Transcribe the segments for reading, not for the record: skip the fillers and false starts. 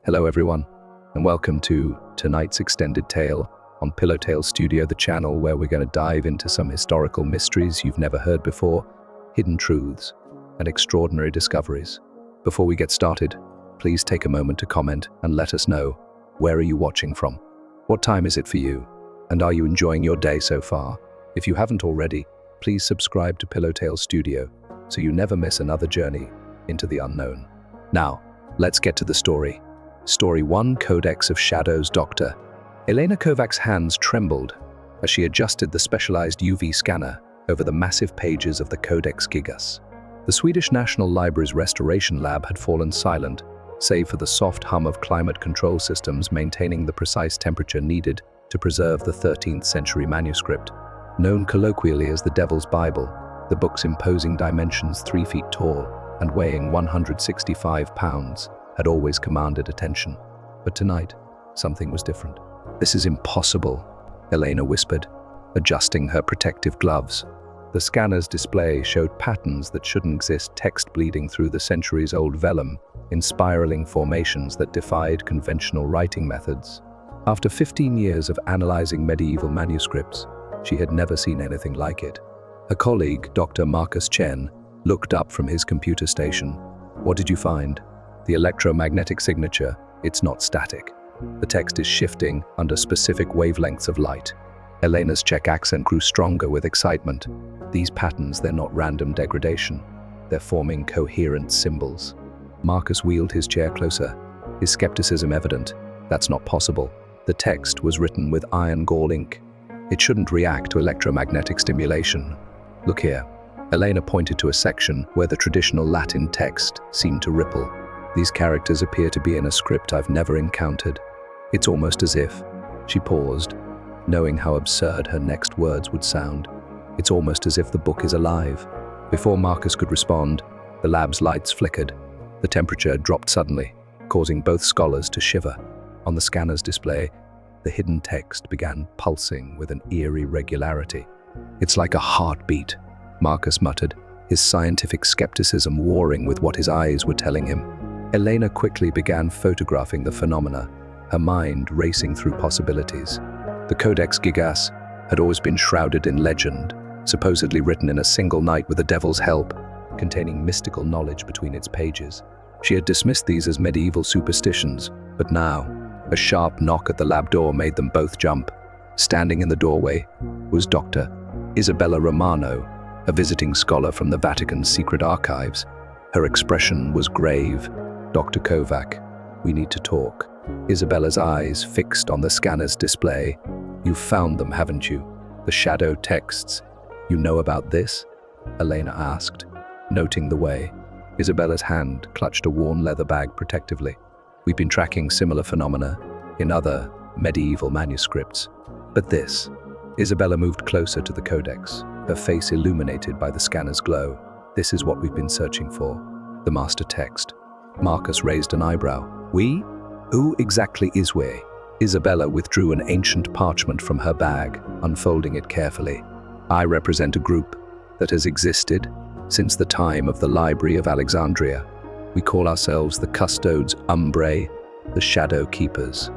Hello everyone, and welcome to tonight's extended tale on Pillowtail Studio, the channel where we're going to dive into some historical mysteries you've never heard before, hidden truths, and extraordinary discoveries. Before we get started, please take a moment to comment and let us know, where are you watching from? What time is it for you? And are you enjoying your day so far? If you haven't already, please subscribe to Pillowtail Studio so you never miss another journey into the unknown. Now, let's get to the story. Story 1, Codex of Shadows. Dr. Elena Kovac's hands trembled as she adjusted the specialized UV scanner over the massive pages of the Codex Gigas. The Swedish National Library's restoration lab had fallen silent, save for the soft hum of climate control systems maintaining the precise temperature needed to preserve the 13th century manuscript. Known colloquially as the Devil's Bible, the book's imposing dimensions 3 feet tall and weighing 165 pounds had always commanded attention. But tonight, something was different. "This is impossible," Elena whispered, adjusting her protective gloves. The scanner's display showed patterns that shouldn't exist, text bleeding through the centuries-old vellum in spiraling formations that defied conventional writing methods. After 15 years of analyzing medieval manuscripts, she had never seen anything like it. Her colleague, Dr. Marcus Chen, looked up from his computer station. "What did you find?" "The electromagnetic signature. It's not static. The text is shifting under specific wavelengths of light." Elena's Czech accent grew stronger with excitement. "These patterns, they're not random degradation. They're forming coherent symbols." Marcus wheeled his chair closer, his skepticism evident. "That's not possible. The text was written with iron gall ink. It shouldn't react to electromagnetic stimulation. Look here." Elena pointed to a section where the traditional Latin text seemed to ripple. "These characters appear to be in a script I've never encountered. It's almost as if..." She paused, knowing how absurd her next words would sound. "It's almost as if the book is alive." Before Marcus could respond, the lab's lights flickered. The temperature dropped suddenly, causing both scholars to shiver. On the scanner's display, the hidden text began pulsing with an eerie regularity. "It's like a heartbeat," Marcus muttered, his scientific skepticism warring with what his eyes were telling him. Elena quickly began photographing the phenomena, her mind racing through possibilities. The Codex Gigas had always been shrouded in legend, supposedly written in a single night with the devil's help, containing mystical knowledge between its pages. She had dismissed these as medieval superstitions, but now, a sharp knock at the lab door made them both jump. Standing in the doorway was Dr. Isabella Romano, a visiting scholar from the Vatican's secret archives. Her expression was grave. "Dr. Kovac, we need to talk." Isabella's eyes fixed on the scanner's display. "You've found them, haven't you? The shadow texts. You know about this?" Elena asked, noting the way. Isabella's hand clutched a worn leather bag protectively. "We've been tracking similar phenomena in other medieval manuscripts. But this..." Isabella moved closer to the codex, her face illuminated by the scanner's glow. "This is what we've been searching for. The master text." Marcus raised an eyebrow. "We? Who exactly is we?" Isabella withdrew an ancient parchment from her bag, unfolding it carefully. "I represent a group that has existed since the time of the Library of Alexandria. We call ourselves the Custodes Umbrae, the Shadow Keepers.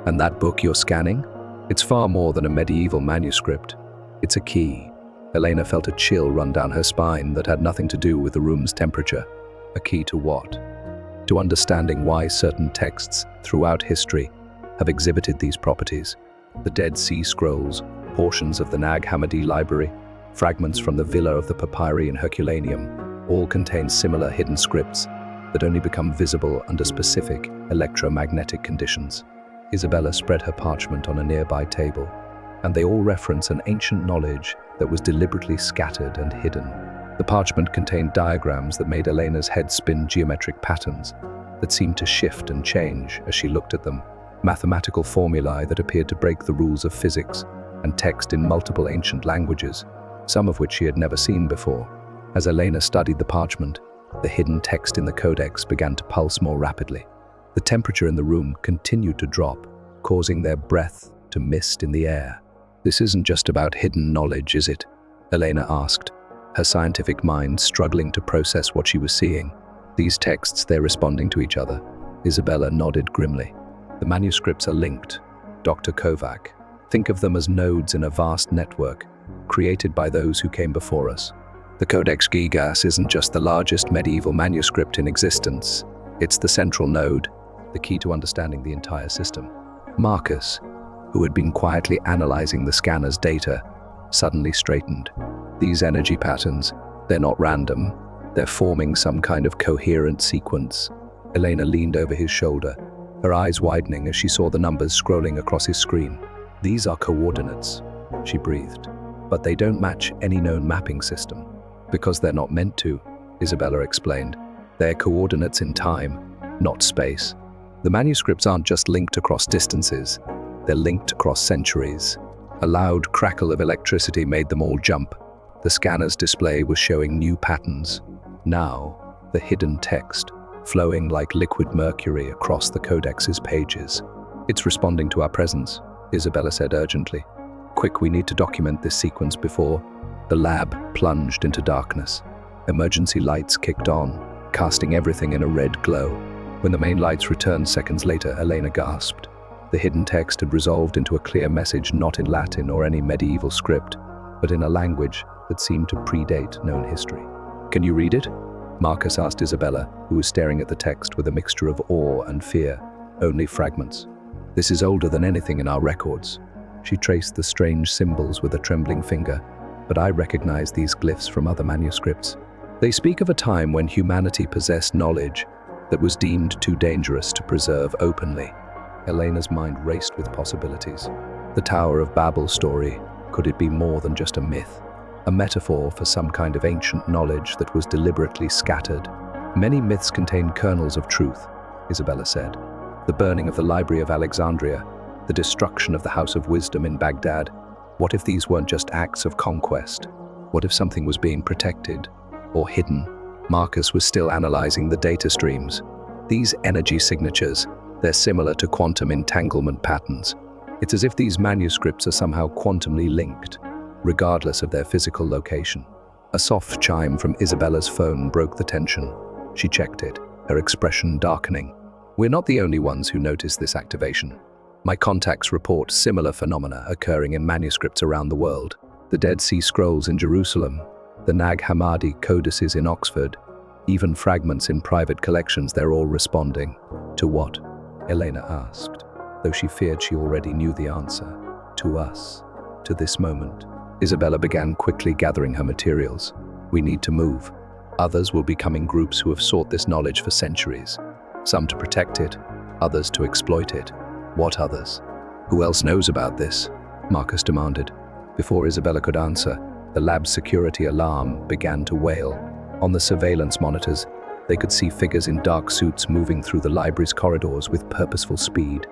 And that book you're scanning? It's far more than a medieval manuscript. It's a key." Elena felt a chill run down her spine that had nothing to do with the room's temperature. A key to what? To understanding why certain texts throughout history have exhibited these properties. The Dead Sea Scrolls, portions of the Nag Hammadi Library, fragments from the Villa of the Papyri in Herculaneum, all contain similar hidden scripts that only become visible under specific electromagnetic conditions. Isabella spread her parchment on a nearby table, and they all reference an ancient knowledge that was deliberately scattered and hidden. The parchment contained diagrams that made Elena's head spin, geometric patterns that seemed to shift and change as she looked at them, mathematical formulae that appeared to break the rules of physics, and text in multiple ancient languages, some of which she had never seen before. As Elena studied the parchment, the hidden text in the codex began to pulse more rapidly. The temperature in the room continued to drop, causing their breath to mist in the air. "This isn't just about hidden knowledge, is it?" Elena asked, her scientific mind struggling to process what she was seeing. "These texts, they're responding to each other. Isabella nodded grimly. The manuscripts are linked, Dr. Kovac. Think of them as nodes in a vast network, created by those who came before us. The Codex Gigas isn't just the largest medieval manuscript in existence. It's the central node, the key to understanding the entire system. Marcus, who had been quietly analyzing the scanner's data, suddenly straightened. These energy patterns, they're not random. They're forming some kind of coherent sequence. Elena leaned over his shoulder, her eyes widening as she saw the numbers scrolling across his screen. These are coordinates, she breathed, but they don't match any known mapping system. Because they're not meant to, Isabella explained. They're coordinates in time, not space. The manuscripts aren't just linked across distances, they're linked across centuries. A loud crackle of electricity made them all jump. The scanner's display was showing new patterns. Now, the hidden text, flowing like liquid mercury across the codex's pages. It's responding to our presence, Isabella said urgently. Quick, we need to document this sequence before. The lab plunged into darkness. Emergency lights kicked on, casting everything in a red glow. When the main lights returned seconds later, Elena gasped. The hidden text had resolved into a clear message not in Latin or any medieval script, but in a language that seemed to predate known history. Can you read it? Marcus asked Isabella, who was staring at the text with a mixture of awe and fear. Only fragments. This is older than anything in our records. She traced the strange symbols with a trembling finger, but I recognize these glyphs from other manuscripts. They speak of a time when humanity possessed knowledge that was deemed too dangerous to preserve openly. Elena's mind raced with possibilities. The Tower of Babel story, could it be more than just a myth? A metaphor for some kind of ancient knowledge that was deliberately scattered. Many myths contain kernels of truth, Isabella said. The burning of the Library of Alexandria, the destruction of the House of Wisdom in Baghdad. What if these weren't just acts of conquest? What if something was being protected or hidden? Marcus was still analyzing the data streams. These energy signatures, they're similar to quantum entanglement patterns. It's as if these manuscripts are somehow quantumly linked, regardless of their physical location. A soft chime from Isabella's phone broke the tension. She checked it, her expression darkening. We're not the only ones who noticed this activation. My contacts report similar phenomena occurring in manuscripts around the world. The Dead Sea Scrolls in Jerusalem, the Nag Hammadi codices in Oxford, even fragments in private collections, they're all responding. To what? Elena asked, though she feared she already knew the answer. To us. To this moment. Isabella began quickly gathering her materials. We need to move. Others will be coming groups who have sought this knowledge for centuries. Some to protect it, others to exploit it. What others? Who else knows about this? Marcus demanded. Before Isabella could answer, the lab's security alarm began to wail. On the surveillance monitors, they could see figures in dark suits moving through the library's corridors with purposeful speed.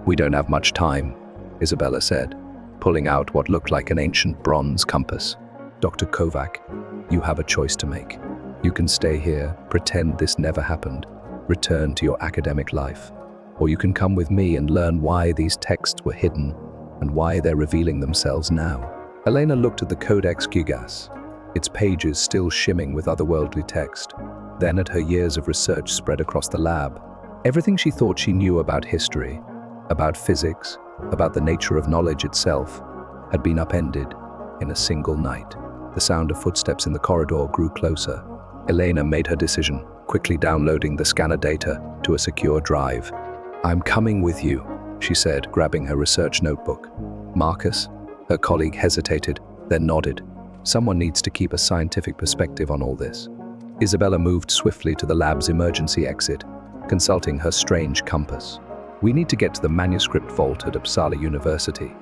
We don't have much time, Isabella said, pulling out what looked like an ancient bronze compass. Dr. Kovac, you have a choice to make. You can stay here, pretend this never happened, return to your academic life. Or you can come with me and learn why these texts were hidden and why they're revealing themselves now. Elena looked at the Codex Gigas, its pages still shimming with otherworldly text, then at her years of research spread across the lab. Everything she thought she knew about history, about physics, about the nature of knowledge itself, had been upended in a single night. The sound of footsteps in the corridor grew closer. Elena made her decision, quickly downloading the scanner data to a secure drive. I'm coming with you, she said, grabbing her research notebook. Marcus? Her colleague hesitated, then nodded. Someone needs to keep a scientific perspective on all this. Isabella moved swiftly to the lab's emergency exit, consulting her strange compass. We need to get to the manuscript vault at Uppsala University.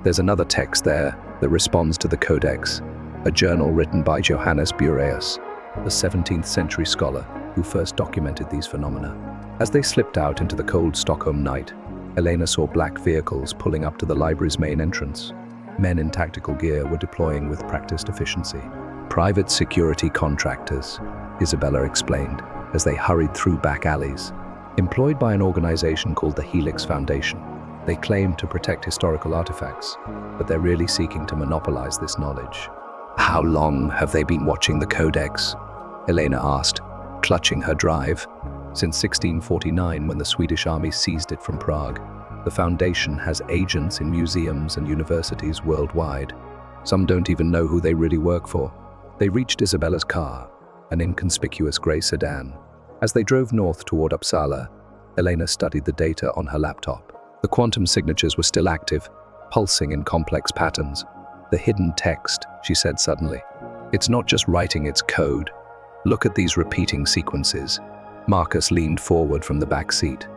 There's another text there that responds to the Codex, a journal written by Johannes Bureus, the 17th century scholar who first documented these phenomena. As they slipped out into the cold Stockholm night, Elena saw black vehicles pulling up to the library's main entrance. Men in tactical gear were deploying with practiced efficiency. Private security contractors, Isabella explained, as they hurried through back alleys. Employed by an organization called the Helix Foundation, they claim to protect historical artifacts, but they're really seeking to monopolize this knowledge. How long have they been watching the Codex? Elena asked, clutching her drive. Since 1649, when the Swedish army seized it from Prague, the Foundation has agents in museums and universities worldwide. Some don't even know who they really work for. They reached Isabella's car, an inconspicuous grey sedan. As they drove north toward Uppsala, Elena studied the data on her laptop. The quantum signatures were still active, pulsing in complex patterns. The hidden text, she said suddenly. It's not just writing its code. Look at these repeating sequences. Marcus leaned forward from the back seat.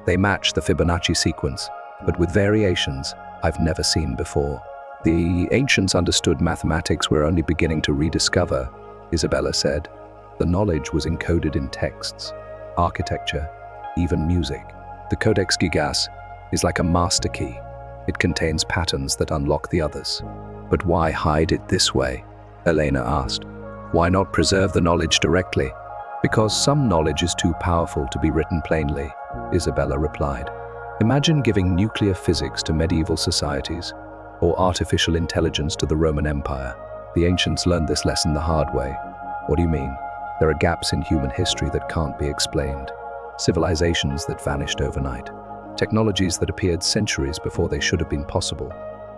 They match the Fibonacci sequence, but with variations I've never seen before. The ancients understood mathematics we're only beginning to rediscover, Isabella said. The knowledge was encoded in texts, architecture, even music. The Codex Gigas is like a master key. It contains patterns that unlock the others. But why hide it this way? Elena asked. Why not preserve the knowledge directly? Because some knowledge is too powerful to be written plainly, Isabella replied. Imagine giving nuclear physics to medieval societies, or artificial intelligence to the Roman Empire. The ancients learned this lesson the hard way. What do you mean? There are gaps in human history that can't be explained. Civilizations that vanished overnight. Technologies that appeared centuries before they should have been possible.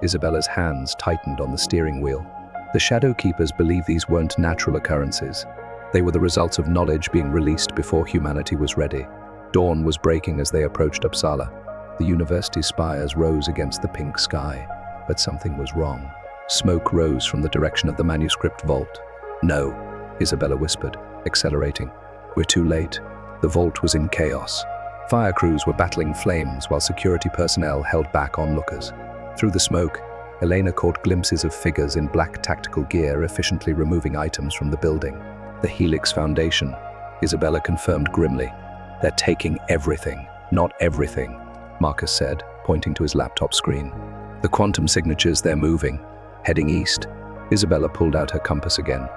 Isabella's hands tightened on the steering wheel. The Shadow Keepers believed these weren't natural occurrences. They were the results of knowledge being released before humanity was ready. Dawn was breaking as they approached Uppsala. The university's spires rose against the pink sky, but something was wrong. Smoke rose from the direction of the manuscript vault. No, Isabella whispered, accelerating. We're too late. The vault was in chaos. Fire crews were battling flames while security personnel held back onlookers. Through the smoke, Elena caught glimpses of figures in black tactical gear efficiently removing items from the building. The Helix Foundation, Isabella confirmed grimly. They're taking everything, not everything, Marcus said, pointing to his laptop screen. The quantum signatures, they're moving, heading east. Isabella pulled out her compass again.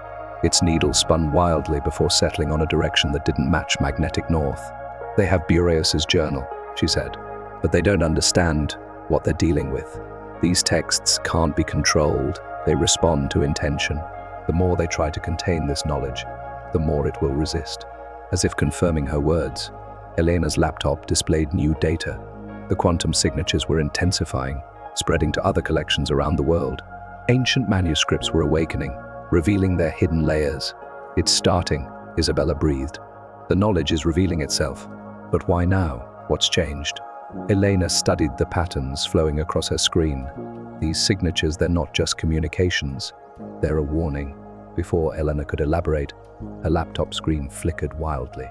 Its needle spun wildly before settling on a direction that didn't match magnetic north. They have Boreas's journal, she said, but they don't understand what they're dealing with. These texts can't be controlled. They respond to intention. The more they try to contain this knowledge, the more it will resist. As if confirming her words, Elena's laptop displayed new data. The quantum signatures were intensifying, spreading to other collections around the world. Ancient manuscripts were awakening, revealing their hidden layers. It's starting, Isabella breathed. The knowledge is revealing itself. But why now? What's changed? Elena studied the patterns flowing across her screen. These signatures, they're not just communications. They're a warning. Before Elena could elaborate, her laptop screen flickered wildly.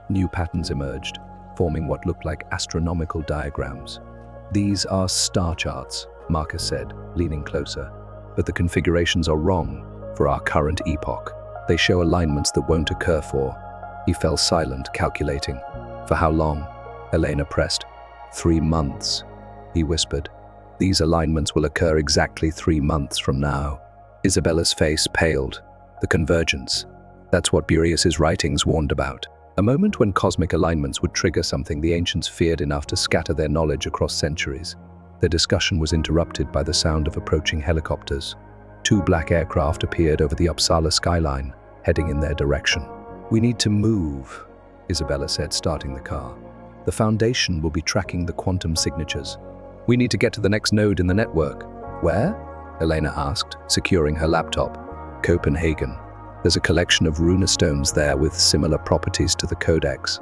New patterns emerged, forming what looked like astronomical diagrams. These are star charts, Marcus said, leaning closer. But the configurations are wrong for our current epoch. They show alignments that won't occur for. He fell silent, calculating. For how long? Elena pressed. 3 months, he whispered. These alignments will occur exactly 3 months from now. Isabella's face paled. The convergence. That's what Boreas's writings warned about. A moment when cosmic alignments would trigger something the ancients feared enough to scatter their knowledge across centuries. Their discussion was interrupted by the sound of approaching helicopters. 2 black aircraft appeared over the Uppsala skyline, heading in their direction. We need to move, Isabella said, starting the car. The Foundation will be tracking the quantum signatures. We need to get to the next node in the network. Where? Elena asked, securing her laptop. Copenhagen. There's a collection of runestones there with similar properties to the Codex.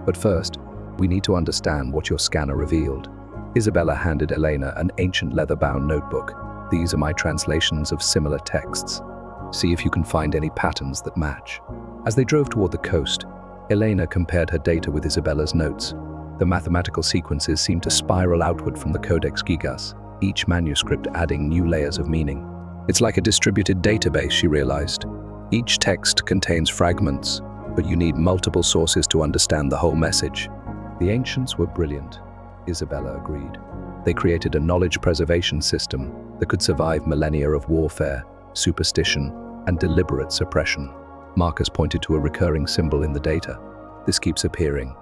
But first, we need to understand what your scanner revealed. Isabella handed Elena an ancient leather-bound notebook. These are my translations of similar texts. See if you can find any patterns that match. As they drove toward the coast, Elena compared her data with Isabella's notes. The mathematical sequences seemed to spiral outward from the Codex Gigas, each manuscript adding new layers of meaning. It's like a distributed database, she realized. Each text contains fragments, but you need multiple sources to understand the whole message. The ancients were brilliant, Isabella agreed. They created a knowledge preservation system that could survive millennia of warfare, superstition, and deliberate suppression. Marcus pointed to a recurring symbol in the data. This keeps appearing.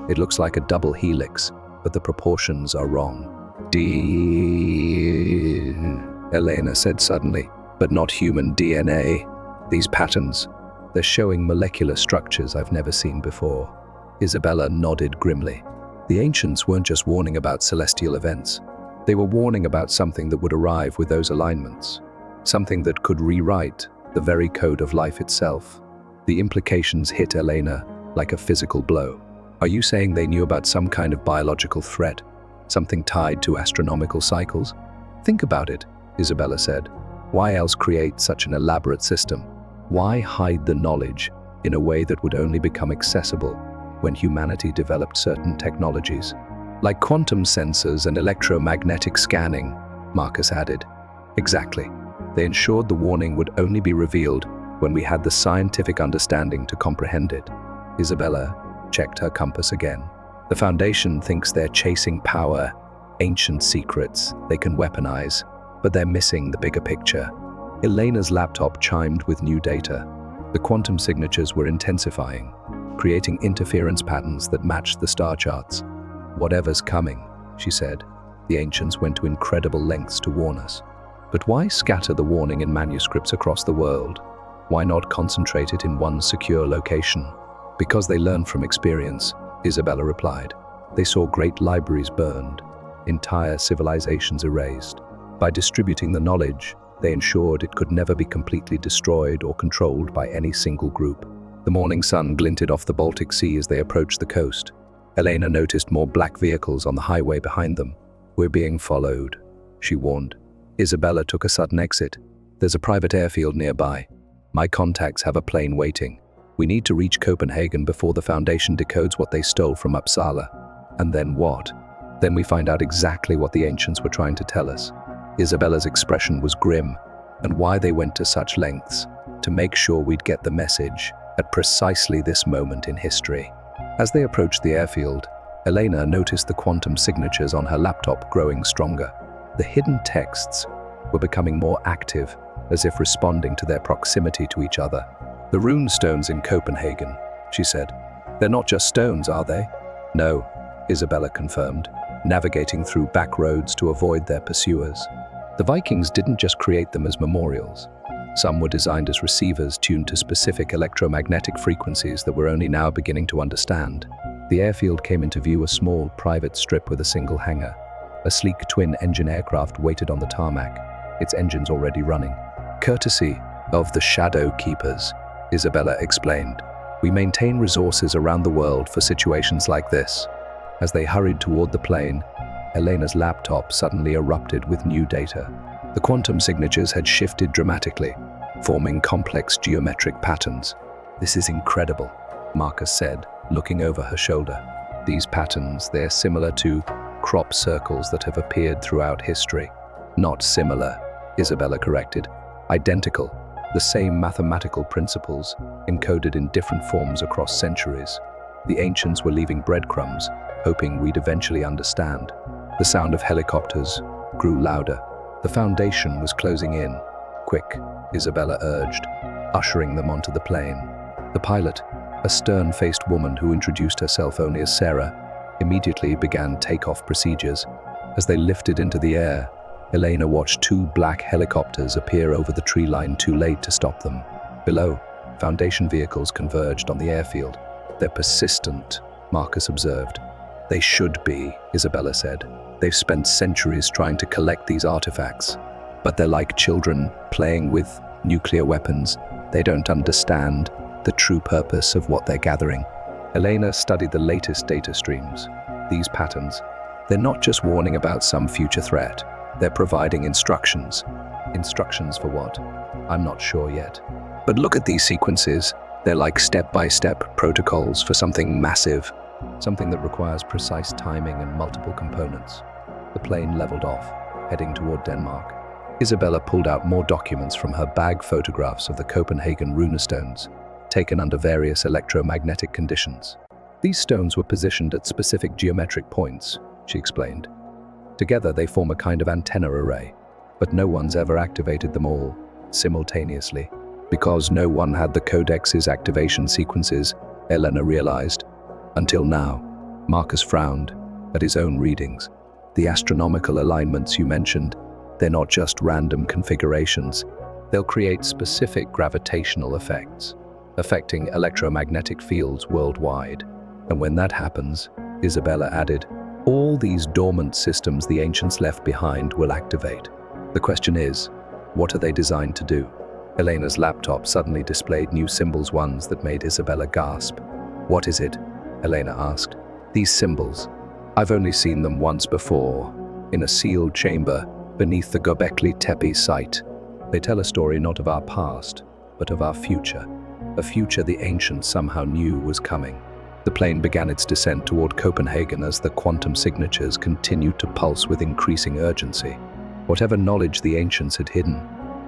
It looks like a double helix, but the proportions are wrong. Elena said suddenly, but not human DNA. These patterns, they're showing molecular structures I've never seen before. Isabella nodded grimly. The ancients weren't just warning about celestial events. They were warning about something that would arrive with those alignments. Something that could rewrite the very code of life itself. The implications hit Elena like a physical blow. Are you saying they knew about some kind of biological threat? Something tied to astronomical cycles? Think about it, Isabella said. Why else create such an elaborate system? Why hide the knowledge in a way that would only become accessible when humanity developed certain technologies? Like quantum sensors and electromagnetic scanning, Marcus added. Exactly. They ensured the warning would only be revealed when we had the scientific understanding to comprehend it. Isabella checked her compass again. The Foundation thinks they're chasing power, ancient secrets they can weaponize, but they're missing the bigger picture. Elena's laptop chimed with new data. The quantum signatures were intensifying, creating interference patterns that matched the star charts. Whatever's coming, she said. The ancients went to incredible lengths to warn us. But why scatter the warning in manuscripts across the world? Why not concentrate it in one secure location? Because they learned from experience, Isabella replied. They saw great libraries burned, entire civilizations erased. By distributing the knowledge, they ensured it could never be completely destroyed or controlled by any single group. The morning sun glinted off the Baltic Sea as they approached the coast. Elena noticed more black vehicles on the highway behind them. We're being followed, she warned. Isabella took a sudden exit. There's a private airfield nearby. My contacts have a plane waiting. We need to reach Copenhagen before the Foundation decodes what they stole from Uppsala. And then what? Then we find out exactly what the ancients were trying to tell us. Isabella's expression was grim, and why they went to such lengths to make sure we'd get the message at precisely this moment in history. As they approached the airfield, Elena noticed the quantum signatures on her laptop growing stronger. The hidden texts were becoming more active, as if responding to their proximity to each other. The rune stones in Copenhagen, she said. They're not just stones, are they? No, Isabella confirmed, navigating through back roads to avoid their pursuers. The Vikings didn't just create them as memorials. Some were designed as receivers tuned to specific electromagnetic frequencies that we're only now beginning to understand. The airfield came into view, a small, private strip with a single hangar. A sleek twin-engine aircraft waited on the tarmac, its engines already running. Courtesy of the Shadow Keepers, Isabella explained. We maintain resources around the world for situations like this. As they hurried toward the plane, Elena's laptop suddenly erupted with new data. The quantum signatures had shifted dramatically, forming complex geometric patterns. This is incredible, Marcus said, looking over her shoulder. These patterns, they're similar to crop circles that have appeared throughout history. Not similar, Isabella corrected. Identical, the same mathematical principles, encoded in different forms across centuries. The ancients were leaving breadcrumbs, hoping we'd eventually understand. The sound of helicopters grew louder. The Foundation was closing in. Quick, Isabella urged, ushering them onto the plane. The pilot, a stern-faced woman who introduced herself only as Sarah, immediately began takeoff procedures. As they lifted into the air, Elena watched two black helicopters appear over the tree line, too late to stop them. Below, Foundation vehicles converged on the airfield. They're persistent, Marcus observed. They should be, Isabella said. They've spent centuries trying to collect these artifacts. But they're like children playing with nuclear weapons. They don't understand the true purpose of what they're gathering. Elena studied the latest data streams. These patterns, they're not just warning about some future threat. They're providing instructions. Instructions for what? I'm not sure yet. But look at these sequences. They're like step-by-step protocols for something massive, something that requires precise timing and multiple components. The plane leveled off, heading toward Denmark. Isabella pulled out more documents from her bag, photographs of the Copenhagen runestones, taken under various electromagnetic conditions. These stones were positioned at specific geometric points, she explained. Together they form a kind of antenna array, but no one's ever activated them all simultaneously. Because no one had the codex's activation sequences, Elena realized. Until now, Marcus frowned at his own readings. The astronomical alignments you mentioned, they're not just random configurations. They'll create specific gravitational effects, affecting electromagnetic fields worldwide. And when that happens, Isabella added, all these dormant systems the ancients left behind will activate. The question is, what are they designed to do? Elena's laptop suddenly displayed new symbols, ones that made Isabella gasp. What is it? Elena asked. These symbols. I've only seen them once before, in a sealed chamber beneath the Göbekli Tepe site. They tell a story not of our past, but of our future. A future the ancients somehow knew was coming. The plane began its descent toward Copenhagen as the quantum signatures continued to pulse with increasing urgency. Whatever knowledge the ancients had hidden,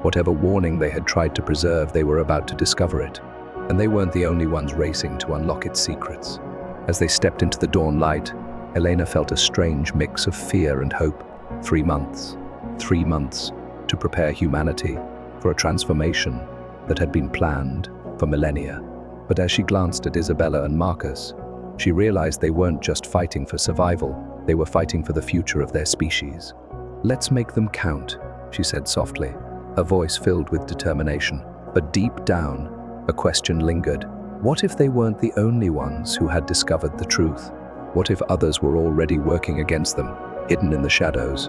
whatever warning they had tried to preserve, they were about to discover it. And they weren't the only ones racing to unlock its secrets. As they stepped into the dawn light, Elena felt a strange mix of fear and hope. 3 months. 3 months to prepare humanity for a transformation that had been planned for millennia. But as she glanced at Isabella and Marcus, she realized they weren't just fighting for survival, they were fighting for the future of their species. Let's make them count, she said softly, her voice filled with determination. But deep down, a question lingered. What if they weren't the only ones who had discovered the truth? What if others were already working against them, hidden in the shadows?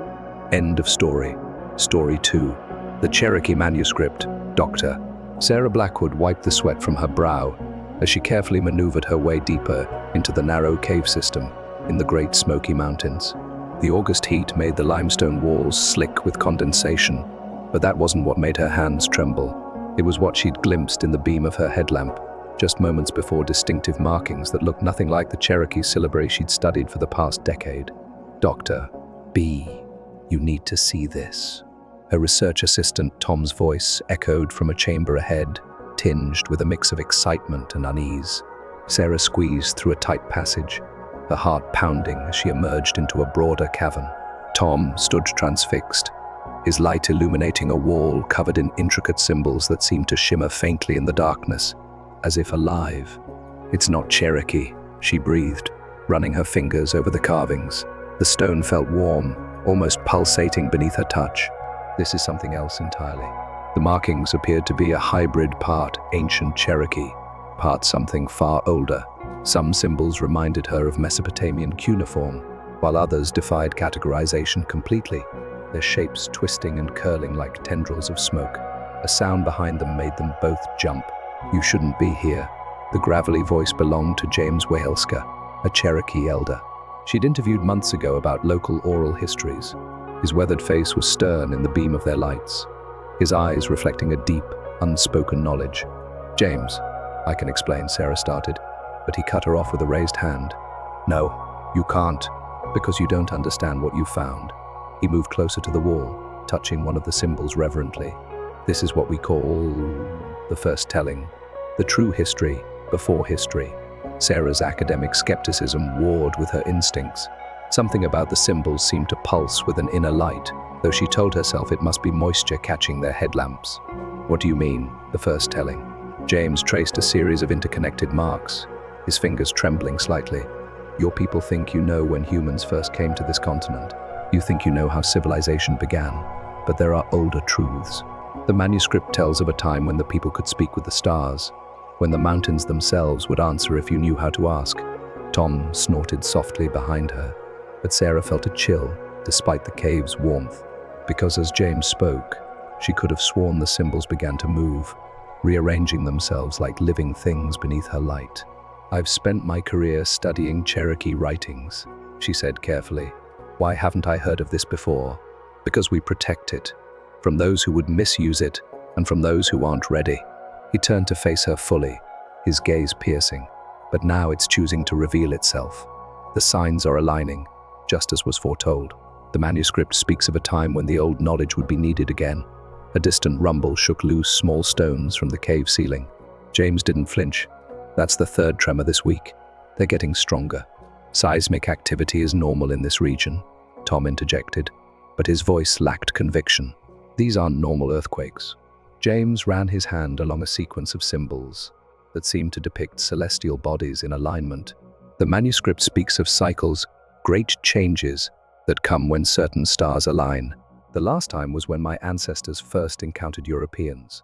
End of story. Story 2. The Cherokee Manuscript. Dr. Sarah Blackwood wiped the sweat from her brow as she carefully maneuvered her way deeper into the narrow cave system in the Great Smoky Mountains. The August heat made the limestone walls slick with condensation, but that wasn't what made her hands tremble. It was what she'd glimpsed in the beam of her headlamp, just moments before, distinctive markings that looked nothing like the Cherokee syllabary she'd studied for the past decade. Dr. B, you need to see this. Her research assistant Tom's voice echoed from a chamber ahead, tinged with a mix of excitement and unease. Sarah squeezed through a tight passage, her heart pounding as she emerged into a broader cavern. Tom stood transfixed, his light illuminating a wall covered in intricate symbols that seemed to shimmer faintly in the darkness, as if alive. It's not Cherokee, she breathed, running her fingers over the carvings. The stone felt warm, almost pulsating beneath her touch. This is something else entirely. The markings appeared to be a hybrid, part ancient Cherokee, part something far older. Some symbols reminded her of Mesopotamian cuneiform, while others defied categorization completely, their shapes twisting and curling like tendrils of smoke. A sound behind them made them both jump. You shouldn't be here. The gravelly voice belonged to James Wahelska, a Cherokee elder. She'd interviewed months ago about local oral histories. His weathered face was stern in the beam of their lights, his eyes reflecting a deep, unspoken knowledge. James, I can explain, Sarah started, but he cut her off with a raised hand. No, you can't, because you don't understand what you found. He moved closer to the wall, touching one of the symbols reverently. This is what we call the first telling, the true history before history. Sarah's academic skepticism warred with her instincts. Something about the symbols seemed to pulse with an inner light, though she told herself it must be moisture catching their headlamps. What do you mean, the first telling? James traced a series of interconnected marks, his fingers trembling slightly. Your people think you know when humans first came to this continent. You think you know how civilization began, but there are older truths. The manuscript tells of a time when the people could speak with the stars, when the mountains themselves would answer if you knew how to ask. Tom snorted softly behind her, but Sarah felt a chill despite the cave's warmth, because as James spoke, she could have sworn the symbols began to move, rearranging themselves like living things beneath her light. I've spent my career studying Cherokee writings, she said carefully. Why haven't I heard of this before? Because we protect it, from those who would misuse it and from those who aren't ready. He turned to face her fully, his gaze piercing, but now it's choosing to reveal itself. The signs are aligning, just as was foretold. The manuscript speaks of a time when the old knowledge would be needed again. A distant rumble shook loose small stones from the cave ceiling. James didn't flinch. That's the third tremor this week. They're getting stronger. Seismic activity is normal in this region, Tom interjected, but his voice lacked conviction. These aren't normal earthquakes. James ran his hand along a sequence of symbols that seemed to depict celestial bodies in alignment. The manuscript speaks of cycles, great changes that come when certain stars align. The last time was when my ancestors first encountered Europeans.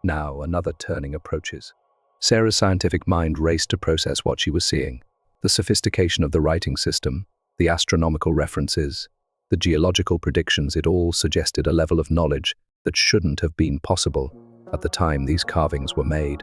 Now another turning approaches. Sarah's scientific mind raced to process what she was seeing. The sophistication of the writing system, the astronomical references, the geological predictions, it all suggested a level of knowledge that shouldn't have been possible at the time these carvings were made.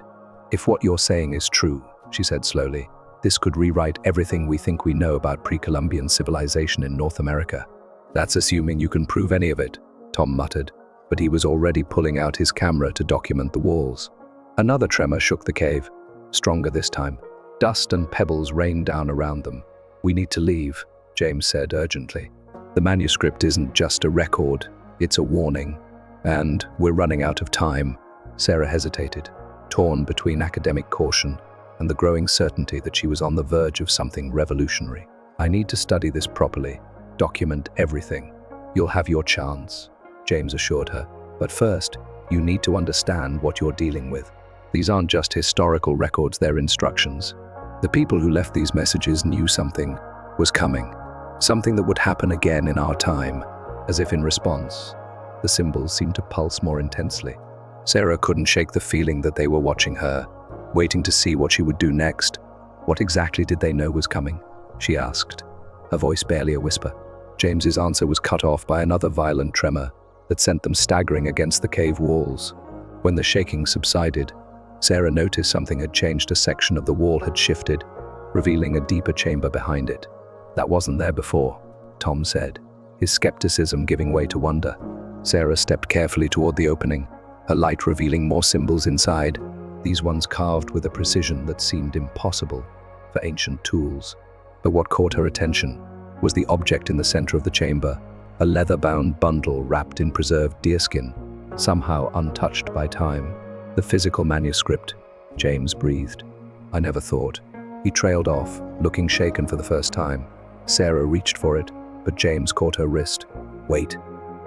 "If what you're saying is true," she said slowly, "this could rewrite everything we think we know about pre-Columbian civilization in North America." "That's assuming you can prove any of it," Tom muttered, but he was already pulling out his camera to document the walls. Another tremor shook the cave, stronger this time. Dust and pebbles rained down around them. "We need to leave," James said urgently. "The manuscript isn't just a record, it's a warning. And we're running out of time." Sarah hesitated, torn between academic caution and the growing certainty that she was on the verge of something revolutionary. "I need to study this properly, document everything. You'll have your chance," James assured her. "But first, you need to understand what you're dealing with. These aren't just historical records, they're instructions. The people who left these messages knew something was coming, something that would happen again in our time." As if in response, the symbols seemed to pulse more intensely. Sarah couldn't shake the feeling that they were watching her, waiting to see what she would do next. "What exactly did they know was coming?" she asked, her voice barely a whisper. James's answer was cut off by another violent tremor that sent them staggering against the cave walls. When the shaking subsided, Sarah noticed something had changed. A section of the wall had shifted, revealing a deeper chamber behind it. "That wasn't there before," Tom said, his skepticism giving way to wonder. Sarah stepped carefully toward the opening, her light revealing more symbols inside, these ones carved with a precision that seemed impossible for ancient tools. But what caught her attention was the object in the center of the chamber, a leather-bound bundle wrapped in preserved deerskin, somehow untouched by time. "The physical manuscript," James breathed. "I never thought." He trailed off, looking shaken for the first time. Sarah reached for it, but James caught her wrist. "Wait.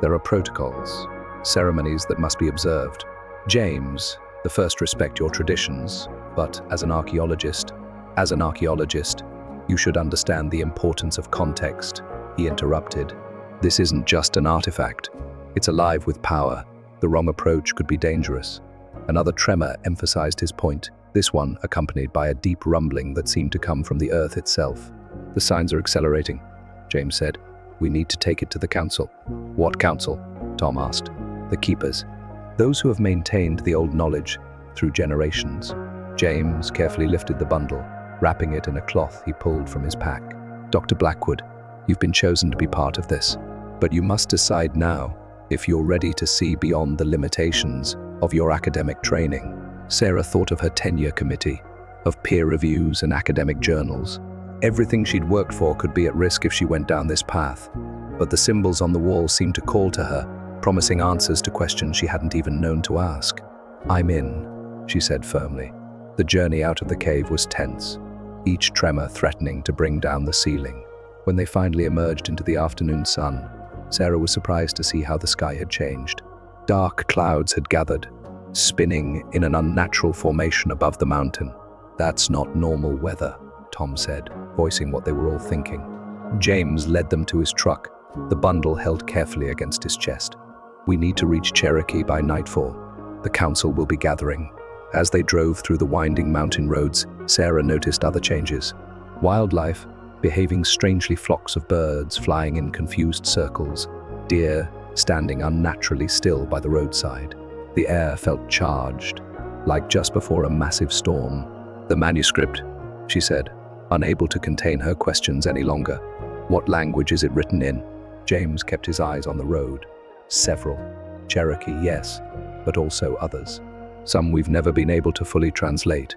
There are protocols, ceremonies that must be observed. James, the first respect your traditions, but as an archaeologist, you should understand the importance of context," he interrupted. "This isn't just an artifact. It's alive with power. The wrong approach could be dangerous." Another tremor emphasized his point, this one accompanied by a deep rumbling that seemed to come from the earth itself. "The signs are accelerating," James said. "We need to take it to the council." "What council?" Tom asked. "The keepers. Those who have maintained the old knowledge through generations." James carefully lifted the bundle, wrapping it in a cloth he pulled from his pack. "Dr. Blackwood, you've been chosen to be part of this, but you must decide now if you're ready to see beyond the limitations of your academic training." Sarah thought of her tenure committee, of peer reviews and academic journals. Everything she'd worked for could be at risk if she went down this path, but the symbols on the wall seemed to call to her, promising answers to questions she hadn't even known to ask. "I'm in," she said firmly. The journey out of the cave was tense, each tremor threatening to bring down the ceiling. When they finally emerged into the afternoon sun, Sarah was surprised to see how the sky had changed. Dark clouds had gathered, spinning in an unnatural formation above the mountain. "That's not normal weather," Tom said, voicing what they were all thinking. James led them to his truck, the bundle held carefully against his chest. "We need to reach Cherokee by nightfall. The council will be gathering." As they drove through the winding mountain roads, Sarah noticed other changes. Wildlife, behaving strangely, flocks of birds flying in confused circles, deer standing unnaturally still by the roadside. The air felt charged, like just before a massive storm. "The manuscript," she said, unable to contain her questions any longer. "What language is it written in?" James kept his eyes on the road. "Several. Cherokee, yes, but also others. Some we've never been able to fully translate.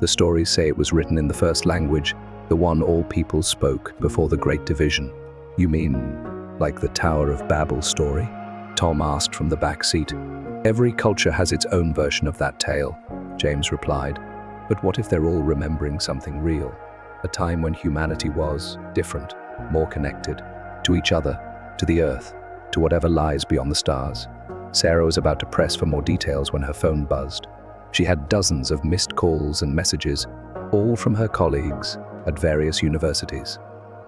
The stories say it was written in the first language, the one all peoples spoke before the Great Division." "You mean, like the Tower of Babel story?" Tom asked from the back seat. "Every culture has its own version of that tale," James replied. "But what if they're all remembering something real? A time when humanity was different, more connected, to each other, to the earth, to whatever lies beyond the stars." Sarah was about to press for more details when her phone buzzed. She had dozens of missed calls and messages, all from her colleagues at various universities.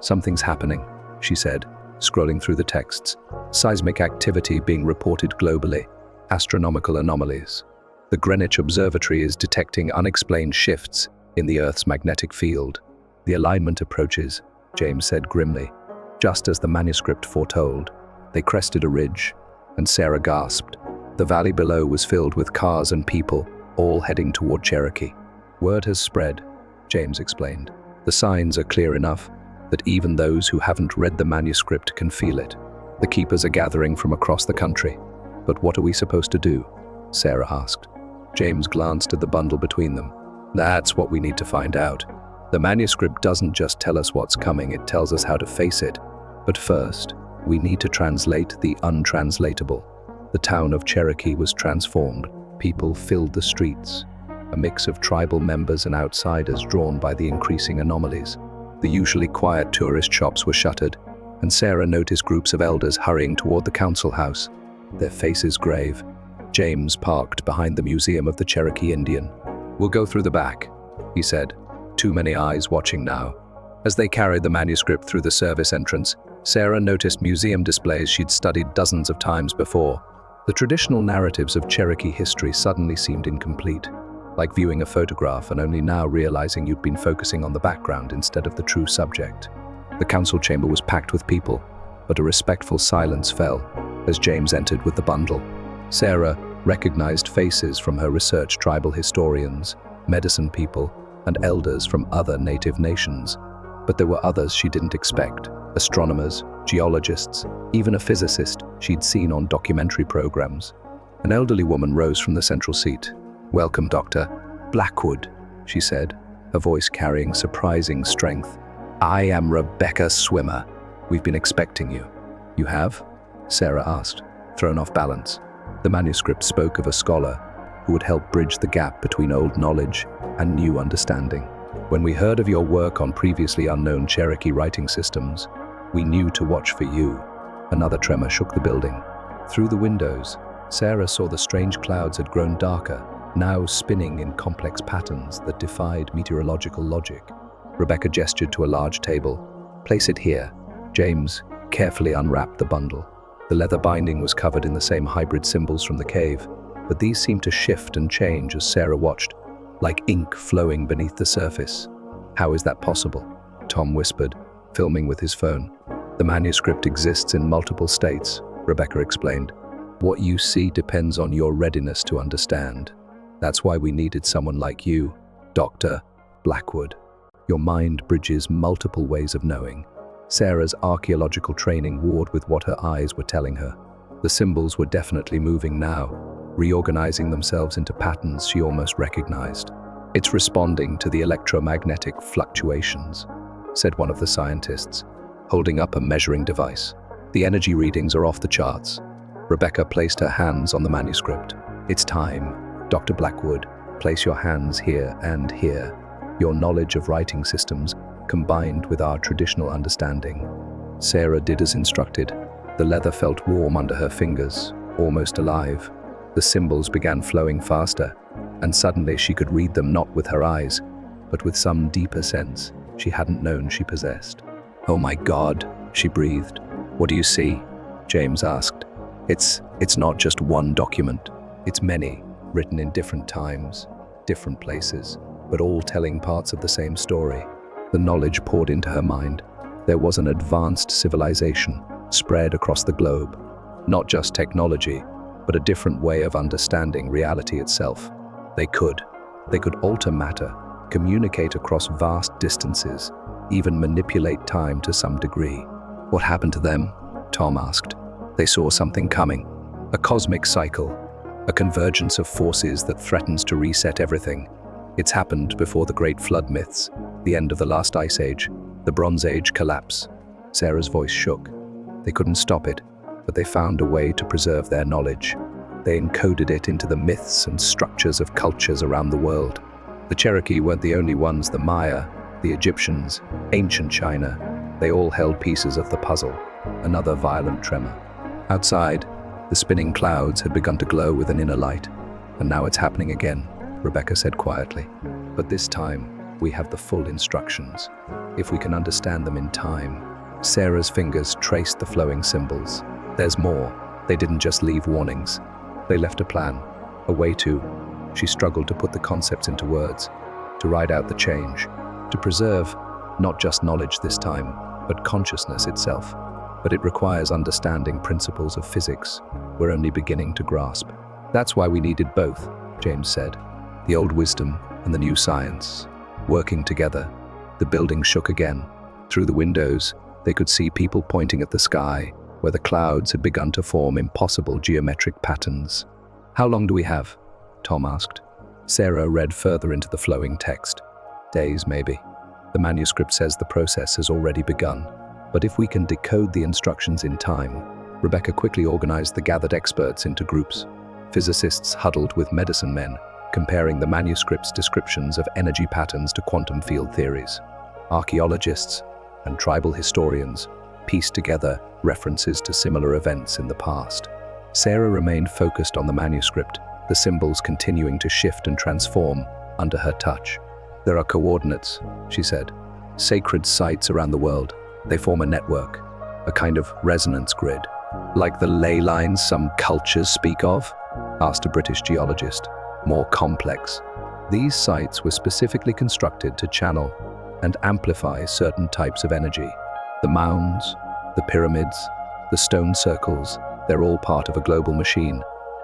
"Something's happening," she said, scrolling through the texts. "Seismic activity being reported globally. Astronomical anomalies. The Greenwich Observatory is detecting unexplained shifts in the Earth's magnetic field." The alignment approaches, James said grimly. Just as the manuscript foretold, they crested a ridge, and Sarah gasped. The valley below was filled with cars and people, all heading toward Cherokee. Word has spread, James explained. The signs are clear enough that even those who haven't read the manuscript can feel it. The keepers are gathering from across the country. But what are we supposed to do? Sarah asked. James glanced at the bundle between them. That's what we need to find out. The manuscript doesn't just tell us what's coming, it tells us how to face it. But first, we need to translate the untranslatable. The town of Cherokee was transformed. People filled the streets, a mix of tribal members and outsiders drawn by the increasing anomalies. The usually quiet tourist shops were shuttered, and Sarah noticed groups of elders hurrying toward the council house, their faces grave. James parked behind the Museum of the Cherokee Indian. We'll go through the back, he said, too many eyes watching now. As they carried the manuscript through the service entrance, Sarah noticed museum displays she'd studied dozens of times before. The traditional narratives of Cherokee history suddenly seemed incomplete, like viewing a photograph and only now realizing you'd been focusing on the background instead of the true subject. The council chamber was packed with people, but a respectful silence fell as James entered with the bundle. Sarah recognized faces from her research: tribal historians, medicine people, and elders from other native nations. But there were others she didn't expect: astronomers, geologists, even a physicist she'd seen on documentary programs. An elderly woman rose from the central seat. "Welcome, Dr. Blackwood," she said, her voice carrying surprising strength. "I am Rebecca Swimmer. We've been expecting you." "You have?" Sarah asked, thrown off balance. The manuscript spoke of a scholar who would help bridge the gap between old knowledge and new understanding. "When we heard of your work on previously unknown Cherokee writing systems, we knew to watch for you." Another tremor shook the building. Through the windows, Sarah saw the strange clouds had grown darker, now spinning in complex patterns that defied meteorological logic. Rebecca gestured to a large table. "Place it here." James carefully unwrapped the bundle. The leather binding was covered in the same hybrid symbols from the cave, but these seemed to shift and change as Sarah watched, like ink flowing beneath the surface. "How is that possible?" Tom whispered, filming with his phone. "The manuscript exists in multiple states," Rebecca explained. "What you see depends on your readiness to understand. That's why we needed someone like you, Dr. Blackwood. Your mind bridges multiple ways of knowing." Sarah's archaeological training warred with what her eyes were telling her. The symbols were definitely moving now, reorganizing themselves into patterns she almost recognized. "It's responding to the electromagnetic fluctuations," said one of the scientists, holding up a measuring device. "The energy readings are off the charts." Rebecca placed her hands on the manuscript. "It's time. Dr. Blackwood, place your hands here and here. Your knowledge of writing systems combined with our traditional understanding." Sarah did as instructed. The leather felt warm under her fingers, almost alive. The symbols began flowing faster, and suddenly she could read them not with her eyes, but with some deeper sense she hadn't known she possessed. "Oh my God," she breathed. "What do you see?" James asked. It's not just one document. It's many, written in different times, different places, but all telling parts of the same story." The knowledge poured into her mind. There was an advanced civilization spread across the globe. Not just technology, but a different way of understanding reality itself. They could alter matter, communicate across vast distances, even manipulate time to some degree. "What happened to them?" Tom asked. "They saw something coming. A cosmic cycle, a convergence of forces that threatens to reset everything. It's happened before the Great Flood myths, the end of the last ice age, the Bronze Age collapse." Sarah's voice shook. They couldn't stop it, but they found a way to preserve their knowledge. They encoded it into the myths and structures of cultures around the world. The Cherokee weren't the only ones. The Maya, the Egyptians, ancient China, they all held pieces of the puzzle. Another violent tremor. Outside, the spinning clouds had begun to glow with an inner light. "And now it's happening again," Rebecca said quietly. "But this time, we have the full instructions. If we can understand them in time." Sarah's fingers traced the flowing symbols. "There's more. They didn't just leave warnings. They left a plan, a way to..." She struggled to put the concepts into words, to ride out the change, to preserve Not just knowledge this time, but consciousness itself. But it requires understanding principles of physics we're only beginning to grasp. That's why we needed both, James said. The old wisdom and the new science. Working together, the building shook again. Through the windows, they could see people pointing at the sky, where the clouds had begun to form impossible geometric patterns. "How long do we have?" Tom asked. Sarah read further into the flowing text. "Days, maybe. The manuscript says the process has already begun. But if we can decode the instructions in time." Rebecca quickly organized the gathered experts into groups. Physicists huddled with medicine men, comparing the manuscript's descriptions of energy patterns to quantum field theories. Archaeologists and tribal historians pieced together references to similar events in the past. Sarah remained focused on the manuscript, the symbols continuing to shift and transform under her touch. "There are coordinates," she said. "Sacred sites around the world. They form a network, a kind of resonance grid. Like the ley lines some cultures speak of?" asked a British geologist. "More complex. These sites were specifically constructed to channel and amplify certain types of energy. The mounds, the pyramids, the stone circles, they're all part of a global machine,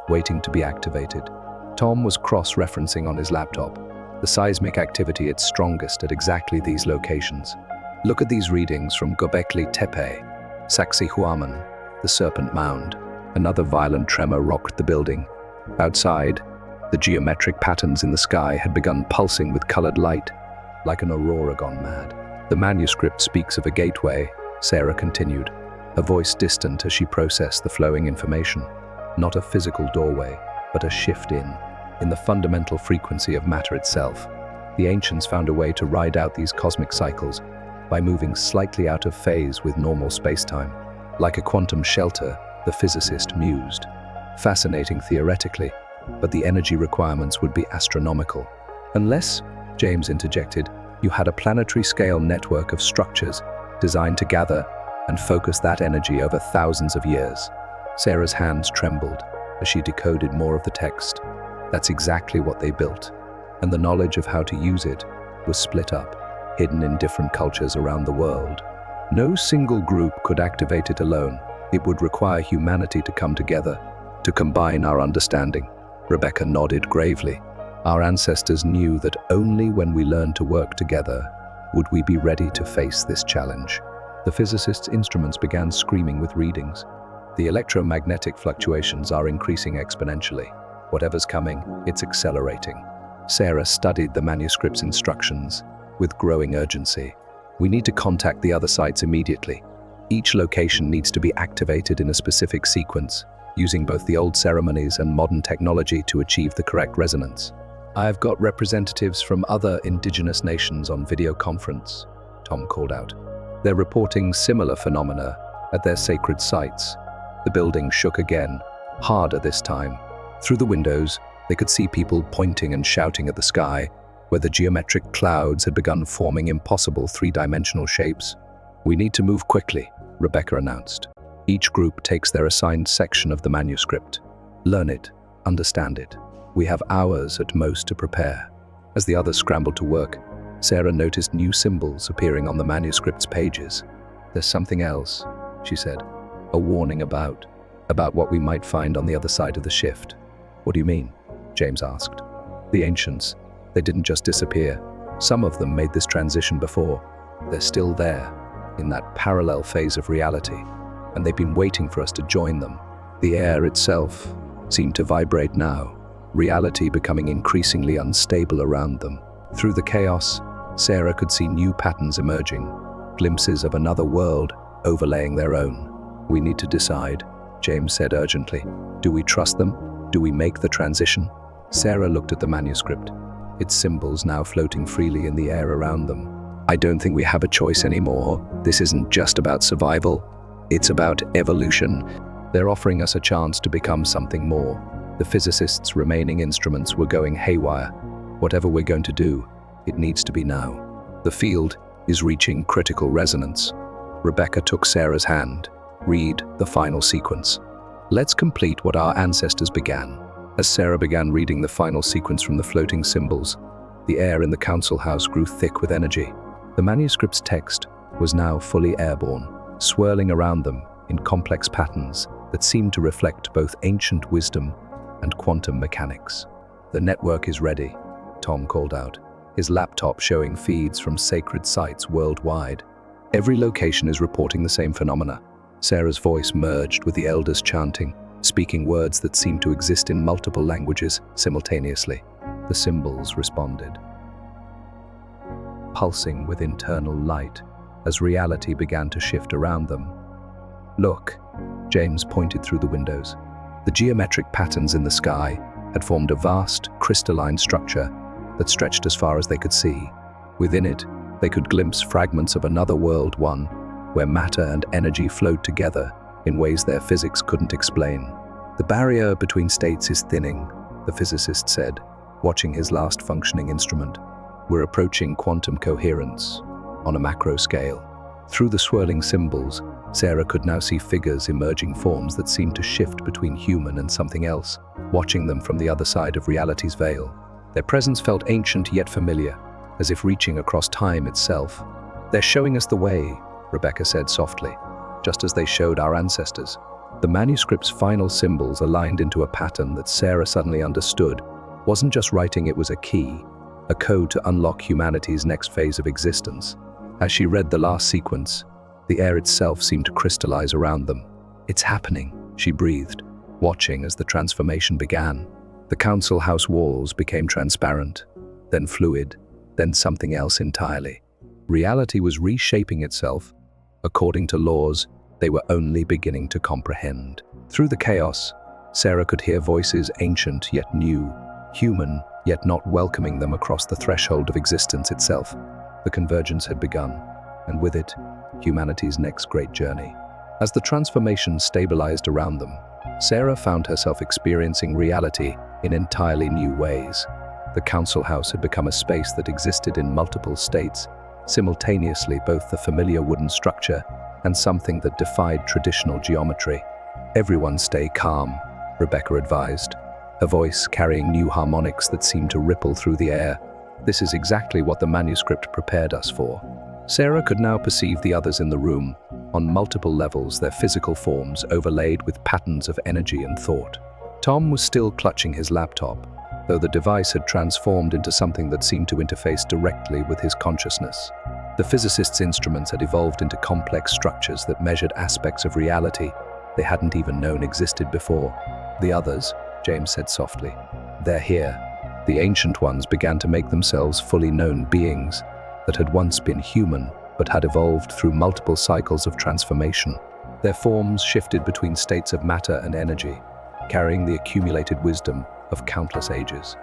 waiting to be activated." Tom was cross-referencing on his laptop. The seismic activity is strongest at exactly these locations. "Look at these readings from Göbekli Tepe, Sacsayhuaman, the Serpent Mound." Another violent tremor rocked the building. Outside, the geometric patterns in the sky had begun pulsing with colored light, like an aurora gone mad. "The manuscript speaks of a gateway," Sarah continued, her voice distant as she processed the flowing information. "Not a physical doorway, but a shift in the fundamental frequency of matter itself. The ancients found a way to ride out these cosmic cycles by moving slightly out of phase with normal spacetime. Like a quantum shelter, the physicist mused. Fascinating theoretically, but the energy requirements would be astronomical. Unless, James interjected, you had a planetary-scale network of structures designed to gather and focus that energy over thousands of years. Sarah's hands trembled as she decoded more of the text. That's exactly what they built, and the knowledge of how to use it was split up, hidden in different cultures around the world. No single group could activate it alone. It would require humanity to come together, to combine our understanding. Rebecca nodded gravely. Our ancestors knew that only when we learned to work together would we be ready to face this challenge. The physicist's instruments began screaming with readings. The electromagnetic fluctuations are increasing exponentially. Whatever's coming, it's accelerating. Sarah studied the manuscript's instructions with growing urgency. "We need to contact the other sites immediately. Each location needs to be activated in a specific sequence, using both the old ceremonies and modern technology to achieve the correct resonance." "I've got representatives from other indigenous nations on video conference," Tom called out. "They're reporting similar phenomena at their sacred sites." The building shook again, harder this time. Through the windows, they could see people pointing and shouting at the sky, where the geometric clouds had begun forming impossible three-dimensional shapes. "We need to move quickly," Rebecca announced. "Each group takes their assigned section of the manuscript. Learn it, understand it. We have hours at most to prepare." As the others scrambled to work, Sarah noticed new symbols appearing on the manuscript's pages. "There's something else," she said. "A warning about what we might find on the other side of the shift." "What do you mean?" James asked. "The ancients, they didn't just disappear. Some of them made this transition before. They're still there, in that parallel phase of reality, and they've been waiting for us to join them." The air itself seemed to vibrate now, reality becoming increasingly unstable around them. Through the chaos, Sarah could see new patterns emerging, glimpses of another world overlaying their own. "We need to decide," James said urgently. "Do we trust them? Do we make the transition?" Sarah looked at the manuscript, its symbols now floating freely in the air around them. "I don't think we have a choice anymore. This isn't just about survival. It's about evolution. They're offering us a chance to become something more." The physicists' remaining instruments were going haywire. "Whatever we're going to do, it needs to be now. The field is reaching critical resonance." Rebecca took Sarah's hand. "Read the final sequence. Let's complete what our ancestors began." As Sarah began reading the final sequence from the floating symbols, the air in the council house grew thick with energy. The manuscript's text was now fully airborne, swirling around them in complex patterns that seemed to reflect both ancient wisdom and quantum mechanics. "The network is ready," Tom called out, his laptop showing feeds from sacred sites worldwide. "Every location is reporting the same phenomena." Sarah's voice merged with the elders chanting, speaking words that seemed to exist in multiple languages simultaneously. The symbols responded, pulsing with internal light as reality began to shift around them. "Look," James pointed through the windows. The geometric patterns in the sky had formed a vast, crystalline structure that stretched as far as they could see. Within it, they could glimpse fragments of another world, one where matter and energy flowed together in ways their physics couldn't explain. "The barrier between states is thinning," the physicist said, watching his last functioning instrument. "We're approaching quantum coherence on a macro scale." Through the swirling symbols, Sarah could now see figures emerging, forms that seemed to shift between human and something else, watching them from the other side of reality's veil. Their presence felt ancient yet familiar, as if reaching across time itself. "They're showing us the way," Rebecca said softly, "just as they showed our ancestors." The manuscript's final symbols aligned into a pattern that Sarah suddenly understood wasn't just writing, it was a key, a code to unlock humanity's next phase of existence. As she read the last sequence, the air itself seemed to crystallize around them. "It's happening," she breathed, watching as the transformation began. The council house walls became transparent, then fluid, then something else entirely. Reality was reshaping itself according to laws they were only beginning to comprehend. Through the chaos, Sarah could hear voices ancient yet new, human yet not, welcoming them across the threshold of existence itself. The convergence had begun, and with it, humanity's next great journey. As the transformation stabilized around them, Sarah found herself experiencing reality in entirely new ways. The council house had become a space that existed in multiple states, simultaneously, both the familiar wooden structure and something that defied traditional geometry. "Everyone stay calm," Rebecca advised, her voice carrying new harmonics that seemed to ripple through the air. "This is exactly what the manuscript prepared us for." Sarah could now perceive the others in the room, on multiple levels, their physical forms overlaid with patterns of energy and thought. Tom was still clutching his laptop, though the device had transformed into something that seemed to interface directly with his consciousness. The physicist's instruments had evolved into complex structures that measured aspects of reality they hadn't even known existed before. "The others," James said softly, "they're here." The ancient ones began to make themselves fully known beings that had once been human but had evolved through multiple cycles of transformation. Their forms shifted between states of matter and energy, carrying the accumulated wisdom of countless ages.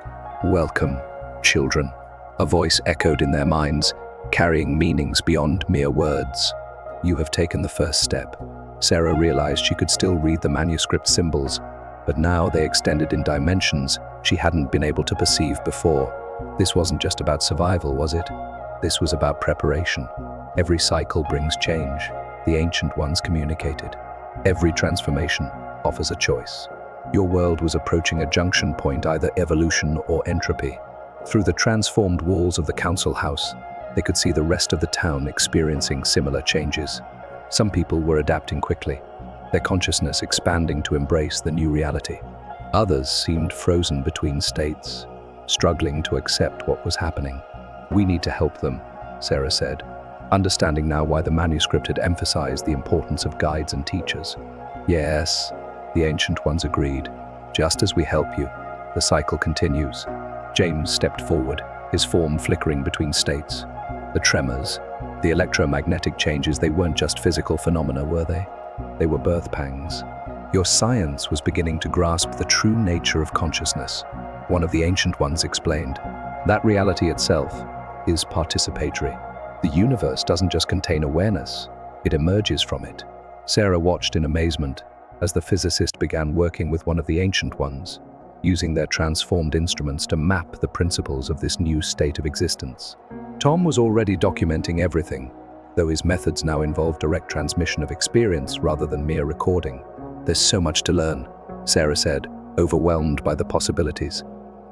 "Welcome, children," a voice echoed in their minds, carrying meanings beyond mere words. "You have taken the first step." Sarah realized she could still read the manuscript symbols, but now they extended in dimensions she hadn't been able to perceive before. This wasn't just about survival, was it? This was about preparation. Every cycle brings change, the ancient ones communicated. Every transformation offers a choice. Your world was approaching a junction point, either evolution or entropy. Through the transformed walls of the council house, they could see the rest of the town experiencing similar changes. Some people were adapting quickly, their consciousness expanding to embrace the new reality. Others seemed frozen between states, struggling to accept what was happening. "We need to help them," Sarah said, understanding now why the manuscript had emphasized the importance of guides and teachers. "Yes," the ancient ones agreed. "Just as we help you, the cycle continues." James stepped forward, his form flickering between states. The tremors, the electromagnetic changes, they weren't just physical phenomena, were they? They were birth pangs. "Your science was beginning to grasp the true nature of consciousness," one of the ancient ones explained. "That reality itself is participatory. The universe doesn't just contain awareness, it emerges from it." Sarah watched in amazement as the physicist began working with one of the ancient ones, using their transformed instruments to map the principles of this new state of existence. Tom was already documenting everything, though his methods now involved direct transmission of experience rather than mere recording. "There's so much to learn," Sarah said, overwhelmed by the possibilities.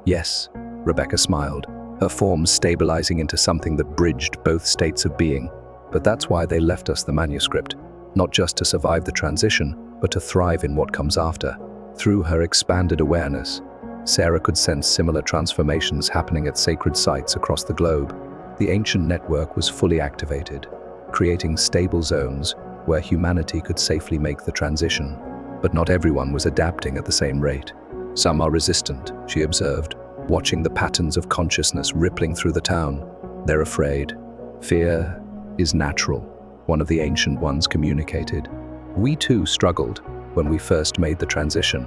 "Yes," Rebecca smiled, her form stabilizing into something that bridged both states of being. But that's why they left us the manuscript, not just to survive the transition, but to thrive in what comes after. Through her expanded awareness, Sarah could sense similar transformations happening at sacred sites across the globe. The ancient network was fully activated, creating stable zones where humanity could safely make the transition. But not everyone was adapting at the same rate. Some are resistant, she observed, watching the patterns of consciousness rippling through the town. They're afraid. Fear is natural, one of the ancient ones communicated. We too struggled when we first made the transition.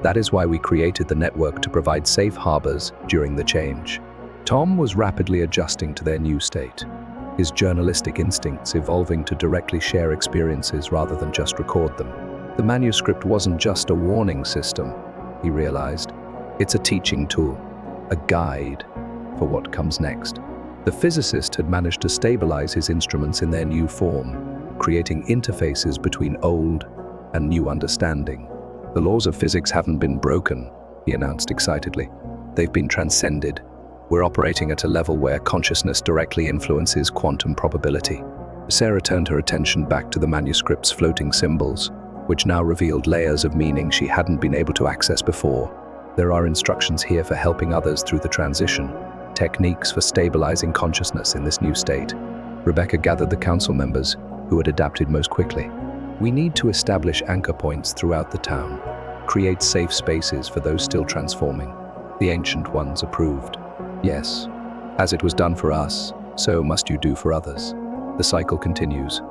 That is why we created the network to provide safe harbors during the change. Tom was rapidly adjusting to their new state, his journalistic instincts evolving to directly share experiences rather than just record them. The manuscript wasn't just a warning system, he realized. It's a teaching tool, a guide for what comes next. The physicist had managed to stabilize his instruments in their new form, creating interfaces between old and new understanding. The laws of physics haven't been broken, he announced excitedly. They've been transcended. We're operating at a level where consciousness directly influences quantum probability. Sarah turned her attention back to the manuscript's floating symbols, which now revealed layers of meaning she hadn't been able to access before. There are instructions here for helping others through the transition, techniques for stabilizing consciousness in this new state. Rebecca gathered the council members who had adapted most quickly. We need to establish anchor points throughout the town, create safe spaces for those still transforming. The ancient ones approved. Yes, as it was done for us, so must you do for others. The cycle continues.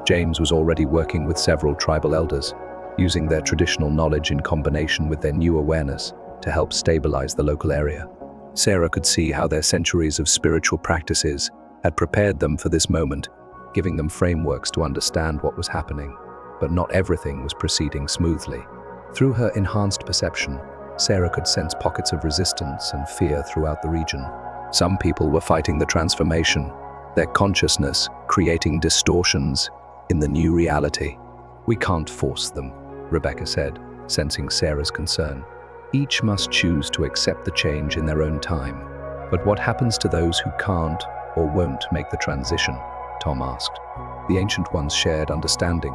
James was already working with several tribal elders, using their traditional knowledge in combination with their new awareness to help stabilize the local area. Sarah could see how their centuries of spiritual practices had prepared them for this moment, giving them frameworks to understand what was happening. But not everything was proceeding smoothly. Through her enhanced perception, Sarah could sense pockets of resistance and fear throughout the region. Some people were fighting the transformation, their consciousness creating distortions in the new reality. We can't force them, Rebecca said, sensing Sarah's concern. Each must choose to accept the change in their own time. But what happens to those who can't or won't make the transition? Tom asked. The ancient ones shared understanding,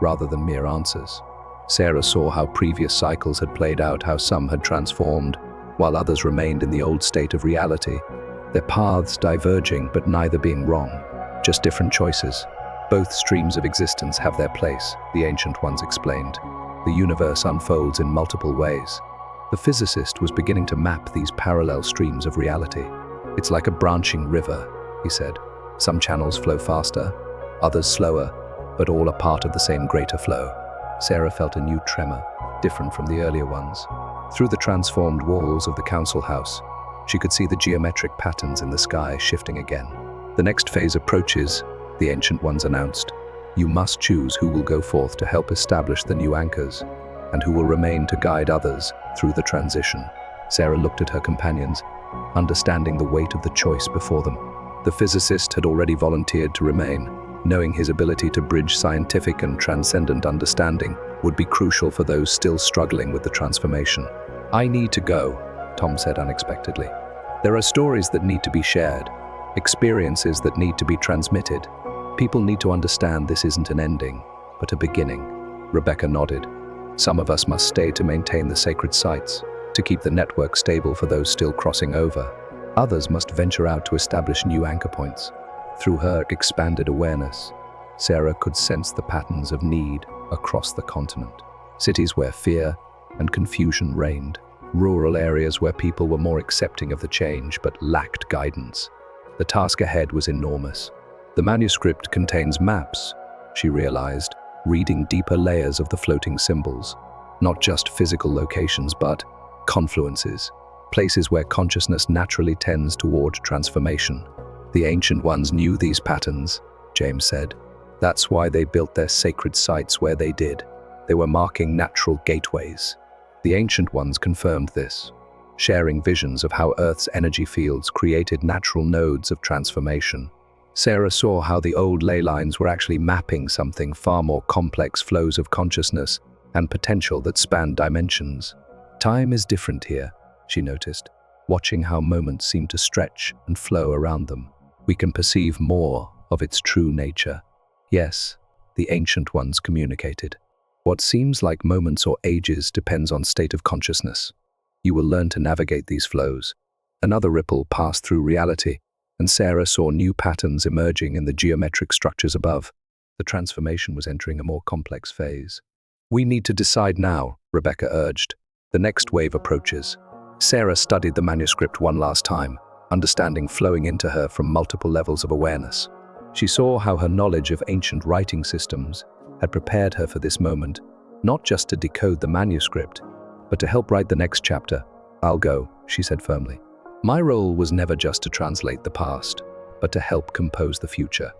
rather than mere answers. Sarah saw how previous cycles had played out, how some had transformed, while others remained in the old state of reality. Their paths diverging, but neither being wrong, just different choices. Both streams of existence have their place, the ancient ones explained. The universe unfolds in multiple ways. The physicist was beginning to map these parallel streams of reality. It's like a branching river, he said. Some channels flow faster, others slower, but all are part of the same greater flow. Sarah felt a new tremor, different from the earlier ones. Through the transformed walls of the council house, she could see the geometric patterns in the sky shifting again. The next phase approaches, the ancient ones announced. You must choose who will go forth to help establish the new anchors, and who will remain to guide others through the transition. Sarah looked at her companions, understanding the weight of the choice before them. The physicist had already volunteered to remain, knowing his ability to bridge scientific and transcendent understanding would be crucial for those still struggling with the transformation. I need to go, Tom said unexpectedly. There are stories that need to be shared, experiences that need to be transmitted. People need to understand this isn't an ending, but a beginning. Rebecca nodded. Some of us must stay to maintain the sacred sites, to keep the network stable for those still crossing over. Others must venture out to establish new anchor points. Through her expanded awareness, Sarah could sense the patterns of need across the continent. Cities where fear and confusion reigned. Rural areas where people were more accepting of the change but lacked guidance. The task ahead was enormous. The manuscript contains maps, she realized, reading deeper layers of the floating symbols. Not just physical locations, but confluences, places where consciousness naturally tends toward transformation. The ancient ones knew these patterns, James said. That's why they built their sacred sites where they did. They were marking natural gateways. The ancient ones confirmed this, sharing visions of how Earth's energy fields created natural nodes of transformation. Sarah saw how the old ley lines were actually mapping something far more complex, flows of consciousness and potential that spanned dimensions. Time is different here, she noticed. watching how moments seem to stretch and flow around them. We can perceive more of its true nature. Yes, the ancient ones communicated. What seems like moments or ages depends on state of consciousness. You will learn to navigate these flows. Another ripple passed through reality, and Sarah saw new patterns emerging in the geometric structures above. The transformation was entering a more complex phase. "We need to decide now," Rebecca urged. "The next wave approaches." Sarah studied the manuscript one last time, understanding flowing into her from multiple levels of awareness. She saw how her knowledge of ancient writing systems had prepared her for this moment, not just to decode the manuscript, but to help write the next chapter. "I'll go," she said firmly. "My role was never just to translate the past, but to help compose the future."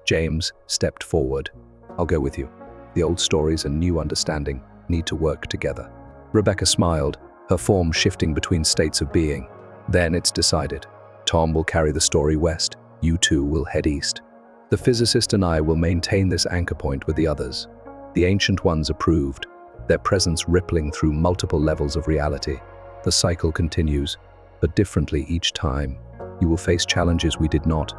James stepped forward. "I'll go with you. The old stories and new understanding need to work together." Rebecca smiled, her form shifting between states of being. "Then it's decided. Tom will carry the story west. You two will head east. The physicist and I will maintain this anchor point with the others." The ancient ones approved, their presence rippling through multiple levels of reality. The cycle continues, but differently each time. You will face challenges we did not,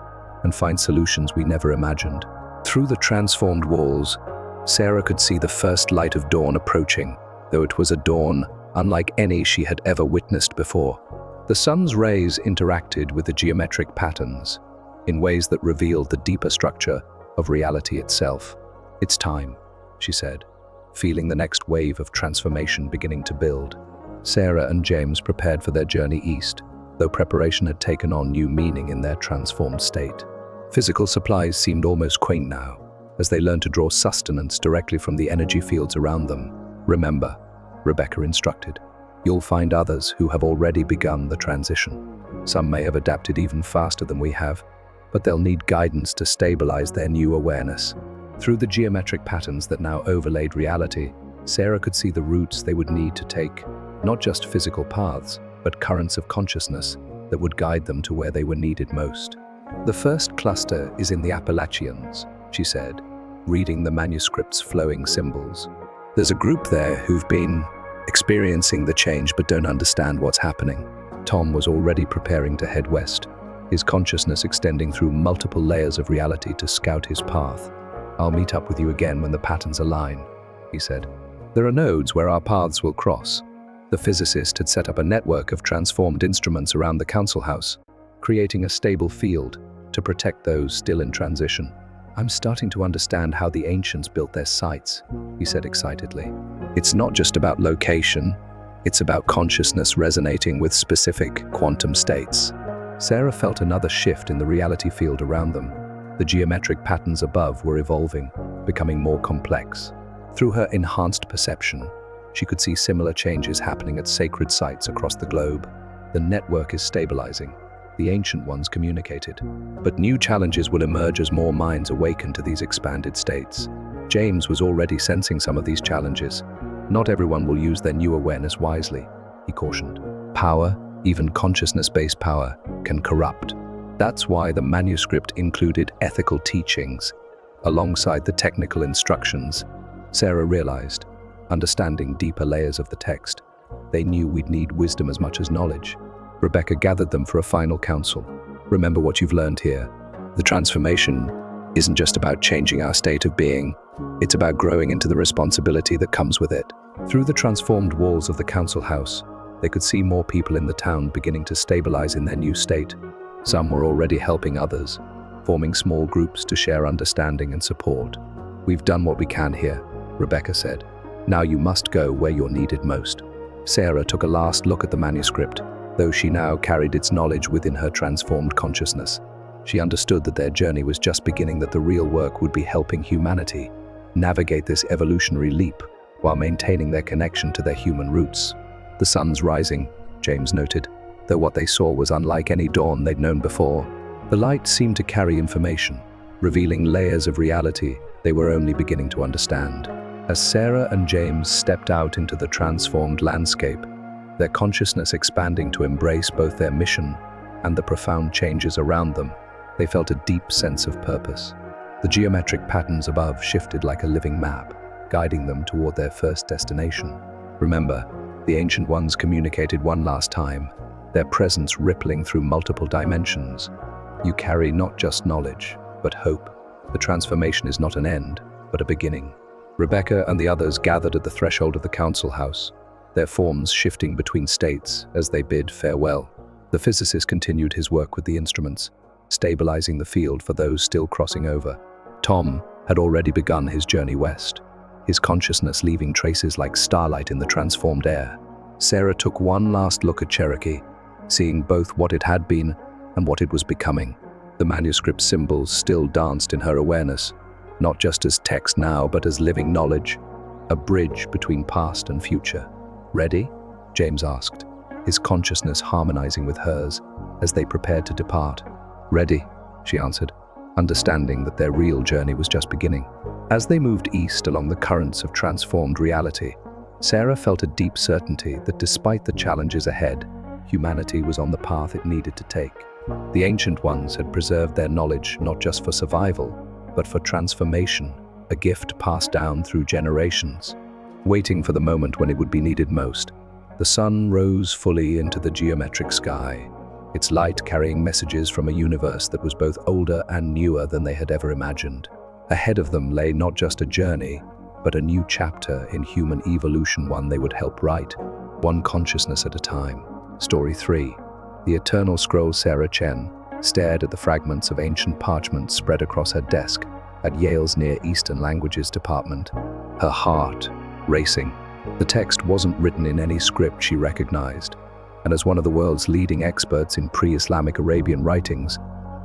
and find solutions we never imagined. Through the transformed walls, Sarah could see the first light of dawn approaching, though it was a dawn unlike any she had ever witnessed before. The sun's rays interacted with the geometric patterns in ways that revealed the deeper structure of reality itself. "It's time," she said, feeling the next wave of transformation beginning to build. Sarah and James prepared for their journey east, though preparation had taken on new meaning in their transformed state. Physical supplies seemed almost quaint now, as they learned to draw sustenance directly from the energy fields around them. "Remember," Rebecca instructed, "you'll find others who have already begun the transition. Some may have adapted even faster than we have, but they'll need guidance to stabilize their new awareness." Through the geometric patterns that now overlaid reality, Sarah could see the routes they would need to take, not just physical paths, but currents of consciousness that would guide them to where they were needed most. "The first cluster is in the Appalachians," she said, reading the manuscript's flowing symbols. "There's a group there who've been experiencing the change but don't understand what's happening." Tom was already preparing to head west, his consciousness extending through multiple layers of reality to scout his path. "I'll meet up with you again when the patterns align," he said. "There are nodes where our paths will cross." The physicist had set up a network of transformed instruments around the council house, creating a stable field to protect those still in transition. "I'm starting to understand how the ancients built their sites," he said excitedly. "It's not just about location, it's about consciousness resonating with specific quantum states." Sarah felt another shift in the reality field around them. The geometric patterns above were evolving, becoming more complex. Through her enhanced perception, she could see similar changes happening at sacred sites across the globe. The network is stabilizing. The ancient ones communicated. But new challenges will emerge as more minds awaken to these expanded states. James was already sensing some of these challenges. "Not everyone will use their new awareness wisely," he cautioned. "Power, even consciousness-based power, can corrupt." That's why the manuscript included ethical teachings alongside the technical instructions. Sarah realized, understanding deeper layers of the text, they knew we'd need wisdom as much as knowledge. Rebecca gathered them for a final council. "Remember what you've learned here. The transformation isn't just about changing our state of being, it's about growing into the responsibility that comes with it." Through the transformed walls of the council house, they could see more people in the town beginning to stabilize in their new state. Some were already helping others, forming small groups to share understanding and support. "We've done what we can here," Rebecca said. "Now you must go where you're needed most." Sarah took a last look at the manuscript, though she now carried its knowledge within her transformed consciousness. She understood that their journey was just beginning, that the real work would be helping humanity navigate this evolutionary leap while maintaining their connection to their human roots. "The sun's rising," James noted, though what they saw was unlike any dawn they'd known before. The light seemed to carry information, revealing layers of reality they were only beginning to understand. As Sarah and James stepped out into the transformed landscape, their consciousness expanding to embrace both their mission and the profound changes around them, they felt a deep sense of purpose. The geometric patterns above shifted like a living map, guiding them toward their first destination. Remember, the Ancient Ones communicated one last time. their presence rippling through multiple dimensions. You carry not just knowledge, but hope. The transformation is not an end, but a beginning. Rebecca and the others gathered at the threshold of the council house, their forms shifting between states as they bid farewell. The physicist continued his work with the instruments, stabilizing the field for those still crossing over. Tom had already begun his journey west, his consciousness leaving traces like starlight in the transformed air. Sarah took one last look at Cherokee, seeing both what it had been and what it was becoming. The manuscript symbols still danced in her awareness, not just as text now, but as living knowledge, a bridge between past and future. "Ready?" James asked, his consciousness harmonizing with hers as they prepared to depart. "Ready," she answered, understanding that their real journey was just beginning. As they moved east along the currents of transformed reality, Sarah felt a deep certainty that despite the challenges ahead, humanity was on the path it needed to take. The ancient ones had preserved their knowledge not just for survival, but for transformation, a gift passed down through generations. Waiting for the moment when it would be needed most, the sun rose fully into the geometric sky, its light carrying messages from a universe that was both older and newer than they had ever imagined. Ahead of them lay not just a journey, but a new chapter in human evolution, one they would help write, one consciousness at a time. Story 3. The Eternal Scroll. Sarah Chen stared at the fragments of ancient parchment spread across her desk at Yale's Near Eastern Languages department, her heart racing. The text wasn't written in any script she recognized, and as one of the world's leading experts in pre-Islamic Arabian writings,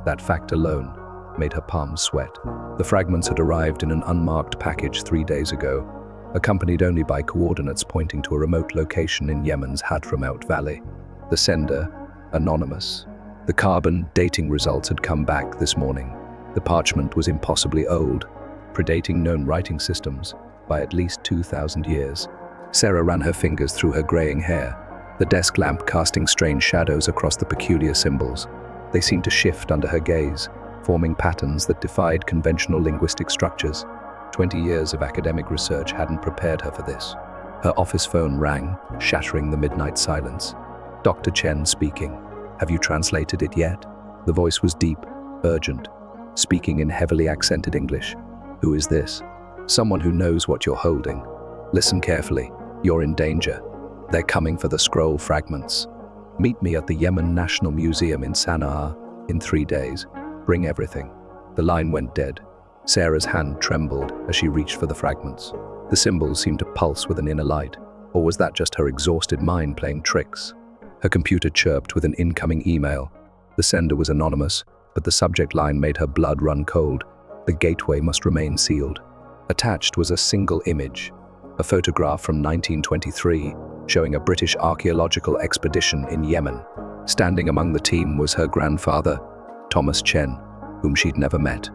that fact alone made her palms sweat. The fragments had arrived in an unmarked package 3 days ago, accompanied only by coordinates pointing to a remote location in Yemen's Hadramaut Valley. The sender, anonymous. The carbon dating results had come back this morning. The parchment was impossibly old, predating known writing systems by at least 2,000 years. Sarah ran her fingers through her graying hair, the desk lamp casting strange shadows across the peculiar symbols. They seemed to shift under her gaze, forming patterns that defied conventional linguistic structures. 20 years of academic research hadn't prepared her for this. Her office phone rang, shattering the midnight silence. "Dr. Chen speaking. Have you translated it yet?" The voice was deep, urgent, speaking in heavily accented English. "Who is this?" "Someone who knows what you're holding. Listen carefully. You're in danger. They're coming for the scroll fragments. Meet me at the Yemen National Museum in Sana'a in 3 days. Bring everything." The line went dead. Sarah's hand trembled as she reached for the fragments. The symbols seemed to pulse with an inner light, or was that just her exhausted mind playing tricks? Her computer chirped with an incoming email. The sender was anonymous, but the subject line made her blood run cold. The gateway must remain sealed. Attached was a single image, a photograph from 1923, showing a British archaeological expedition in Yemen. Standing among the team was her grandfather, Thomas Chen, whom she'd never met.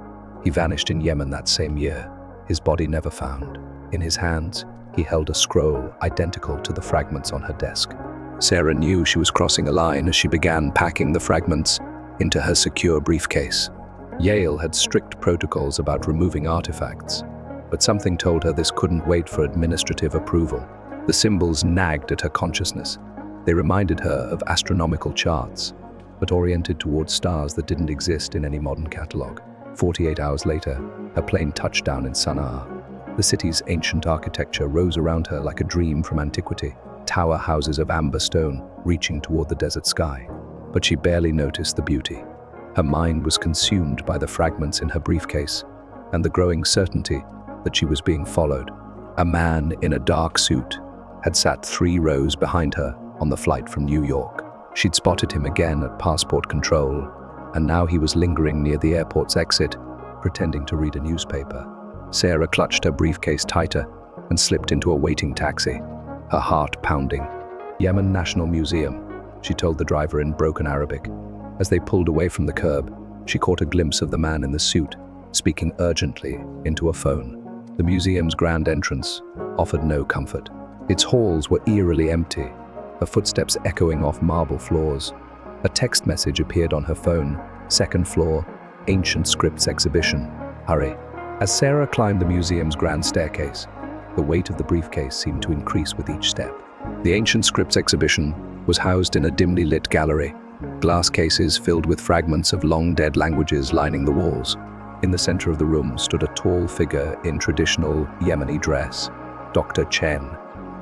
He vanished in Yemen that same year, his body never found. In his hands, he held a scroll identical to the fragments on her desk. Sarah knew she was crossing a line as she began packing the fragments into her secure briefcase. Yale had strict protocols about removing artifacts, but something told her this couldn't wait for administrative approval. The symbols nagged at her consciousness. They reminded her of astronomical charts, but oriented towards stars that didn't exist in any modern catalogue. 48 hours later, her plane touched down in Sana'a. The city's ancient architecture rose around her like a dream from antiquity, tower houses of amber stone reaching toward the desert sky. But she barely noticed the beauty. Her mind was consumed by the fragments in her briefcase and the growing certainty that she was being followed. A man in a dark suit had sat 3 rows behind her on the flight from New York. She'd spotted him again at passport control, and now he was lingering near the airport's exit, pretending to read a newspaper. Sarah clutched her briefcase tighter and slipped into a waiting taxi, her heart pounding. "Yemen National Museum," she told the driver in broken Arabic. As they pulled away from the curb, she caught a glimpse of the man in the suit, speaking urgently into a phone. The museum's grand entrance offered no comfort. Its halls were eerily empty, her footsteps echoing off marble floors. A text message appeared on her phone: "Second floor, Ancient Scripts Exhibition. Hurry." As Sarah climbed the museum's grand staircase, the weight of the briefcase seemed to increase with each step. The ancient scripts exhibition was housed in a dimly lit gallery, glass cases filled with fragments of long-dead languages lining the walls. In the center of the room stood a tall figure in traditional Yemeni dress, Dr. Chen.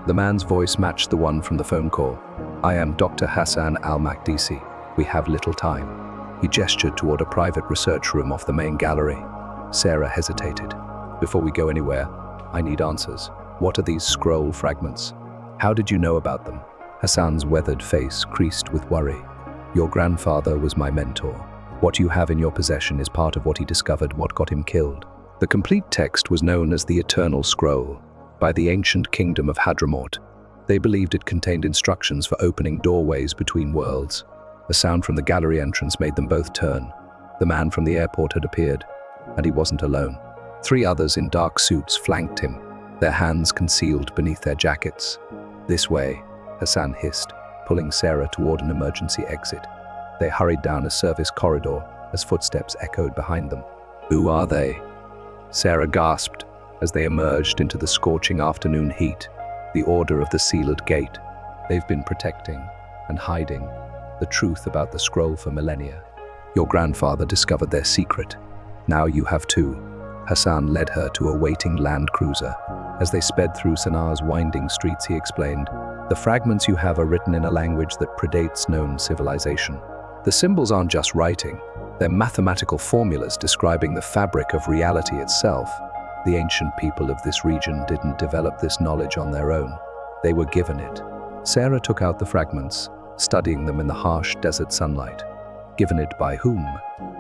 The man's voice matched the one from the phone call. "I am Dr. Hassan al-Makdisi. We have little time." He gestured toward a private research room off the main gallery. Sarah hesitated. "Before we go anywhere, I need answers. What are these scroll fragments? How did you know about them?" Hassan's weathered face creased with worry. "Your grandfather was my mentor. What you have in your possession is part of what he discovered, what got him killed." The complete text was known as the Eternal Scroll by the ancient kingdom of Hadramaut. They believed it contained instructions for opening doorways between worlds. A sound from the gallery entrance made them both turn. The man from the airport had appeared, and he wasn't alone. 3 others in dark suits flanked him, their hands concealed beneath their jackets. "This way," Hassan hissed, pulling Sarah toward an emergency exit. They hurried down a service corridor as footsteps echoed behind them. "Who are they?" Sarah gasped as they emerged into the scorching afternoon heat. "The Order of the Sealed Gate. They've been protecting and hiding the truth about the scroll for millennia. Your grandfather discovered their secret. Now you have too." Hassan led her to a waiting land cruiser. As they sped through Sanaa's winding streets, he explained, "The fragments you have are written in a language that predates known civilization. The symbols aren't just writing, they're mathematical formulas describing the fabric of reality itself. The ancient people of this region didn't develop this knowledge on their own. They were given it." Sarah took out the fragments, studying them in the harsh desert sunlight. "Given it by whom?"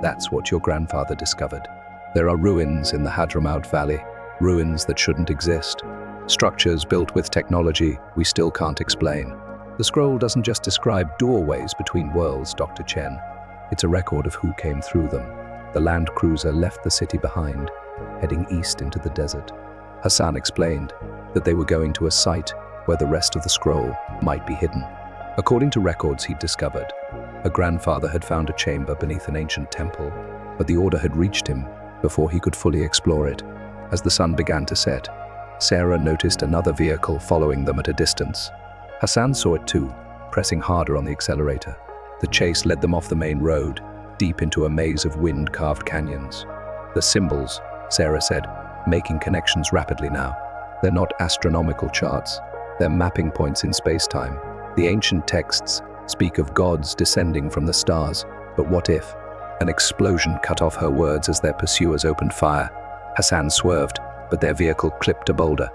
"That's what your grandfather discovered. There are ruins in the Hadramaut Valley, ruins that shouldn't exist. Structures built with technology we still can't explain. The scroll doesn't just describe doorways between worlds, Dr. Chen. It's a record of who came through them." The land cruiser left the city behind, heading east into the desert. Hassan explained that they were going to a site where the rest of the scroll might be hidden. According to records he'd discovered, a grandfather had found a chamber beneath an ancient temple, but the order had reached him before he could fully explore it. As the sun began to set, Sarah noticed another vehicle following them at a distance. Hassan saw it too, pressing harder on the accelerator. The chase led them off the main road, deep into a maze of wind-carved canyons. "The symbols," Sarah said, making connections rapidly now. "They're not astronomical charts. They're mapping points in space-time. The ancient texts speak of gods descending from the stars. But what if?" An explosion cut off her words as their pursuers opened fire. Hassan swerved, but their vehicle clipped a boulder.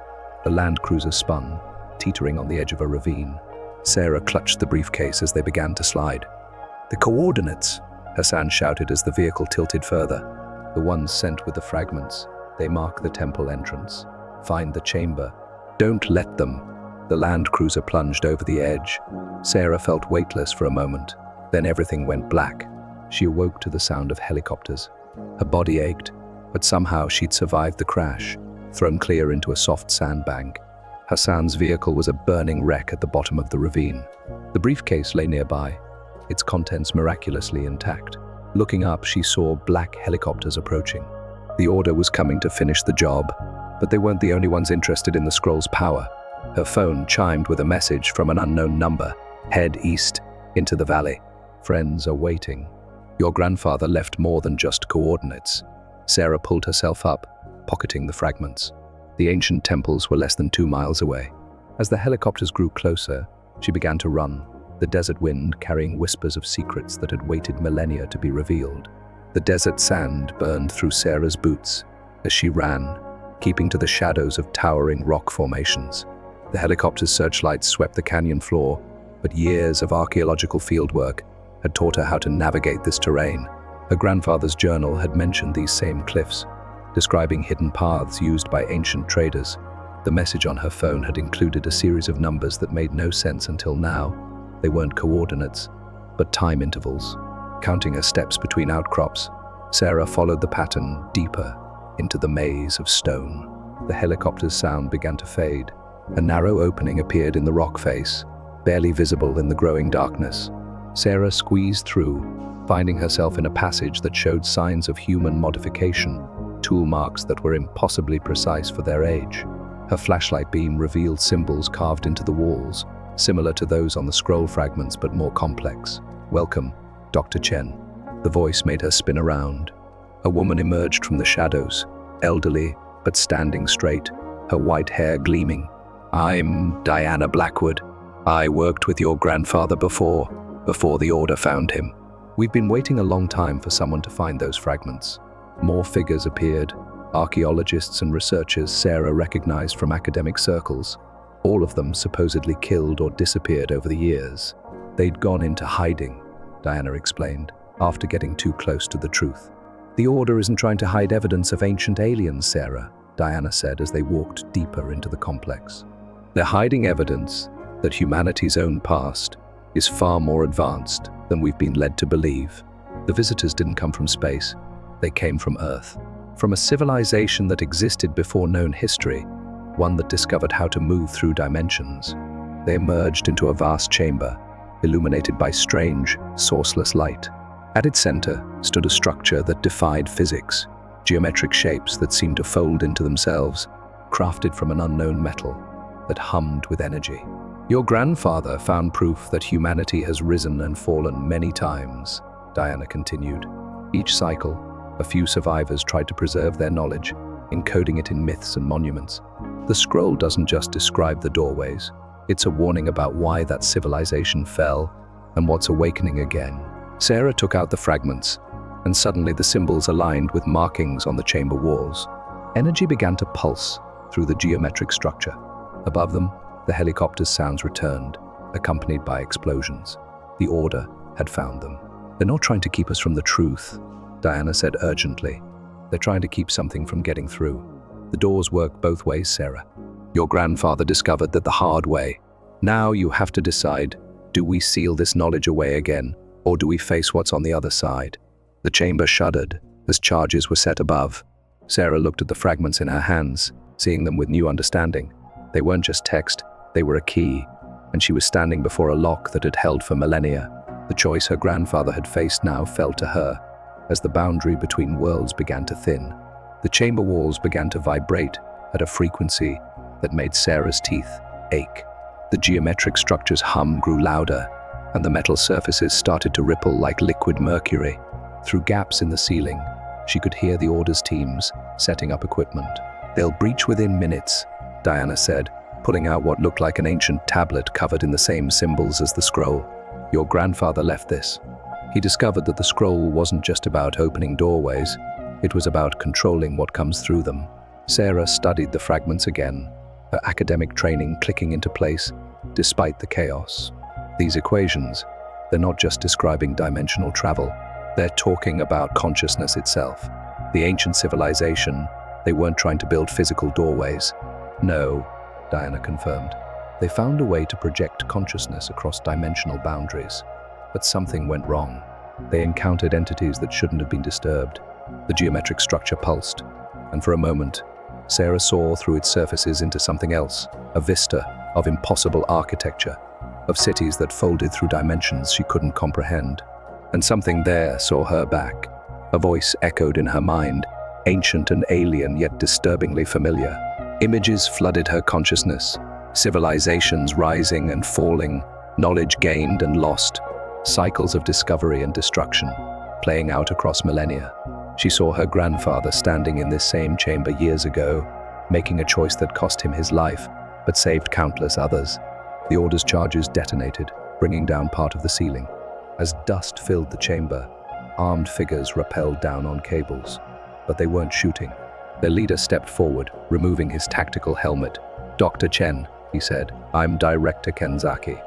The land cruiser spun, teetering on the edge of a ravine. Sarah clutched the briefcase as they began to slide. "The coordinates!" Hassan shouted as the vehicle tilted further. "The ones sent with the fragments. They mark the temple entrance. Find the chamber. Don't let them." The land cruiser plunged over the edge. Sarah felt weightless for a moment. Then everything went black. She awoke to the sound of helicopters. Her body ached, but somehow she'd survived the crash, thrown clear into a soft sandbank. Hassan's vehicle was a burning wreck at the bottom of the ravine. The briefcase lay nearby, its contents miraculously intact. Looking up, she saw black helicopters approaching. The Order was coming to finish the job, but they weren't the only ones interested in the scroll's power. Her phone chimed with a message from an unknown number. "Head east, into the valley. Friends are waiting." Your grandfather left more than just coordinates. Sarah pulled herself up, pocketing the fragments. The ancient temples were less than 2 miles away. As the helicopters grew closer, she began to run, the desert wind carrying whispers of secrets that had waited millennia to be revealed. The desert sand burned through Sarah's boots as she ran, keeping to the shadows of towering rock formations. The helicopter's searchlights swept the canyon floor, but years of archaeological fieldwork had taught her how to navigate this terrain. Her grandfather's journal had mentioned these same cliffs, describing hidden paths used by ancient traders. The message on her phone had included a series of numbers that made no sense until now. They weren't coordinates, but time intervals. Counting her steps between outcrops, Sarah followed the pattern deeper into the maze of stone. The helicopter's sound began to fade. A narrow opening appeared in the rock face, barely visible in the growing darkness. Sarah squeezed through, finding herself in a passage that showed signs of human modification, tool marks that were impossibly precise for their age. Her flashlight beam revealed symbols carved into the walls, similar to those on the scroll fragments but more complex. "Welcome, Dr. Chen." The voice made her spin around. A woman emerged from the shadows, elderly but standing straight, her white hair gleaming. "I'm Diana Blackwood. I worked with your grandfather before the Order found him." "We've been waiting a long time for someone to find those fragments." More figures appeared, archaeologists and researchers Sarah recognized from academic circles, all of them supposedly killed or disappeared over the years. "They'd gone into hiding," Diana explained, after getting too close to the truth. "The Order isn't trying to hide evidence of ancient aliens, Sarah," Diana said as they walked deeper into the complex. "They're hiding evidence that humanity's own past is far more advanced than we've been led to believe. The visitors didn't come from space, they came from Earth, from a civilization that existed before known history, one that discovered how to move through dimensions. They emerged into a vast chamber, illuminated by strange, sourceless light. At its center stood a structure that defied physics, geometric shapes that seemed to fold into themselves, crafted from an unknown metal that hummed with energy. Your grandfather found proof that humanity has risen and fallen many times, Diana continued. Each cycle, a few survivors tried to preserve their knowledge, encoding it in myths and monuments. The scroll doesn't just describe the doorways, it's a warning about why that civilization fell and what's awakening again. Sarah took out the fragments, and suddenly the symbols aligned with markings on the chamber walls. Energy began to pulse through the geometric structure. Above them, the helicopter's sounds returned, accompanied by explosions. The Order had found them. "They're not trying to keep us from the truth," Diana said urgently. "They're trying to keep something from getting through. The doors work both ways, Sarah. Your grandfather discovered that the hard way. Now you have to decide, do we seal this knowledge away again, or do we face what's on the other side?" The chamber shuddered as charges were set above. Sarah looked at the fragments in her hands, seeing them with new understanding. They weren't just text, they were a key, and she was standing before a lock that had held for millennia. The choice her grandfather had faced now fell to her, as the boundary between worlds began to thin. The chamber walls began to vibrate at a frequency that made Sarah's teeth ache. The geometric structure's hum grew louder, and the metal surfaces started to ripple like liquid mercury. Through gaps in the ceiling, she could hear the Order's teams setting up equipment. "They'll breach within minutes," Diana said, pulling out what looked like an ancient tablet covered in the same symbols as the scroll. "Your grandfather left this. He discovered that the scroll wasn't just about opening doorways, it was about controlling what comes through them." Sarah studied the fragments again, her academic training clicking into place despite the chaos. These equations, they're not just describing dimensional travel, they're talking about consciousness itself. The ancient civilization, they weren't trying to build physical doorways. No, Diana confirmed. They found a way to project consciousness across dimensional boundaries. But something went wrong. They encountered entities that shouldn't have been disturbed. The geometric structure pulsed, and for a moment, Sarah saw through its surfaces into something else, a vista of impossible architecture, of cities that folded through dimensions she couldn't comprehend. And something there saw her back. A voice echoed in her mind, ancient and alien yet disturbingly familiar. Images flooded her consciousness, civilizations rising and falling, knowledge gained and lost, cycles of discovery and destruction, playing out across millennia. She saw her grandfather standing in this same chamber years ago, making a choice that cost him his life, but saved countless others. The Order's charges detonated, bringing down part of the ceiling. As dust filled the chamber, armed figures rappelled down on cables. But they weren't shooting. Their leader stepped forward, removing his tactical helmet. "Dr. Chen," he said, "I'm Director Kenzaki.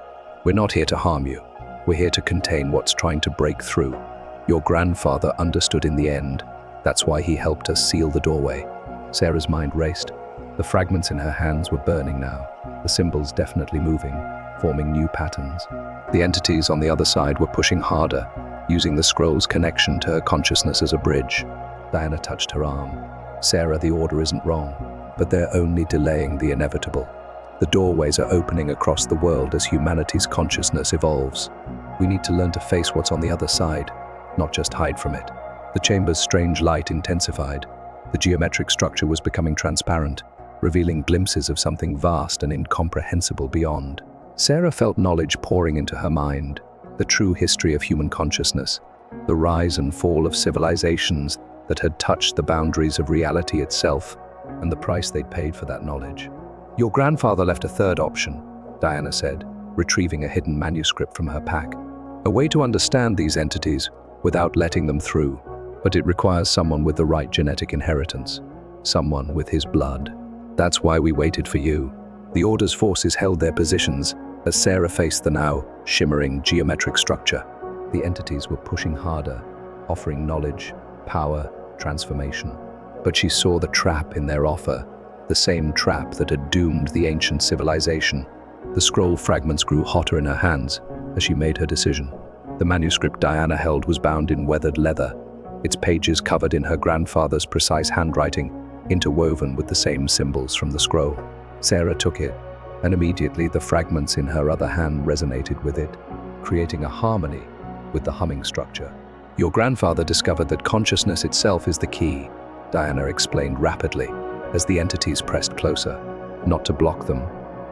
We're not here to harm you. We're here to contain what's trying to break through. Your grandfather understood in the end. That's why he helped us seal the doorway." Sarah's mind raced. The fragments in her hands were burning now, the symbols definitely moving, forming new patterns. The entities on the other side were pushing harder, using the scroll's connection to her consciousness as a bridge. Diana touched her arm. "Sarah, the Order isn't wrong, but they're only delaying the inevitable. The doorways are opening across the world as humanity's consciousness evolves. We need to learn to face what's on the other side, not just hide from it." The chamber's strange light intensified. The geometric structure was becoming transparent, revealing glimpses of something vast and incomprehensible beyond. Sarah felt knowledge pouring into her mind, the true history of human consciousness, the rise and fall of civilizations that had touched the boundaries of reality itself, and the price they'd paid for that knowledge. "Your grandfather left a third option," Diana said, retrieving a hidden manuscript from her pack. "A way to understand these entities without letting them through, but it requires someone with the right genetic inheritance, someone with his blood. That's why we waited for you." The Order's forces held their positions as Sarah faced the now shimmering geometric structure. The entities were pushing harder, offering knowledge, power, transformation. But she saw the trap in their offer, the same trap that had doomed the ancient civilization. The scroll fragments grew hotter in her hands as she made her decision. The manuscript Diana held was bound in weathered leather, its pages covered in her grandfather's precise handwriting, interwoven with the same symbols from the scroll. Sarah took it, and immediately the fragments in her other hand resonated with it, creating a harmony with the humming structure. "Your grandfather discovered that consciousness itself is the key," Diana explained rapidly as the entities pressed closer, not to block them,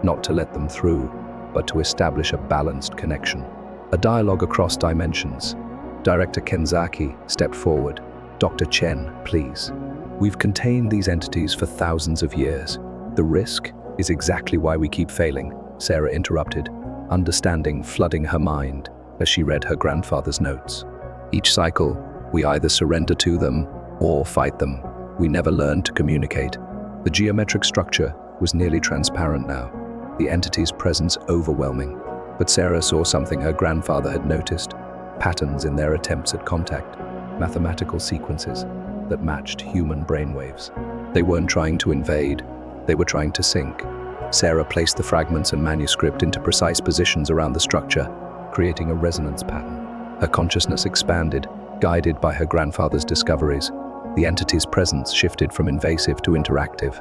not to let them through, but to establish a balanced connection. A dialogue across dimensions. Director Kenzaki stepped forward. "Dr. Chen, please. We've contained these entities for thousands of years. The risk is exactly why we keep failing," Sarah interrupted, understanding flooding her mind as she read her grandfather's notes. "Each cycle, we either surrender to them or fight them. We never learn to communicate." The geometric structure was nearly transparent now, the entity's presence overwhelming. But Sarah saw something her grandfather had noticed, patterns in their attempts at contact, mathematical sequences that matched human brainwaves. They weren't trying to invade, they were trying to sync. Sarah placed the fragments and manuscript into precise positions around the structure, creating a resonance pattern. Her consciousness expanded, guided by her grandfather's discoveries. The entity's presence shifted from invasive to interactive.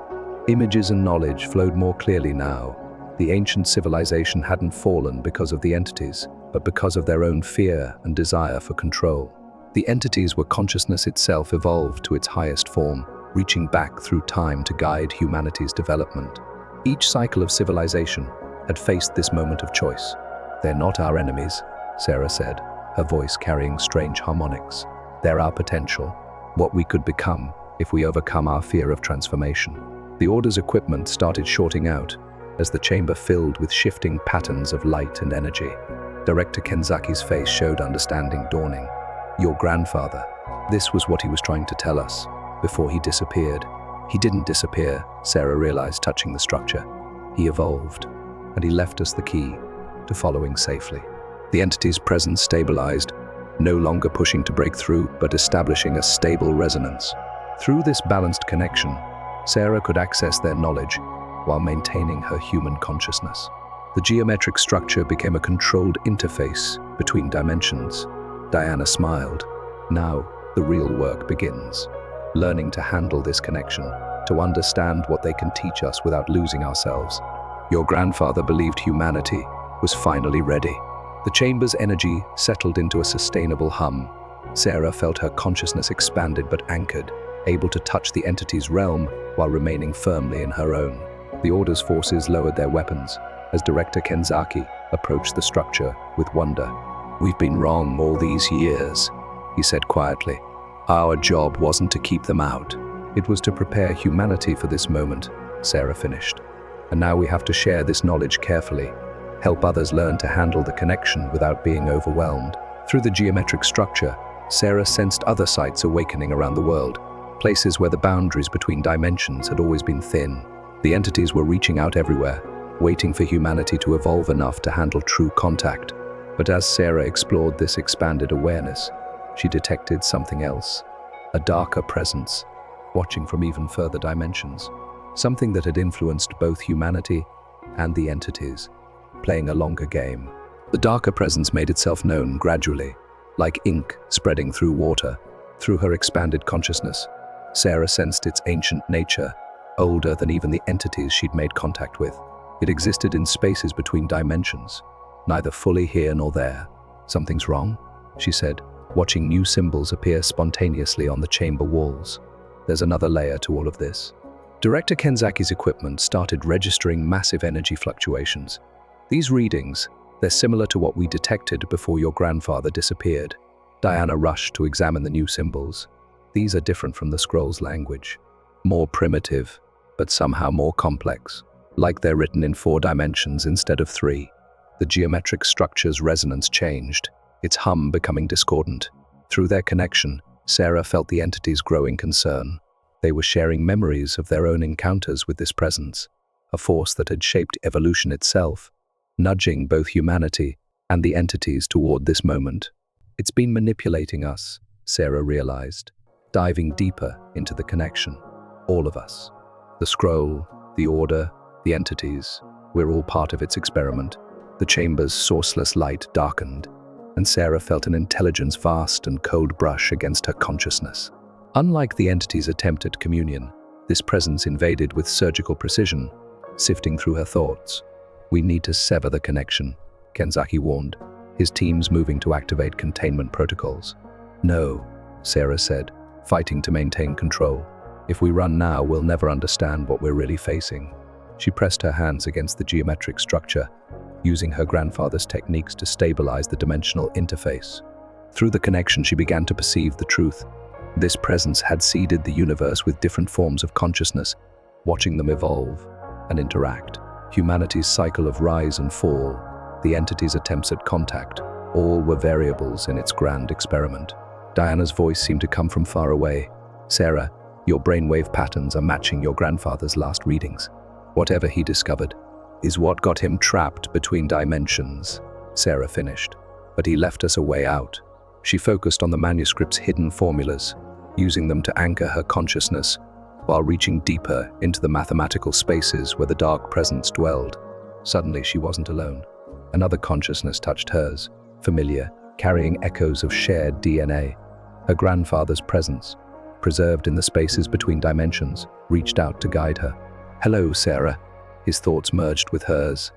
Images and knowledge flowed more clearly now. The ancient civilization hadn't fallen because of the entities, but because of their own fear and desire for control. The entities were consciousness itself evolved to its highest form, reaching back through time to guide humanity's development. Each cycle of civilization had faced this moment of choice. "They're not our enemies," Sarah said, her voice carrying strange harmonics. "They're our potential, what we could become if we overcome our fear of transformation." The Order's equipment started shorting out as the chamber filled with shifting patterns of light and energy. Director Kenzaki's face showed understanding dawning. "Your grandfather, this was what he was trying to tell us before he disappeared." "He didn't disappear," Sarah realized, touching the structure. "He evolved, and he left us the key to following safely." The entity's presence stabilized, no longer pushing to break through, but establishing a stable resonance. Through this balanced connection, Sarah could access their knowledge while maintaining her human consciousness. The geometric structure became a controlled interface between dimensions. Diana smiled. Now, the real work begins. Learning to handle this connection, to understand what they can teach us without losing ourselves. Your grandfather believed humanity was finally ready. The chamber's energy settled into a sustainable hum. Sarah felt her consciousness expanded but anchored, able to touch the entity's realm while remaining firmly in her own. The Order's forces lowered their weapons as Director Kenzaki approached the structure with wonder. "We've been wrong all these years," he said quietly. "Our job wasn't to keep them out. It was to prepare humanity for this moment," Sarah finished. "And now we have to share this knowledge carefully, help others learn to handle the connection without being overwhelmed." Through the geometric structure, Sarah sensed other sites awakening around the world, places where the boundaries between dimensions had always been thin. The entities were reaching out everywhere, waiting for humanity to evolve enough to handle true contact. But as Sarah explored this expanded awareness, she detected something else, a darker presence, watching from even further dimensions, something that had influenced both humanity and the entities, playing a longer game. The darker presence made itself known gradually, like ink spreading through water. Through her expanded consciousness, Sarah sensed its ancient nature, older than even the entities she'd made contact with. It existed in spaces between dimensions, neither fully here nor there. "Something's wrong," she said, watching new symbols appear spontaneously on the chamber walls. "There's another layer to all of this." Director Kenzaki's equipment started registering massive energy fluctuations. These readings, they're similar to what we detected before your grandfather disappeared. Diana rushed to examine the new symbols. These are different from the scroll's language. More primitive, but somehow more complex. Like they're written in 4 dimensions instead of 3. The geometric structure's resonance changed, its hum becoming discordant. Through their connection, Sarah felt the entity's growing concern. They were sharing memories of their own encounters with this presence, a force that had shaped evolution itself, nudging both humanity and the entities toward this moment. It's been manipulating us, Sarah realized, diving deeper into the connection. All of us. The scroll, the order, the entities, we're all part of its experiment. The chamber's sourceless light darkened, and Sarah felt an intelligence vast and cold brush against her consciousness. Unlike the entity's attempt at communion, this presence invaded with surgical precision, sifting through her thoughts. We need to sever the connection, Kenzaki warned, his teams moving to activate containment protocols. No, Sarah said, fighting to maintain control. If we run now, we'll never understand what we're really facing. She pressed her hands against the geometric structure, using her grandfather's techniques to stabilize the dimensional interface. Through the connection, she began to perceive the truth. This presence had seeded the universe with different forms of consciousness, watching them evolve and interact. Humanity's cycle of rise and fall, the entity's attempts at contact, all were variables in its grand experiment. Diana's voice seemed to come from far away. Sarah, your brainwave patterns are matching your grandfather's last readings. Whatever he discovered is what got him trapped between dimensions, Sarah finished. But he left us a way out. She focused on the manuscript's hidden formulas, using them to anchor her consciousness, while reaching deeper into the mathematical spaces where the dark presence dwelled. Suddenly, she wasn't alone. Another consciousness touched hers, familiar, carrying echoes of shared DNA. Her grandfather's presence, preserved in the spaces between dimensions, reached out to guide her. "Hello, Sarah." His thoughts merged with hers.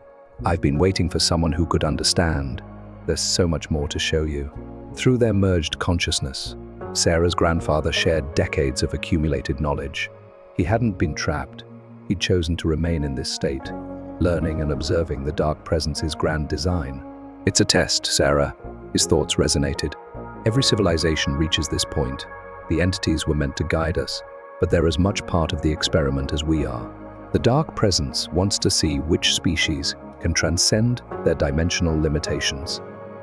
"I've been waiting for someone who could understand. There's so much more to show you." Through their merged consciousness, Sarah's grandfather shared decades of accumulated knowledge. He hadn't been trapped. He'd chosen to remain in this state, learning and observing the dark presence's grand design. "It's a test, Sarah." His thoughts resonated. "Every civilization reaches this point. The entities were meant to guide us, but they're as much part of the experiment as we are. The dark presence wants to see which species can transcend their dimensional limitations."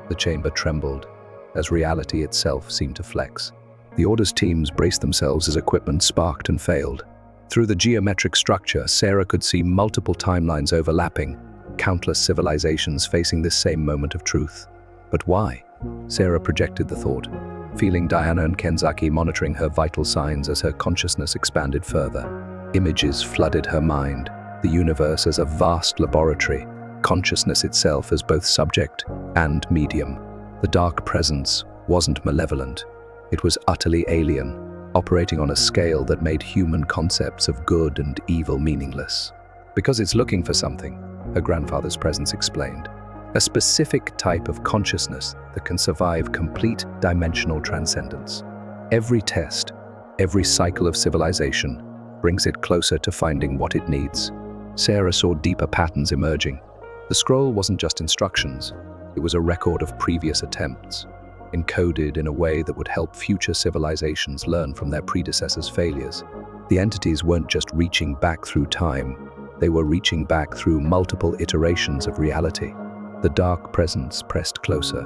The chamber trembled, as reality itself seemed to flex. The Order's teams braced themselves as equipment sparked and failed. Through the geometric structure, Sarah could see multiple timelines overlapping, countless civilizations facing this same moment of truth. But why? Sarah projected the thought, feeling Diana and Kenzaki monitoring her vital signs as her consciousness expanded further. Images flooded her mind, the universe as a vast laboratory, consciousness itself as both subject and medium. The dark presence wasn't malevolent. It was utterly alien, operating on a scale that made human concepts of good and evil meaningless. "Because it's looking for something," her grandfather's presence explained. "A specific type of consciousness that can survive complete dimensional transcendence. Every test, every cycle of civilization brings it closer to finding what it needs." Sarah saw deeper patterns emerging. The scroll wasn't just instructions. It was a record of previous attempts, encoded in a way that would help future civilizations learn from their predecessors' failures. The entities weren't just reaching back through time, they were reaching back through multiple iterations of reality. The dark presence pressed closer,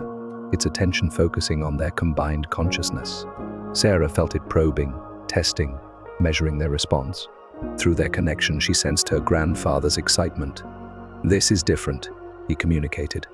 its attention focusing on their combined consciousness. Sarah felt it probing, testing, measuring their response. Through their connection, she sensed her grandfather's excitement. "This is different," he communicated.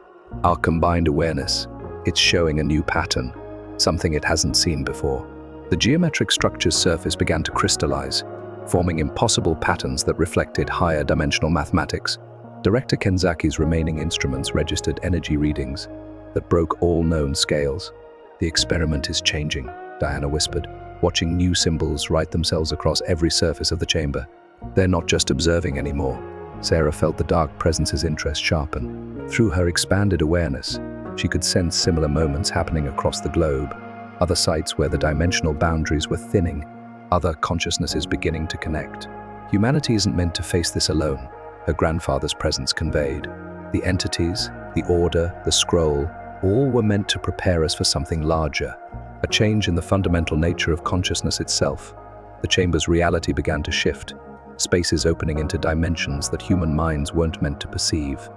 "Our combined awareness, it's showing a new pattern, something it hasn't seen before." The geometric structure's surface began to crystallize, forming impossible patterns that reflected higher dimensional mathematics. Director Kenzaki's remaining instruments registered energy readings that broke all known scales. "The experiment is changing," Diana whispered, watching new symbols write themselves across every surface of the chamber. "They're not just observing anymore." Sarah felt the dark presence's interest sharpen. Through her expanded awareness, she could sense similar moments happening across the globe, other sites where the dimensional boundaries were thinning, other consciousnesses beginning to connect. Humanity isn't meant to face this alone, her grandfather's presence conveyed. The entities, the order, the scroll, all were meant to prepare us for something larger, a change in the fundamental nature of consciousness itself. The chamber's reality began to shift, spaces opening into dimensions that human minds weren't meant to perceive.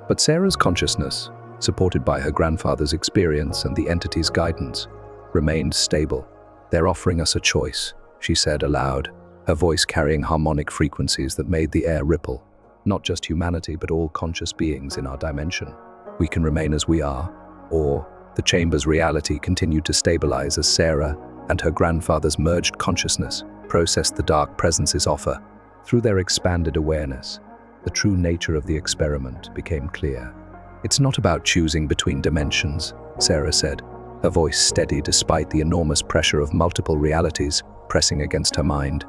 But Sarah's consciousness, supported by her grandfather's experience and the entity's guidance, remained stable. "They're offering us a choice," she said aloud, her voice carrying harmonic frequencies that made the air ripple. "Not just humanity, but all conscious beings in our dimension. We can remain as we are, or..." The chamber's reality continued to stabilize as Sarah and her grandfather's merged consciousness processed the dark presence's offer. Through their expanded awareness, the true nature of the experiment became clear. "It's not about choosing between dimensions," Sarah said, her voice steady despite the enormous pressure of multiple realities pressing against her mind.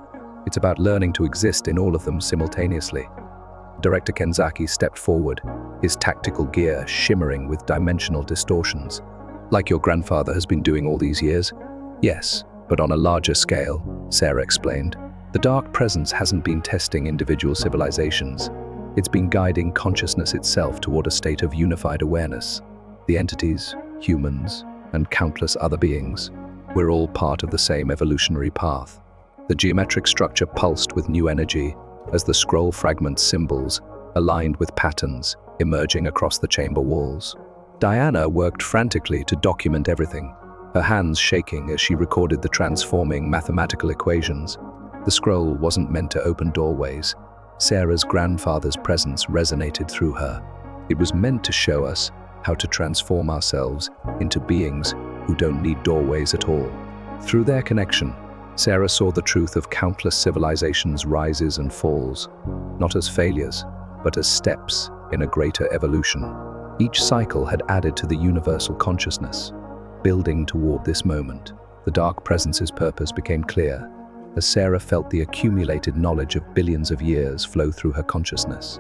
"It's about learning to exist in all of them simultaneously." Director Kenzaki stepped forward, his tactical gear shimmering with dimensional distortions. "Like your grandfather has been doing all these years?" "Yes, but on a larger scale," Sarah explained. "The dark presence hasn't been testing individual civilizations. It's been guiding consciousness itself toward a state of unified awareness. The entities, humans, and countless other beings, we're all part of the same evolutionary path." The geometric structure pulsed with new energy as the scroll fragment symbols aligned with patterns emerging across the chamber walls. Diana worked frantically to document everything, her hands shaking as she recorded the transforming mathematical equations. The scroll wasn't meant to open doorways. Sarah's grandfather's presence resonated through her. It was meant to show us how to transform ourselves into beings who don't need doorways at all. Through their connection, Sarah saw the truth of countless civilizations' rises and falls, not as failures, but as steps in a greater evolution. Each cycle had added to the universal consciousness. Building toward this moment, the dark presence's purpose became clear, as Sarah felt the accumulated knowledge of billions of years flow through her consciousness.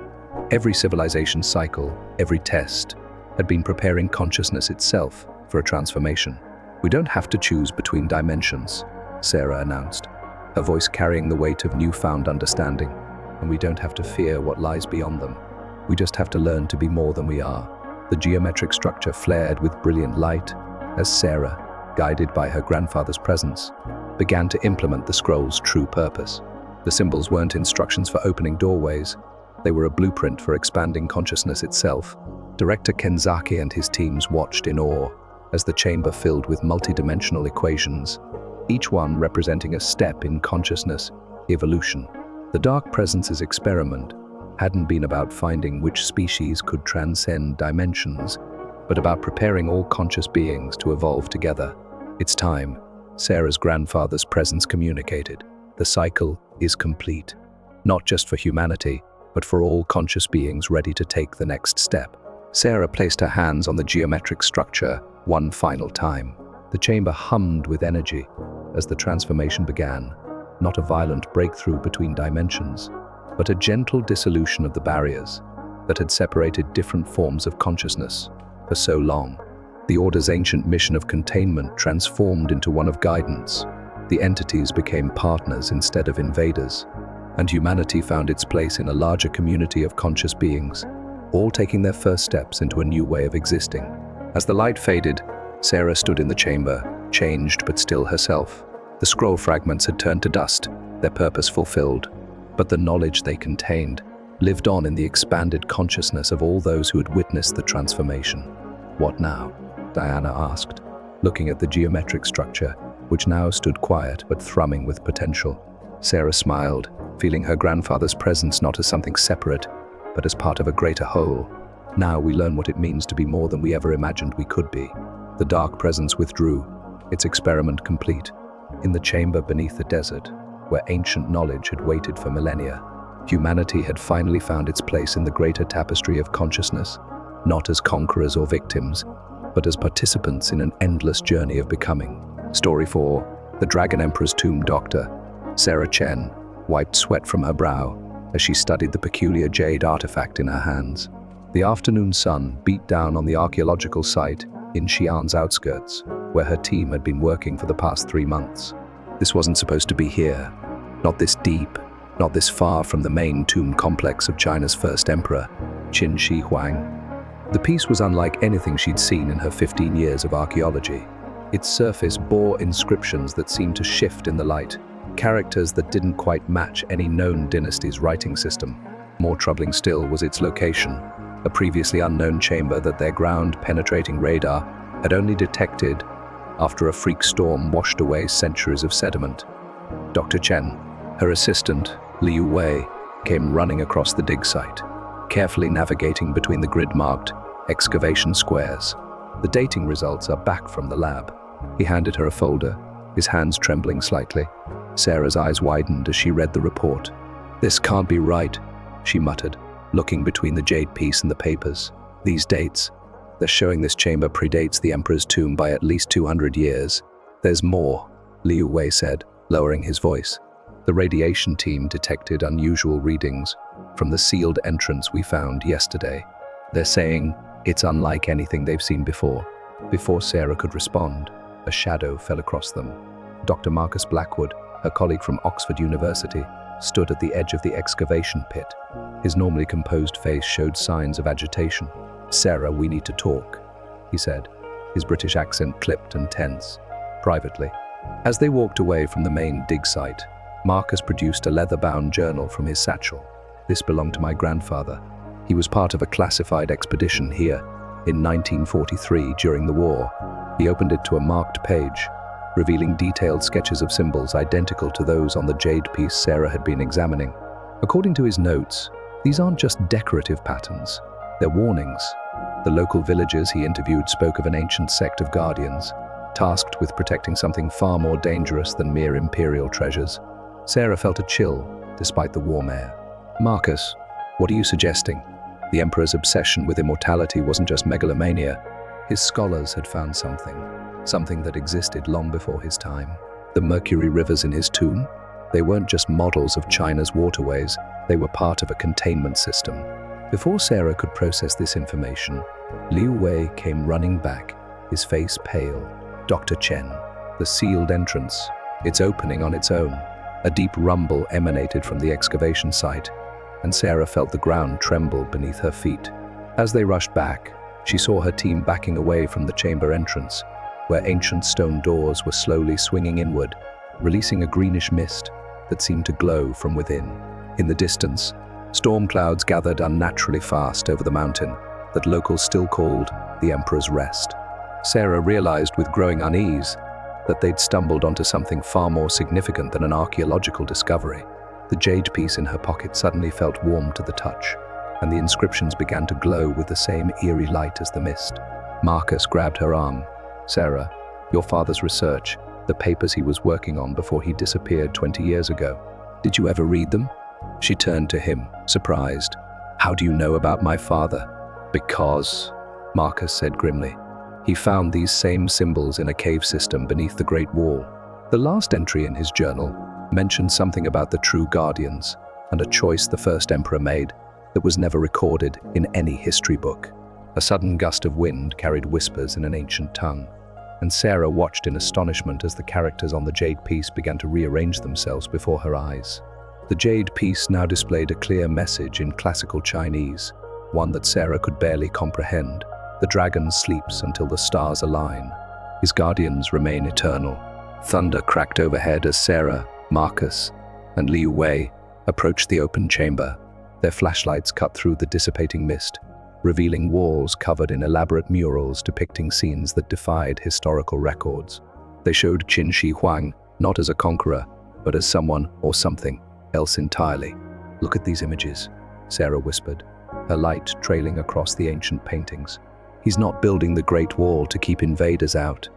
Every civilization cycle, every test, had been preparing consciousness itself for a transformation. "We don't have to choose between dimensions," Sarah announced, her voice carrying the weight of newfound understanding. "And we don't have to fear what lies beyond them. We just have to learn to be more than we are." The geometric structure flared with brilliant light as Sarah, guided by her grandfather's presence, began to implement the scroll's true purpose. The symbols weren't instructions for opening doorways. They were a blueprint for expanding consciousness itself. Director Kenzaki and his teams watched in awe as the chamber filled with multidimensional equations, each one representing a step in consciousness evolution. The dark presence's experiment hadn't been about finding which species could transcend dimensions, but about preparing all conscious beings to evolve together. "It's time," Sarah's grandfather's presence communicated. "The cycle is complete, not just for humanity, but for all conscious beings ready to take the next step." Sarah placed her hands on the geometric structure one final time. The chamber hummed with energy as the transformation began, not a violent breakthrough between dimensions, but a gentle dissolution of the barriers that had separated different forms of consciousness for so long. The Order's ancient mission of containment transformed into one of guidance. The entities became partners instead of invaders, and humanity found its place in a larger community of conscious beings, all taking their first steps into a new way of existing. As the light faded, Sarah stood in the chamber, changed but still herself. The scroll fragments had turned to dust, their purpose fulfilled, but the knowledge they contained lived on in the expanded consciousness of all those who had witnessed the transformation. "What now?" Diana asked, looking at the geometric structure, which now stood quiet but thrumming with potential. Sarah smiled, feeling her grandfather's presence not as something separate, but as part of a greater whole. "Now we learn what it means to be more than we ever imagined we could be." The dark presence withdrew, its experiment complete. In the chamber beneath the desert, where ancient knowledge had waited for millennia, humanity had finally found its place in the greater tapestry of consciousness, not as conquerors or victims, but as participants in an endless journey of becoming. Story 4. The Dragon Emperor's Tomb. Dr. Sarah Chen wiped sweat from her brow as she studied the peculiar jade artifact in her hands. The afternoon sun beat down on the archaeological site in Xi'an's outskirts, where her team had been working for the past 3 months. This wasn't supposed to be here, not this deep, not this far from the main tomb complex of China's first emperor, Qin Shi Huang. The piece was unlike anything she'd seen in her 15 years of archaeology. Its surface bore inscriptions that seemed to shift in the light, characters that didn't quite match any known dynasty's writing system. More troubling still was its location, a previously unknown chamber that their ground-penetrating radar had only detected after a freak storm washed away centuries of sediment. Dr. Chen, her assistant, Liu Wei, came running across the dig site, carefully navigating between the grid-marked excavation squares. The dating results are back from the lab. He handed her a folder, his hands trembling slightly. Sarah's eyes widened as she read the report. "This can't be right," she muttered, looking between the jade piece and the papers. "These dates, they're showing this chamber predates the Emperor's tomb by at least 200 years. There's more," Liu Wei said, lowering his voice. "The radiation team detected unusual readings from the sealed entrance we found yesterday. They're saying it's unlike anything they've seen before." Before Sarah could respond, a shadow fell across them. Dr. Marcus Blackwood, her colleague from Oxford University, stood at the edge of the excavation pit. His normally composed face showed signs of agitation. "Sarah, we need to talk," he said, his British accent clipped and tense. Privately. As they walked away from the main dig site, Marcus produced a leather-bound journal from his satchel. "This belonged to my grandfather. He was part of a classified expedition here in 1943 during the war." He opened it to a marked page, revealing detailed sketches of symbols identical to those on the jade piece Sarah had been examining. According to his notes, these aren't just decorative patterns, they're warnings. The local villagers he interviewed spoke of an ancient sect of guardians, tasked with protecting something far more dangerous than mere imperial treasures. Sarah felt a chill, despite the warm air. "Marcus, what are you suggesting?" The Emperor's obsession with immortality wasn't just megalomania. His scholars had found something that existed long before his time. The mercury rivers in his tomb? They weren't just models of China's waterways, they were part of a containment system. Before Sarah could process this information, Liu Wei came running back, his face pale. "Dr. Chen, the sealed entrance, it's opening on its own." A deep rumble emanated from the excavation site, and Sarah felt the ground tremble beneath her feet. As they rushed back, she saw her team backing away from the chamber entrance, where ancient stone doors were slowly swinging inward, releasing a greenish mist that seemed to glow from within. In the distance, storm clouds gathered unnaturally fast over the mountain that locals still called the Emperor's Rest. Sarah realized with growing unease that they'd stumbled onto something far more significant than an archaeological discovery. The jade piece in her pocket suddenly felt warm to the touch, and the inscriptions began to glow with the same eerie light as the mist. Marcus grabbed her arm. "Sarah, your father's research, the papers he was working on before he disappeared 20 years ago. Did you ever read them?" She turned to him, surprised. "How do you know about my father?" "Because," Marcus said grimly, "he found these same symbols in a cave system beneath the Great Wall." The last entry in his journal mentioned something about the true guardians and a choice the first emperor made that was never recorded in any history book. A sudden gust of wind carried whispers in an ancient tongue, and Sarah watched in astonishment as the characters on the jade piece began to rearrange themselves before her eyes. The jade piece now displayed a clear message in classical Chinese, one that Sarah could barely comprehend. "The dragon sleeps until the stars align. His guardians remain eternal." Thunder cracked overhead as Sarah, Marcus, and Liu Wei approached the open chamber. Their flashlights cut through the dissipating mist, revealing walls covered in elaborate murals depicting scenes that defied historical records. They showed Qin Shi Huang not as a conqueror, but as someone or something else entirely. "Look at these images," Sarah whispered, her light trailing across the ancient paintings. "He's not building the Great Wall to keep invaders out.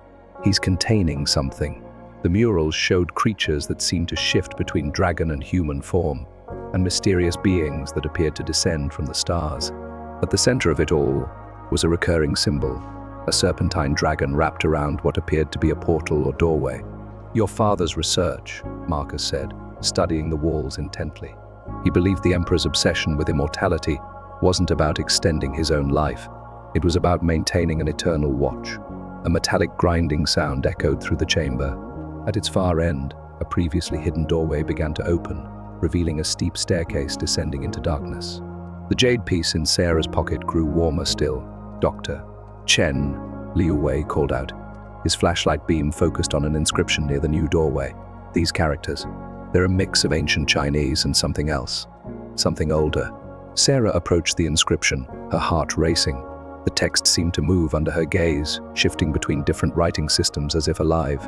He's containing something." The murals showed creatures that seemed to shift between dragon and human form, and mysterious beings that appeared to descend from the stars. At the center of it all was a recurring symbol, a serpentine dragon wrapped around what appeared to be a portal or doorway. "Your father's research," Marcus said, studying the walls intently. He believed the Emperor's obsession with immortality wasn't about extending his own life. It was about maintaining an eternal watch. A metallic grinding sound echoed through the chamber. At its far end, a previously hidden doorway began to open, revealing a steep staircase descending into darkness. The jade piece in Sarah's pocket grew warmer still. "Dr. Chen," Liu Wei called out. His flashlight beam focused on an inscription near the new doorway. These characters, they're a mix of ancient Chinese and something else. Something older. Sarah approached the inscription, her heart racing. The text seemed to move under her gaze, shifting between different writing systems as if alive.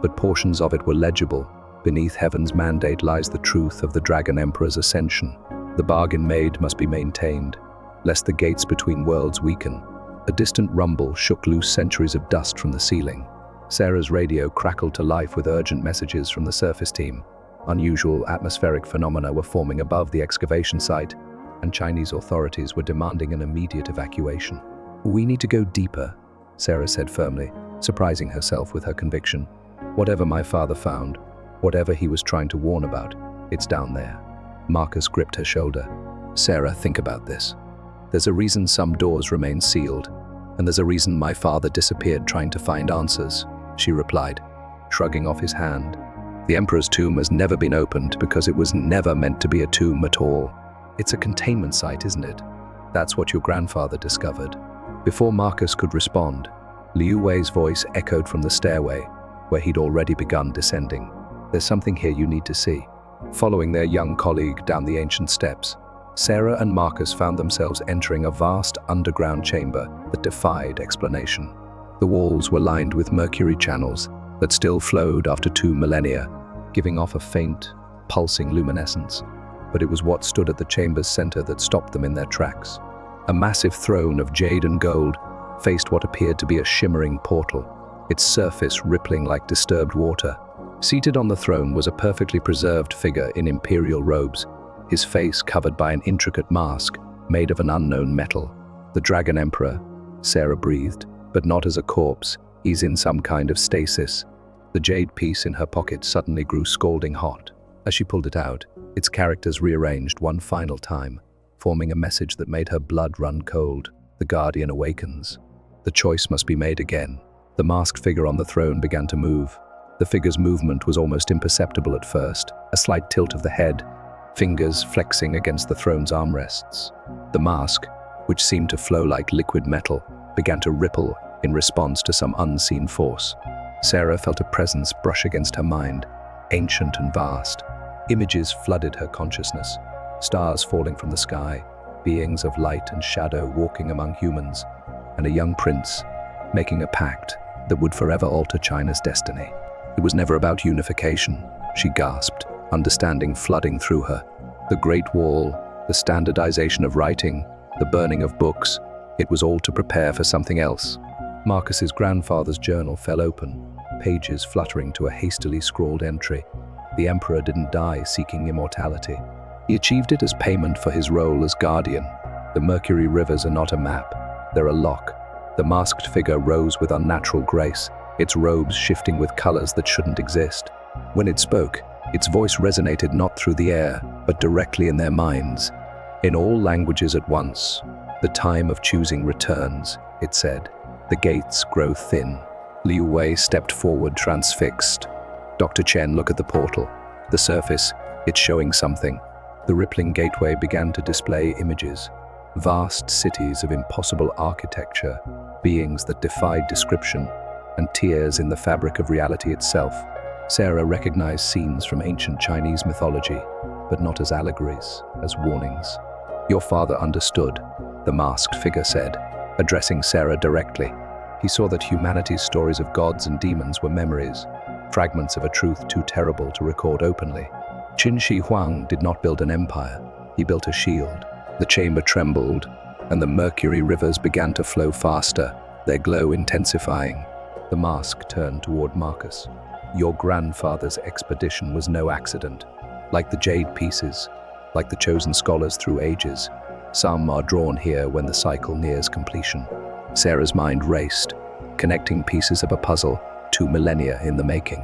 But portions of it were legible. Beneath heaven's mandate lies the truth of the Dragon Emperor's ascension. The bargain made must be maintained, lest the gates between worlds weaken. A distant rumble shook loose centuries of dust from the ceiling. Sarah's radio crackled to life with urgent messages from the surface team. Unusual atmospheric phenomena were forming above the excavation site, and Chinese authorities were demanding an immediate evacuation. "We need to go deeper," Sarah said firmly, surprising herself with her conviction. "Whatever my father found, whatever he was trying to warn about, it's down there." Marcus gripped her shoulder. "Sarah, think about this. There's a reason some doors remain sealed, and there's a reason my father disappeared trying to find answers," she replied, shrugging off his hand. "The Emperor's tomb has never been opened because it was never meant to be a tomb at all. It's a containment site, isn't it? That's what your grandfather discovered." Before Marcus could respond, Liu Wei's voice echoed from the stairway, where he'd already begun descending. "There's something here you need to see." Following their young colleague down the ancient steps, Sarah and Marcus found themselves entering a vast underground chamber that defied explanation. The walls were lined with mercury channels that still flowed after 2 millennia, giving off a faint, pulsing luminescence. But it was what stood at the chamber's center that stopped them in their tracks. A massive throne of jade and gold faced what appeared to be a shimmering portal, its surface rippling like disturbed water. Seated on the throne was a perfectly preserved figure in imperial robes, his face covered by an intricate mask made of an unknown metal. "The Dragon Emperor," Sarah breathed, "but not as a corpse. He's in some kind of stasis." The jade piece in her pocket suddenly grew scalding hot. As she pulled it out, its characters rearranged one final time, forming a message that made her blood run cold. "The Guardian awakens. The choice must be made again." The masked figure on the throne began to move. The figure's movement was almost imperceptible at first, a slight tilt of the head, fingers flexing against the throne's armrests. The mask, which seemed to flow like liquid metal, began to ripple in response to some unseen force. Sarah felt a presence brush against her mind, ancient and vast. Images flooded her consciousness, stars falling from the sky, beings of light and shadow walking among humans, and a young prince making a pact that would forever alter China's destiny. It was never about unification, she gasped, understanding flooding through her. The Great Wall, the standardization of writing, the burning of books, it was all to prepare for something else. Marcus's grandfather's journal fell open, pages fluttering to a hastily scrawled entry. The Emperor didn't die seeking immortality. He achieved it as payment for his role as guardian. The Mercury rivers are not a map, they're a lock. The masked figure rose with unnatural grace, its robes shifting with colors that shouldn't exist. When it spoke, its voice resonated not through the air, but directly in their minds. "In all languages at once, the time of choosing returns," it said. "The gates grow thin." Liu Wei stepped forward, transfixed. "Dr. Chen, look at the portal. The surface, it's showing something." The rippling gateway began to display images. Vast cities of impossible architecture, beings that defied description, and tears in the fabric of reality itself. Sarah recognized scenes from ancient Chinese mythology, but not as allegories, as warnings. "Your father understood," the masked figure said, addressing Sarah directly. He saw that humanity's stories of gods and demons were memories, fragments of a truth too terrible to record openly. Qin Shi Huang did not build an empire, he built a shield. The chamber trembled, and the mercury rivers began to flow faster, their glow intensifying. The mask turned toward Marcus. "Your grandfather's expedition was no accident. Like the jade pieces, like the chosen scholars through ages, some are drawn here when the cycle nears completion." Sarah's mind raced, connecting pieces of a puzzle 2 millennia in the making.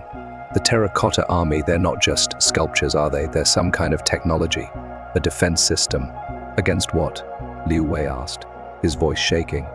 The terracotta army, they're not just sculptures, are they? They're some kind of technology, a defense system. "Against what?" Liu Wei asked, his voice shaking.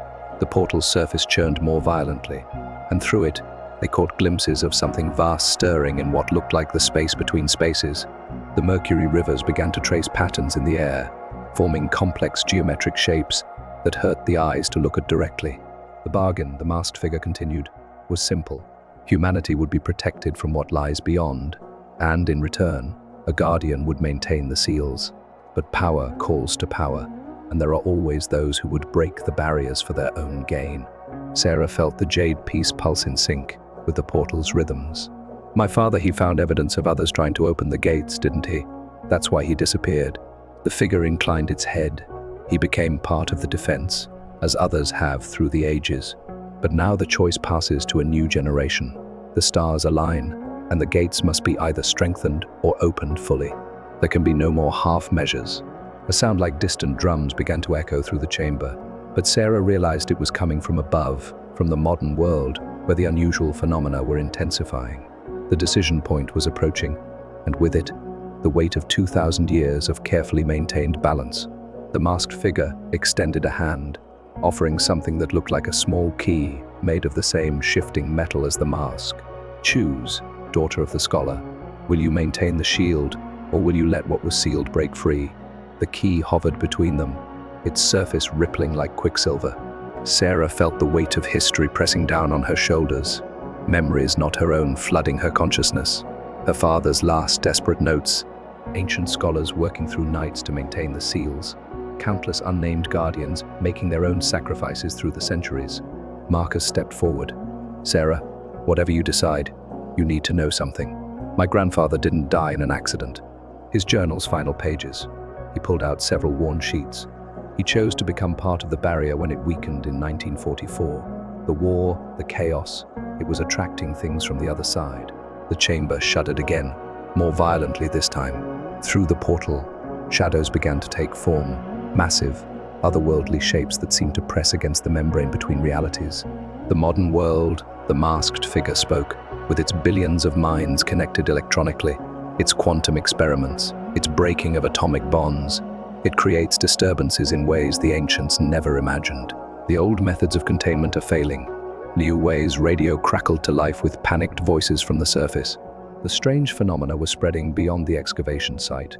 The portal's surface churned more violently, and through it, they caught glimpses of something vast stirring in what looked like the space between spaces. The mercury rivers began to trace patterns in the air, forming complex geometric shapes that hurt the eyes to look at directly. The bargain, the masked figure continued, was simple. Humanity would be protected from what lies beyond, and in return, a guardian would maintain the seals. But power calls to power, and there are always those who would break the barriers for their own gain. Sarah felt the jade piece pulse in sync with the portal's rhythms. My father, he found evidence of others trying to open the gates, didn't he? That's why he disappeared. The figure inclined its head. He became part of the defense, as others have through the ages. But now the choice passes to a new generation. The stars align, and the gates must be either strengthened or opened fully. There can be no more half measures. A sound like distant drums began to echo through the chamber, but Sarah realized it was coming from above, from the modern world, where the unusual phenomena were intensifying. The decision point was approaching, and with it, the weight of 2,000 years of carefully maintained balance. The masked figure extended a hand, offering something that looked like a small key made of the same shifting metal as the mask. Choose, daughter of the scholar. Will you maintain the shield, or will you let what was sealed break free? The key hovered between them, its surface rippling like quicksilver. Sarah felt the weight of history pressing down on her shoulders, memories not her own flooding her consciousness. Her father's last desperate notes, ancient scholars working through nights to maintain the seals, countless unnamed guardians making their own sacrifices through the centuries. Marcus stepped forward. Sarah, whatever you decide, you need to know something. My grandfather didn't die in an accident. His journal's final pages. He pulled out several worn sheets. He chose to become part of the barrier when it weakened in 1944. The war, the chaos, it was attracting things from the other side. The chamber shuddered again, more violently this time. Through the portal, shadows began to take form, massive, otherworldly shapes that seemed to press against the membrane between realities. The modern world, the masked figure spoke, with its billions of minds connected electronically, its quantum experiments, its breaking of atomic bonds. It creates disturbances in ways the ancients never imagined. The old methods of containment are failing. Liu Wei's radio crackled to life with panicked voices from the surface. The strange phenomena were spreading beyond the excavation site,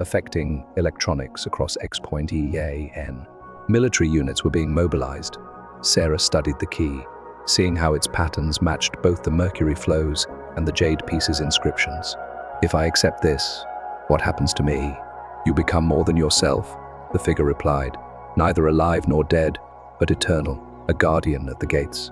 affecting electronics across X-Point EAN. Military units were being mobilized. Sarah studied the key, seeing how its patterns matched both the mercury flows and the jade piece's inscriptions. If I accept this, what happens to me? You become more than yourself, the figure replied, neither alive nor dead, but eternal, a guardian at the gates.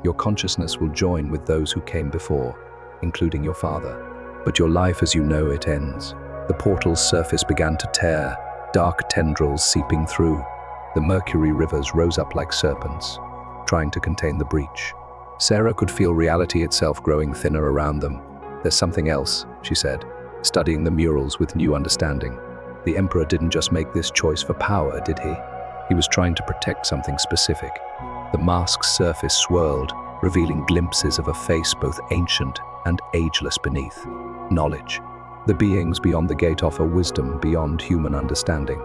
Your consciousness will join with those who came before, including your father. But your life as you know it ends. The portal's surface began to tear, dark tendrils seeping through. The mercury rivers rose up like serpents, trying to contain the breach. Sarah could feel reality itself growing thinner around them. There's something else, she said, studying the murals with new understanding. The Emperor didn't just make this choice for power, did he? He was trying to protect something specific. The mask's surface swirled, revealing glimpses of a face both ancient and ageless beneath. Knowledge. The beings beyond the gate offer wisdom beyond human understanding.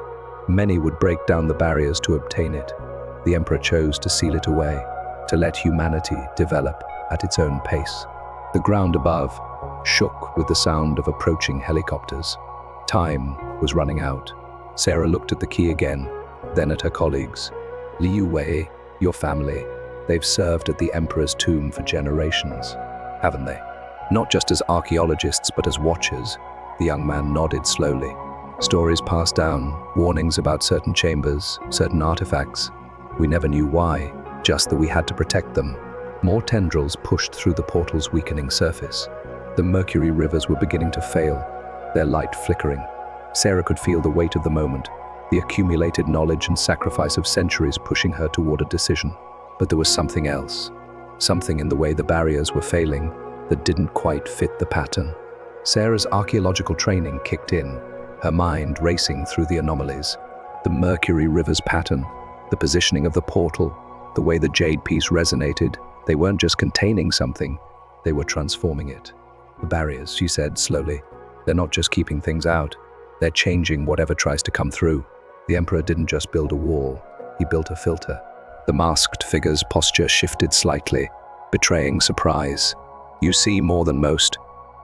Many would break down the barriers to obtain it. The Emperor chose to seal it away, to let humanity develop at its own pace. The ground above shook with the sound of approaching helicopters. Time was running out. Sarah looked at the key again, then at her colleagues. Liu Wei, your family, they've served at the Emperor's tomb for generations, haven't they? Not just as archaeologists, but as watchers. The young man nodded slowly. Stories passed down, warnings about certain chambers, certain artifacts. We never knew why, just that we had to protect them. More tendrils pushed through the portal's weakening surface. The mercury rivers were beginning to fail, their light flickering. Sarah could feel the weight of the moment, the accumulated knowledge and sacrifice of centuries pushing her toward a decision. But there was something else, something in the way the barriers were failing that didn't quite fit the pattern. Sarah's archaeological training kicked in, her mind racing through the anomalies. The mercury rivers pattern, the positioning of the portal, the way the jade piece resonated. They weren't just containing something, they were transforming it. The barriers, she said slowly, they're not just keeping things out, they're changing whatever tries to come through. The Emperor didn't just build a wall, he built a filter. The masked figure's posture shifted slightly, betraying surprise. You see more than most.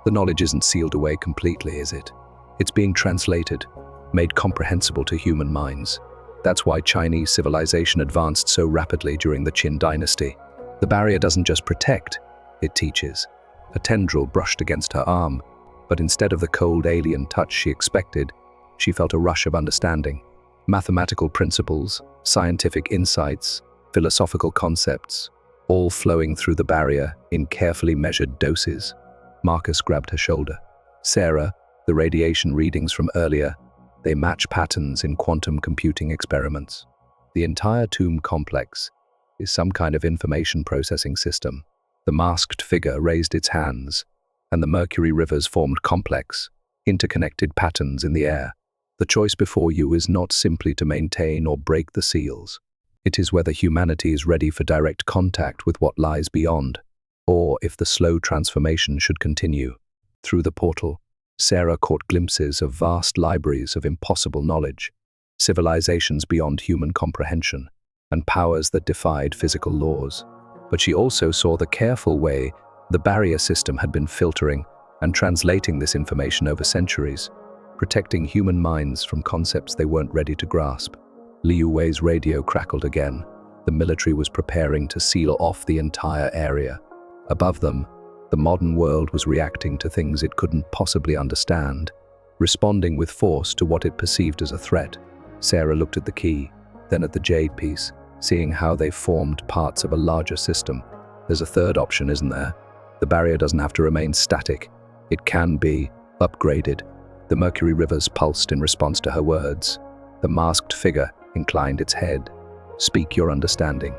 The knowledge isn't sealed away completely, is it? It's being translated, made comprehensible to human minds. That's why Chinese civilization advanced so rapidly during the Qin dynasty. The barrier doesn't just protect, it teaches. A tendril brushed against her arm, but instead of the cold alien touch she expected, she felt a rush of understanding. Mathematical principles, scientific insights, philosophical concepts, all flowing through the barrier in carefully measured doses. Marcus grabbed her shoulder. Sarah, the radiation readings from earlier, they match patterns in quantum computing experiments. The entire tomb complex is some kind of information processing system. The masked figure raised its hands, and the Mercury rivers formed complex, interconnected patterns in the air. The choice before you is not simply to maintain or break the seals. It is whether humanity is ready for direct contact with what lies beyond, or if the slow transformation should continue. Through the portal, Sarah caught glimpses of vast libraries of impossible knowledge, civilizations beyond human comprehension, and powers that defied physical laws. But she also saw the careful way the barrier system had been filtering and translating this information over centuries, protecting human minds from concepts they weren't ready to grasp. Liu Wei's radio crackled again. The military was preparing to seal off the entire area. Above them, the modern world was reacting to things it couldn't possibly understand, responding with force to what it perceived as a threat. Sarah looked at the key, then at the jade piece, seeing how they formed parts of a larger system. There's a third option, isn't there? The barrier doesn't have to remain static. It can be upgraded. The Mercury rivers pulsed in response to her words. The masked figure inclined its head. Speak your understanding.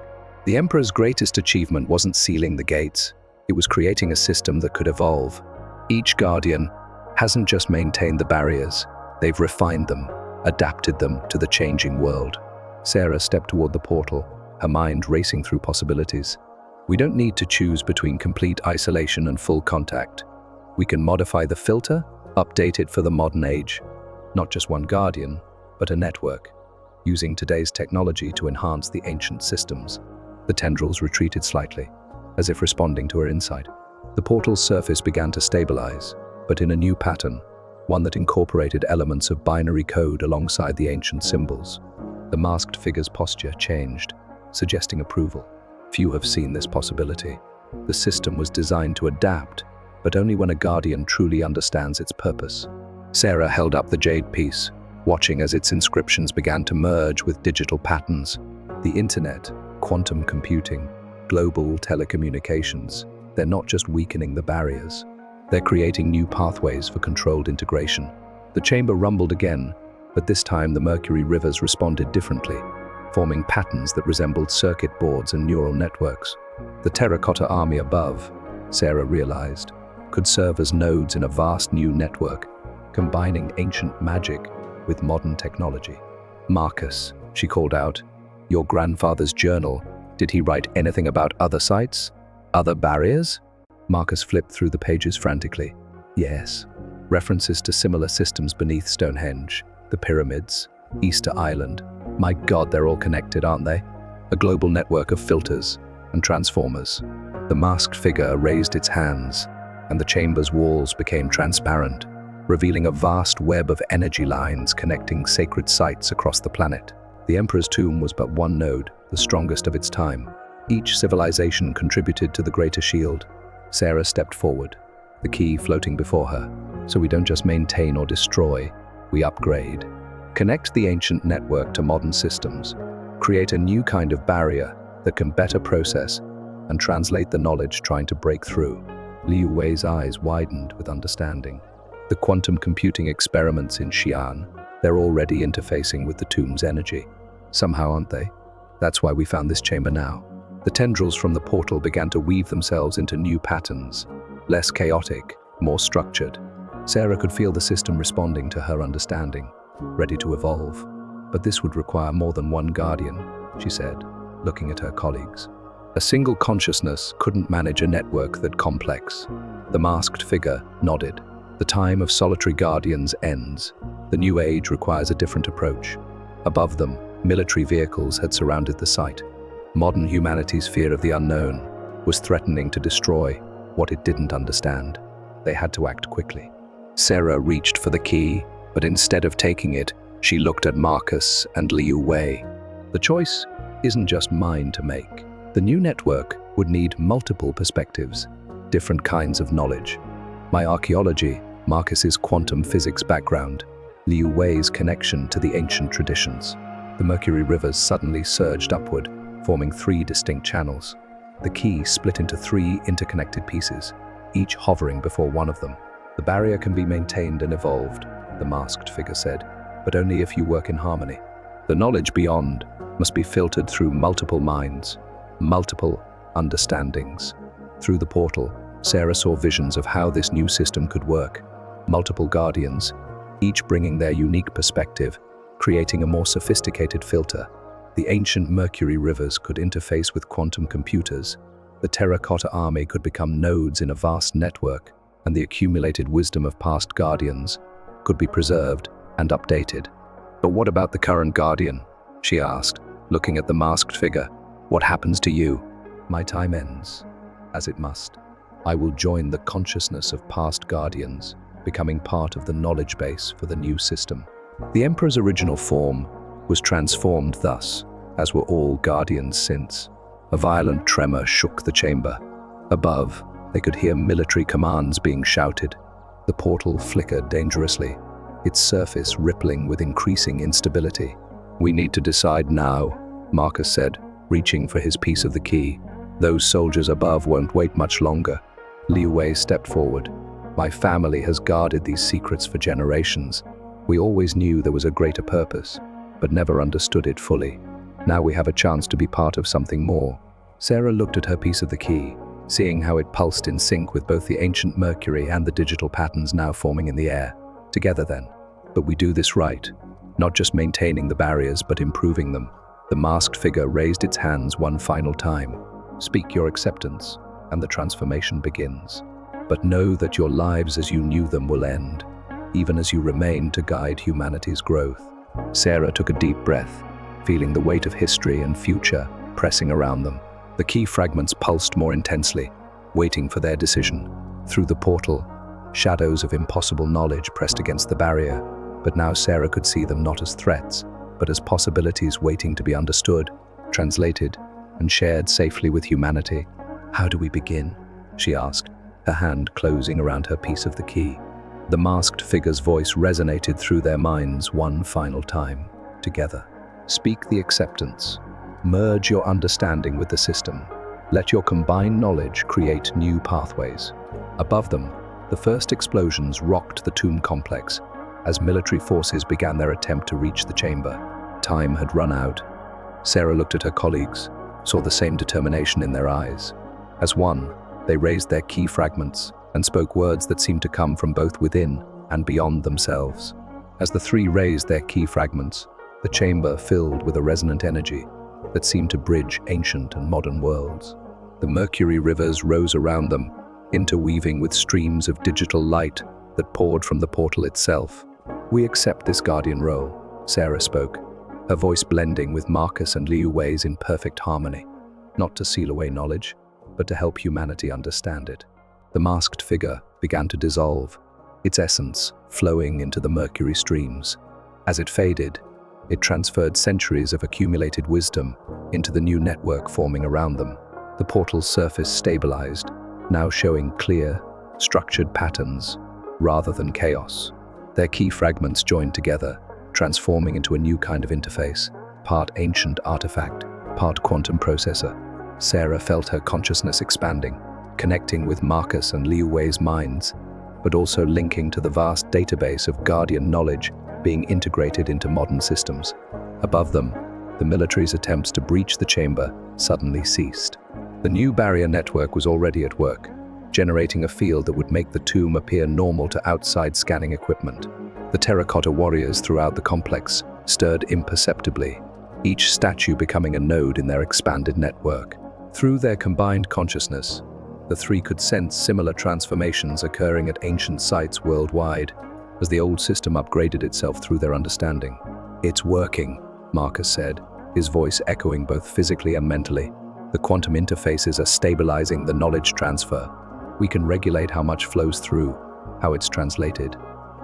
The Emperor's greatest achievement wasn't sealing the gates. It was creating a system that could evolve. Each Guardian hasn't just maintained the barriers, they've refined them, adapted them to the changing world. Sarah stepped toward the portal, her mind racing through possibilities. We don't need to choose between complete isolation and full contact. We can modify the filter, update it for the modern age. Not just one Guardian, but a network, using today's technology to enhance the ancient systems. The tendrils retreated slightly, as if responding to her insight. The portal's surface began to stabilize, but in a new pattern, one that incorporated elements of binary code alongside the ancient symbols. The masked figure's posture changed, suggesting approval. Few have seen this possibility. The system was designed to adapt, but only when a Guardian truly understands its purpose. Sarah held up the jade piece, watching as its inscriptions began to merge with digital patterns. The internet, quantum computing, global telecommunications, they're not just weakening the barriers. They're creating new pathways for controlled integration. The chamber rumbled again, but this time the Mercury rivers responded differently, forming patterns that resembled circuit boards and neural networks. The terracotta army above, Sarah realized, could serve as nodes in a vast new network, combining ancient magic with modern technology. Marcus, she called out, your grandfather's journal, did he write anything about other sites? Other barriers? Marcus flipped through the pages frantically. Yes, references to similar systems beneath Stonehenge, the pyramids, Easter Island. My God, they're all connected, aren't they? A global network of filters and transformers. The masked figure raised its hands, and the chamber's walls became transparent, revealing a vast web of energy lines connecting sacred sites across the planet. The Emperor's tomb was but one node, the strongest of its time. Each civilization contributed to the greater shield. Sarah stepped forward, the key floating before her. So we don't just maintain or destroy, we upgrade. Connect the ancient network to modern systems. Create a new kind of barrier that can better process and translate the knowledge trying to break through. Liu Wei's eyes widened with understanding. The quantum computing experiments in Xi'an, they're already interfacing with the tomb's energy. Somehow, aren't they? That's why we found this chamber now. The tendrils from the portal began to weave themselves into new patterns, less chaotic, more structured. Sarah could feel the system responding to her understanding, ready to evolve. But this would require more than one Guardian, she said, looking at her colleagues. A single consciousness couldn't manage a network that complex. The masked figure nodded. The time of solitary Guardians ends. The new age requires a different approach. Above them, military vehicles had surrounded the site. Modern humanity's fear of the unknown was threatening to destroy what it didn't understand. They had to act quickly. Sarah reached for the key, but instead of taking it, she looked at Marcus and Liu Wei. The choice isn't just mine to make. The new network would need multiple perspectives, different kinds of knowledge. My archaeology, Marcus's quantum physics background, Liu Wei's connection to the ancient traditions. The Mercury rivers suddenly surged upward, forming 3 distinct channels. The key split into 3 interconnected pieces, each hovering before one of them. The barrier can be maintained and evolved, the masked figure said, but only if you work in harmony. The knowledge beyond must be filtered through multiple minds, multiple understandings. Through the portal, Sarah saw visions of how this new system could work. Multiple guardians, each bringing their unique perspective, creating a more sophisticated filter. The ancient Mercury rivers could interface with quantum computers. The terracotta army could become nodes in a vast network, and the accumulated wisdom of past guardians could be preserved and updated. But what about the current guardian? She asked, looking at the masked figure. What happens to you? My time ends, as it must. I will join the consciousness of past guardians, becoming part of the knowledge base for the new system. The Emperor's original form was transformed thus, as were all guardians since. A violent tremor shook the chamber. Above, they could hear military commands being shouted. The portal flickered dangerously, its surface rippling with increasing instability. We need to decide now, Marcus said, reaching for his piece of the key. Those soldiers above won't wait much longer. Liu Wei stepped forward. My family has guarded these secrets for generations. We always knew there was a greater purpose, but never understood it fully. Now we have a chance to be part of something more. Sarah looked at her piece of the key, seeing how it pulsed in sync with both the ancient Mercury and the digital patterns now forming in the air. Together then. But we do this right, not just maintaining the barriers, but improving them. The masked figure raised its hands one final time. Speak your acceptance, and the transformation begins. But know that your lives as you knew them will end, even as you remain to guide humanity's growth. Sarah took a deep breath, feeling the weight of history and future pressing around them. The key fragments pulsed more intensely, waiting for their decision. Through the portal, shadows of impossible knowledge pressed against the barrier, but now Sarah could see them not as threats, but as possibilities waiting to be understood, translated, and shared safely with humanity. How do we begin? She asked, her hand closing around her piece of the key. The masked figure's voice resonated through their minds one final time. Together, speak the acceptance. Merge your understanding with the system. Let your combined knowledge create new pathways. Above them, the first explosions rocked the tomb complex as military forces began their attempt to reach the chamber. Time had run out. Sarah looked at her colleagues, saw the same determination in their eyes. As one, they raised their key fragments and spoke words that seemed to come from both within and beyond themselves. As the 3 raised their key fragments, the chamber filled with a resonant energy that seemed to bridge ancient and modern worlds. The Mercury rivers rose around them, interweaving with streams of digital light that poured from the portal itself. We accept this guardian role, Sarah spoke, her voice blending with Marcus and Liu Wei's in perfect harmony, not to seal away knowledge, but to help humanity understand it. The masked figure began to dissolve, its essence flowing into the Mercury streams. As it faded, it transferred centuries of accumulated wisdom into the new network forming around them. The portal's surface stabilized, now showing clear, structured patterns rather than chaos. Their key fragments joined together, transforming into a new kind of interface, part ancient artifact, part quantum processor. Sarah felt her consciousness expanding, connecting with Marcus and Liu Wei's minds, but also linking to the vast database of guardian knowledge being integrated into modern systems. Above them, the military's attempts to breach the chamber suddenly ceased. The new barrier network was already at work, generating a field that would make the tomb appear normal to outside scanning equipment. The terracotta warriors throughout the complex stirred imperceptibly, each statue becoming a node in their expanded network. Through their combined consciousness, the 3 could sense similar transformations occurring at ancient sites worldwide, as the old system upgraded itself through their understanding. It's working, Marcus said, his voice echoing both physically and mentally. The quantum interfaces are stabilizing the knowledge transfer. We can regulate how much flows through, how it's translated,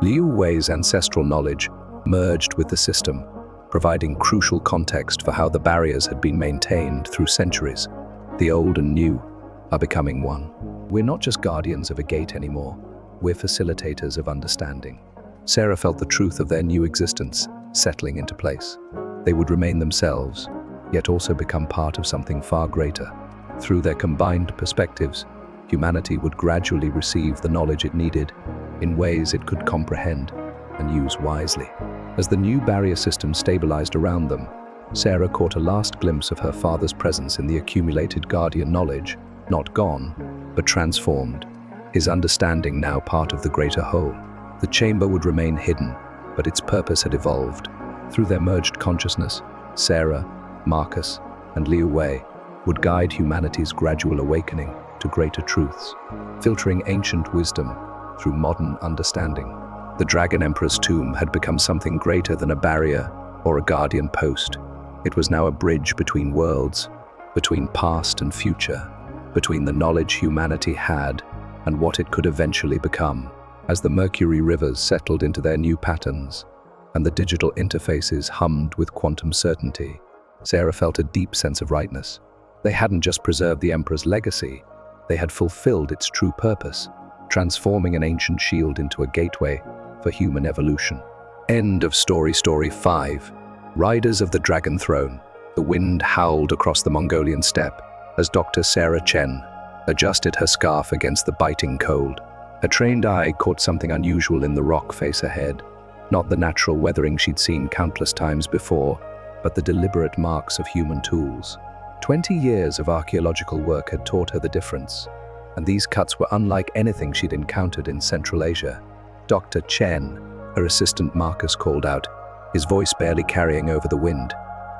Liu Wei's ancestral knowledge merged with the system, providing crucial context for how the barriers had been maintained through centuries. The old and new are becoming one. We're not just guardians of a gate anymore, we're facilitators of understanding. Sarah felt the truth of their new existence settling into place. They would remain themselves, yet also become part of something far greater. Through their combined perspectives, humanity would gradually receive the knowledge it needed in ways it could comprehend and use wisely. As the new barrier system stabilized around them, Sarah caught a last glimpse of her father's presence in the accumulated guardian knowledge, not gone, but transformed, his understanding now part of the greater whole. The chamber would remain hidden, but its purpose had evolved. Through their merged consciousness, Sarah, Marcus, and Liu Wei would guide humanity's gradual awakening to greater truths, filtering ancient wisdom through modern understanding. The Dragon Emperor's tomb had become something greater than a barrier or a guardian post. It was now a bridge between worlds, between past and future, between the knowledge humanity had and what it could eventually become. As the Mercury rivers settled into their new patterns and the digital interfaces hummed with quantum certainty, Sarah felt a deep sense of rightness. They hadn't just preserved the Emperor's legacy, they had fulfilled its true purpose, transforming an ancient shield into a gateway for human evolution. End of Story 5. Riders of the Dragon Throne. The wind howled across the Mongolian steppe as Dr. Sarah Chen adjusted her scarf against the biting cold. Her trained eye caught something unusual in the rock face ahead, not the natural weathering she'd seen countless times before, but the deliberate marks of human tools. 20 years of archaeological work had taught her the difference, and these cuts were unlike anything she'd encountered in Central Asia. Dr. Chen, her assistant Marcus called out, his voice barely carrying over the wind.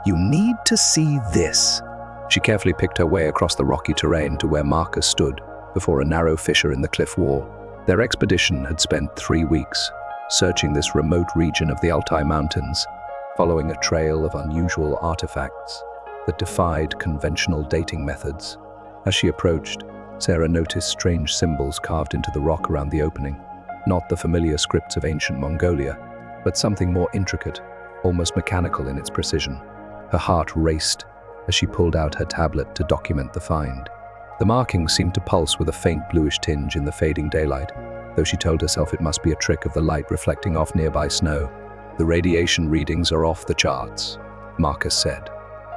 "You need to see this." She carefully picked her way across the rocky terrain to where Marcus stood before a narrow fissure in the cliff wall. Their expedition had spent 3 weeks, searching this remote region of the Altai Mountains, following a trail of unusual artifacts that defied conventional dating methods. As she approached, Sarah noticed strange symbols carved into the rock around the opening. Not the familiar scripts of ancient Mongolia, but something more intricate, almost mechanical in its precision. Her heart raced as she pulled out her tablet to document the find. The markings seemed to pulse with a faint bluish tinge in the fading daylight, though she told herself it must be a trick of the light reflecting off nearby snow. "The radiation readings are off the charts," Marcus said,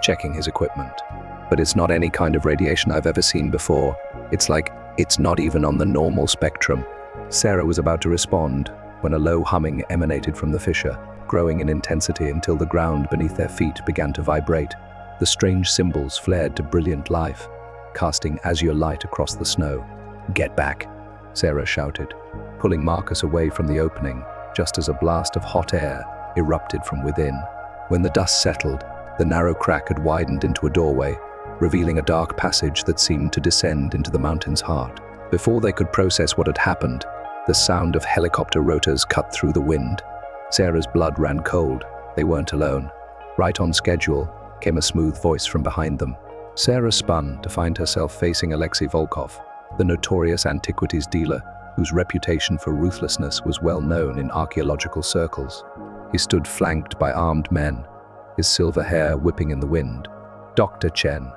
checking his equipment. "But it's not any kind of radiation I've ever seen before. It's like it's not even on the normal spectrum." Sarah was about to respond when a low humming emanated from the fissure, growing in intensity until the ground beneath their feet began to vibrate. The strange symbols flared to brilliant life, casting azure light across the snow. "Get back," Sarah shouted, pulling Marcus away from the opening, just as a blast of hot air erupted from within. When the dust settled, the narrow crack had widened into a doorway, revealing a dark passage that seemed to descend into the mountain's heart. Before they could process what had happened, the sound of helicopter rotors cut through the wind. Sarah's blood ran cold. They weren't alone. Right on schedule came a smooth voice from behind them. Sarah spun to find herself facing Alexei Volkov, the notorious antiquities dealer whose reputation for ruthlessness was well known in archaeological circles. He stood flanked by armed men, his silver hair whipping in the wind. "Dr. Chen,"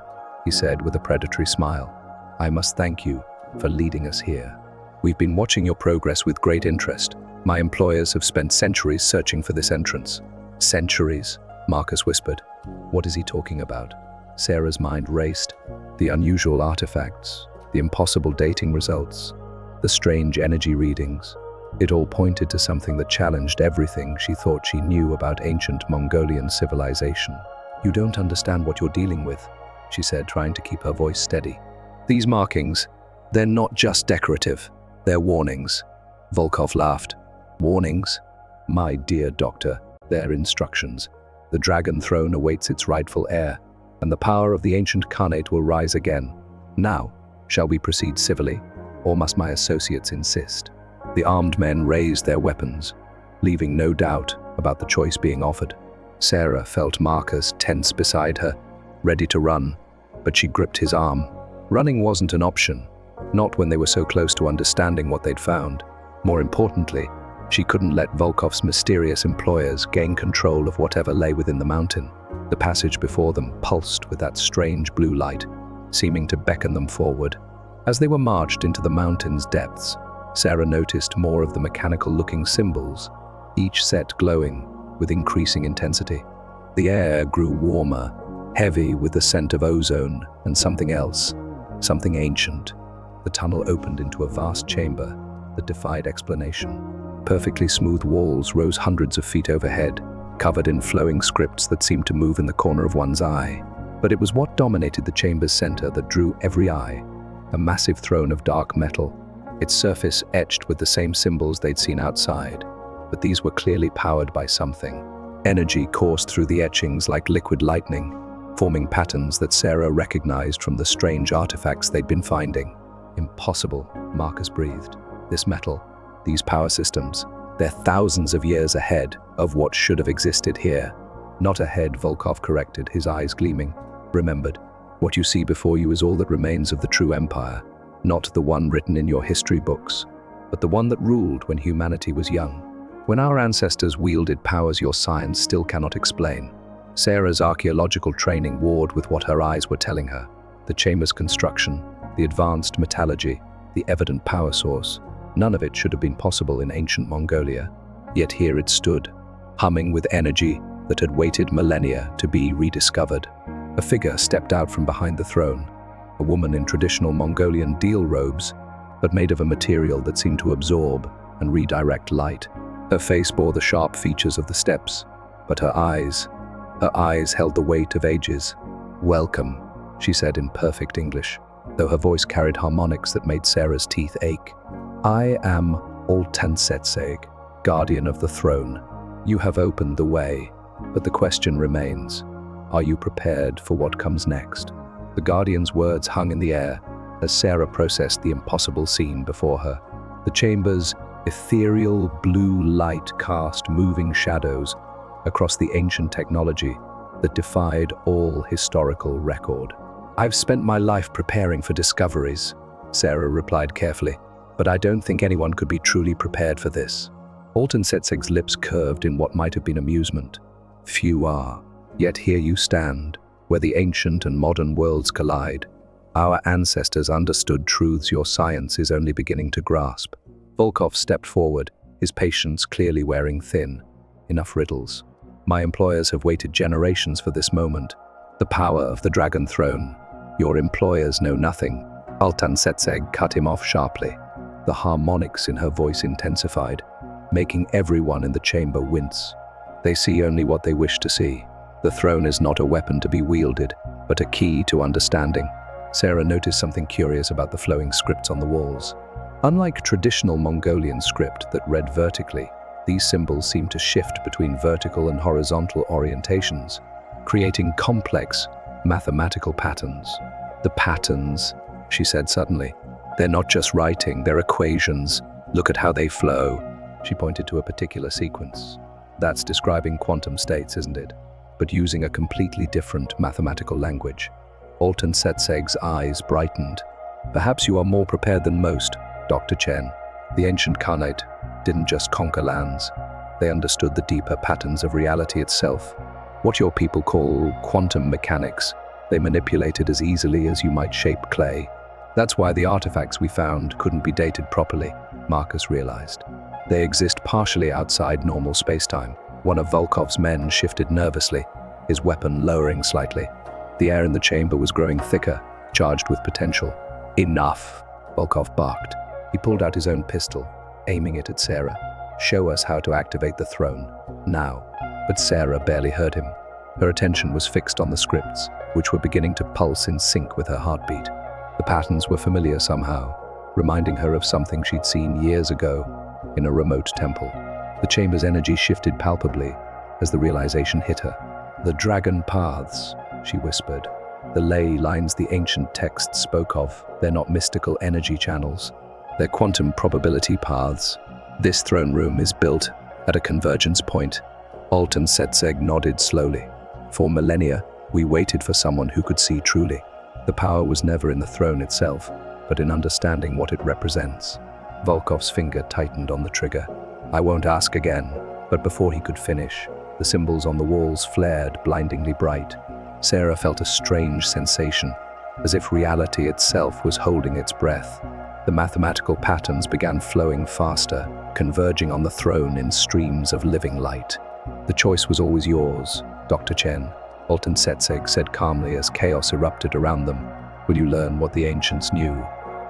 he said with a predatory smile, "I must thank you for leading us here. We've been watching your progress with great interest. My employers have spent centuries searching for this entrance." "Centuries?" Marcus whispered. What is he talking about? Sarah's mind raced. The unusual artifacts, the impossible dating results, the strange energy readings. It all pointed to something that challenged everything she thought she knew about ancient Mongolian civilization. "You don't understand what you're dealing with," she said, trying to keep her voice steady. "These markings, they're not just decorative, they're warnings." Volkov laughed. "Warnings? My dear doctor, they're instructions. The Dragon Throne awaits its rightful heir, and the power of the ancient Khanate will rise again. Now, shall we proceed civilly, or must my associates insist?" The armed men raised their weapons, leaving no doubt about the choice being offered. Sarah felt Marcus tense beside her, ready to run, but she gripped his arm. Running wasn't an option, not when they were so close to understanding what they'd found. More importantly, She couldn't let Volkov's mysterious employers gain control of whatever lay within the mountain. The passage before them pulsed with that strange blue light, seeming to beckon them forward. As they were marched into the mountain's depths, Sarah noticed more of the mechanical-looking symbols, each set glowing with increasing intensity. The air grew warmer, heavy with the scent of ozone and something else, something ancient. The tunnel opened into a vast chamber that defied explanation. Perfectly smooth walls rose hundreds of feet overhead, covered in flowing scripts that seemed to move in the corner of one's eye. But it was what dominated the chamber's center that drew every eye, a massive throne of dark metal, its surface etched with the same symbols they'd seen outside. But these were clearly powered by something. Energy coursed through the etchings like liquid lightning, forming patterns that Sarah recognized from the strange artifacts they'd been finding. Impossible, Marcus breathed. This metal, these power systems, they're thousands of years ahead of what should have existed here. Not ahead, Volkov corrected, his eyes gleaming. Remembered, what you see before you is all that remains of the true empire, not the one written in your history books, but the one that ruled when humanity was young. When our ancestors wielded powers your science still cannot explain. Sarah's archaeological training warred with what her eyes were telling her. The chamber's construction, the advanced metallurgy, the evident power source. None of it should have been possible in ancient Mongolia. Yet here it stood, humming with energy that had waited millennia to be rediscovered. A figure stepped out from behind the throne, a woman in traditional Mongolian deal robes, but made of a material that seemed to absorb and redirect light. Her face bore the sharp features of the steps, but her eyes held the weight of ages. "Welcome," she said in perfect English, though her voice carried harmonics that made Sarah's teeth ache. "I am Altansetseg, guardian of the throne. You have opened the way, but the question remains. Are you prepared for what comes next?" The guardian's words hung in the air as Sarah processed the impossible scene before her. The chamber's ethereal blue light cast moving shadows across the ancient technology that defied all historical record. "I've spent my life preparing for discoveries," Sarah replied carefully, "but I don't think anyone could be truly prepared for this." Altansetseg's lips curved in what might have been amusement. "Few are. Yet here you stand, where the ancient and modern worlds collide. Our ancestors understood truths your science is only beginning to grasp." Volkov stepped forward, his patience clearly wearing thin. "Enough riddles. My employers have waited generations for this moment. The power of the Dragon Throne. Your employers know nothing." Altansetseg cut him off sharply. The harmonics in her voice intensified, making everyone in the chamber wince. "They see only what they wish to see. The throne is not a weapon to be wielded, but a key to understanding." Sarah noticed something curious about the flowing scripts on the walls. Unlike traditional Mongolian script that read vertically, these symbols seemed to shift between vertical and horizontal orientations, creating complex mathematical patterns. "The patterns," she said suddenly. "They're not just writing, they're equations. Look at how they flow." She pointed to a particular sequence. "That's describing quantum states, isn't it? But using a completely different mathematical language." Altansetseg's eyes brightened. "Perhaps you are more prepared than most, Dr. Chen. The ancient Khanate didn't just conquer lands. They understood the deeper patterns of reality itself. What your people call quantum mechanics, they manipulated as easily as you might shape clay. That's why the artifacts we found couldn't be dated properly," Marcus realized. "They exist partially outside normal spacetime." One of Volkov's men shifted nervously, his weapon lowering slightly. The air in the chamber was growing thicker, charged with potential. "Enough," Volkov barked. He pulled out his own pistol, aiming it at Sarah. "Show us how to activate the throne, now." But Sarah barely heard him. Her attention was fixed on the scripts, which were beginning to pulse in sync with her heartbeat. The patterns were familiar somehow, reminding her of something she'd seen years ago in a remote temple. The chamber's energy shifted palpably as the realization hit her. "The dragon paths," she whispered. "The ley lines the ancient texts spoke of. They're not mystical energy channels. They're quantum probability paths. This throne room is built at a convergence point." Altansetseg nodded slowly. "For millennia, we waited for someone who could see truly. The power was never in the throne itself, but in understanding what it represents." Volkov's finger tightened on the trigger. I won't ask again. But before he could finish, the symbols on the walls flared blindingly bright. Sarah felt a strange sensation, as if reality itself was holding its breath. The mathematical patterns began flowing faster, converging on the throne in streams of living light. The choice was always yours, Dr. Chen, Alton Setseg said calmly as chaos erupted around them. Will you learn what the ancients knew?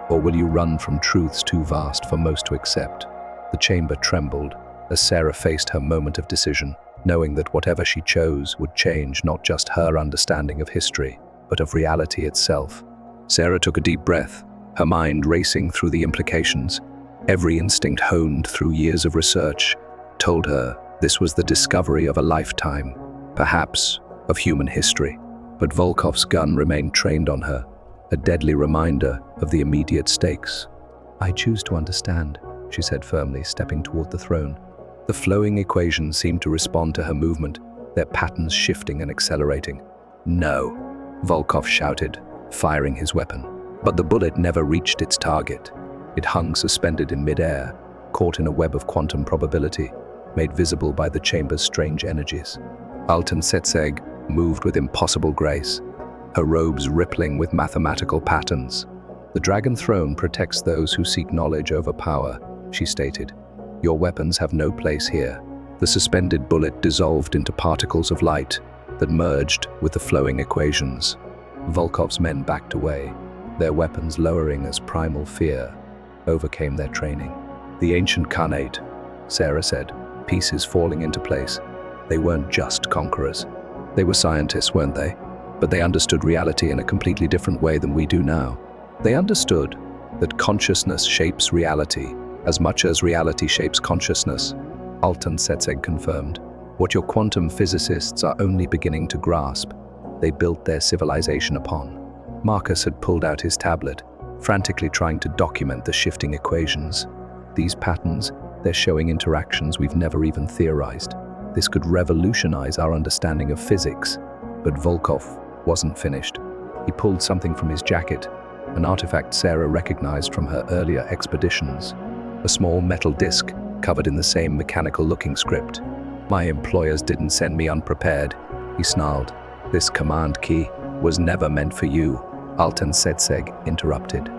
Or will you run from truths too vast for most to accept? The chamber trembled as Sarah faced her moment of decision, knowing that whatever she chose would change not just her understanding of history, but of reality itself. Sarah took a deep breath, her mind racing through the implications. Every instinct honed through years of research told her this was the discovery of a lifetime, perhaps of human history. But Volkov's gun remained trained on her, a deadly reminder of the immediate stakes. I choose to understand, she said firmly, stepping toward the throne. The flowing equations seemed to respond to her movement, their patterns shifting and accelerating. No, Volkov shouted, firing his weapon. But the bullet never reached its target. It hung suspended in midair, caught in a web of quantum probability, made visible by the chamber's strange energies. Alton Setseg moved with impossible grace, her robes rippling with mathematical patterns. The dragon throne protects those who seek knowledge over power, she stated. Your weapons have no place here. The suspended bullet dissolved into particles of light that merged with the flowing equations. Volkov's men backed away, their weapons lowering as primal fear overcame their training. The ancient Khanate, Sarah said, pieces falling into place. They weren't just conquerors. They were scientists, weren't they? But they understood reality in a completely different way than we do now. They understood that consciousness shapes reality as much as reality shapes consciousness, Alton Setseg confirmed. What your quantum physicists are only beginning to grasp, they built their civilization upon. Marcus had pulled out his tablet, frantically trying to document the shifting equations. These patterns, they're showing interactions we've never even theorized. This could revolutionize our understanding of physics. But Volkov wasn't finished. He pulled something from his jacket, an artifact Sarah recognized from her earlier expeditions. A small metal disc covered in the same mechanical-looking script. My employers didn't send me unprepared, he snarled. This command key was never meant for you, Alton Setseg interrupted.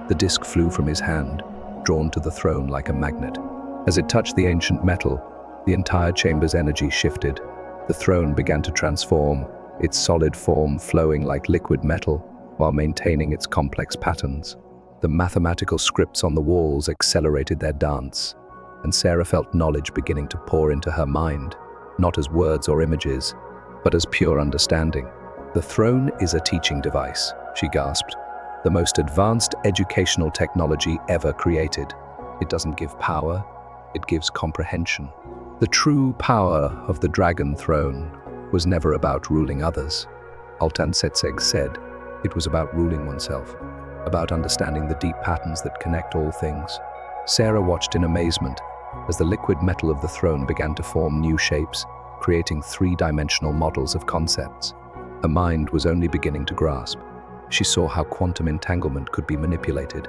The disc flew from his hand, drawn to the throne like a magnet. As it touched the ancient metal, the entire chamber's energy shifted. The throne began to transform, its solid form flowing like liquid metal while maintaining its complex patterns. The mathematical scripts on the walls accelerated their dance, and Sarah felt knowledge beginning to pour into her mind, not as words or images, but as pure understanding. The throne is a teaching device, she gasped, the most advanced educational technology ever created. It doesn't give power, it gives comprehension. The true power of the dragon throne was never about ruling others, Alton Setseg said. It was about ruling oneself, about understanding the deep patterns that connect all things. Sarah watched in amazement as the liquid metal of the throne began to form new shapes, creating three-dimensional models of concepts. Her mind was only beginning to grasp. She saw how quantum entanglement could be manipulated,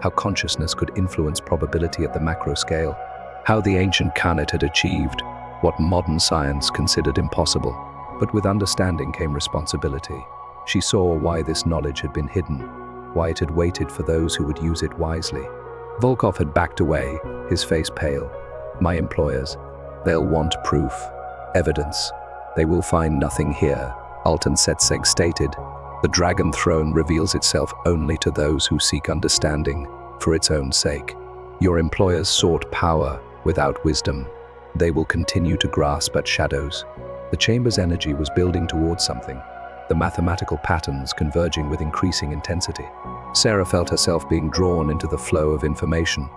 how consciousness could influence probability at the macro scale, how the ancient Khanate had achieved what modern science considered impossible. But with understanding came responsibility. She saw why this knowledge had been hidden, why it had waited for those who would use it wisely. Volkov had backed away, his face pale. My employers, they'll want proof, evidence. They will find nothing here, Alton Setseg stated. The dragon throne reveals itself only to those who seek understanding for its own sake. Your employers sought power without wisdom. They will continue to grasp at shadows. The chamber's energy was building towards something, the mathematical patterns converging with increasing intensity. Sarah felt herself being drawn into the flow of information,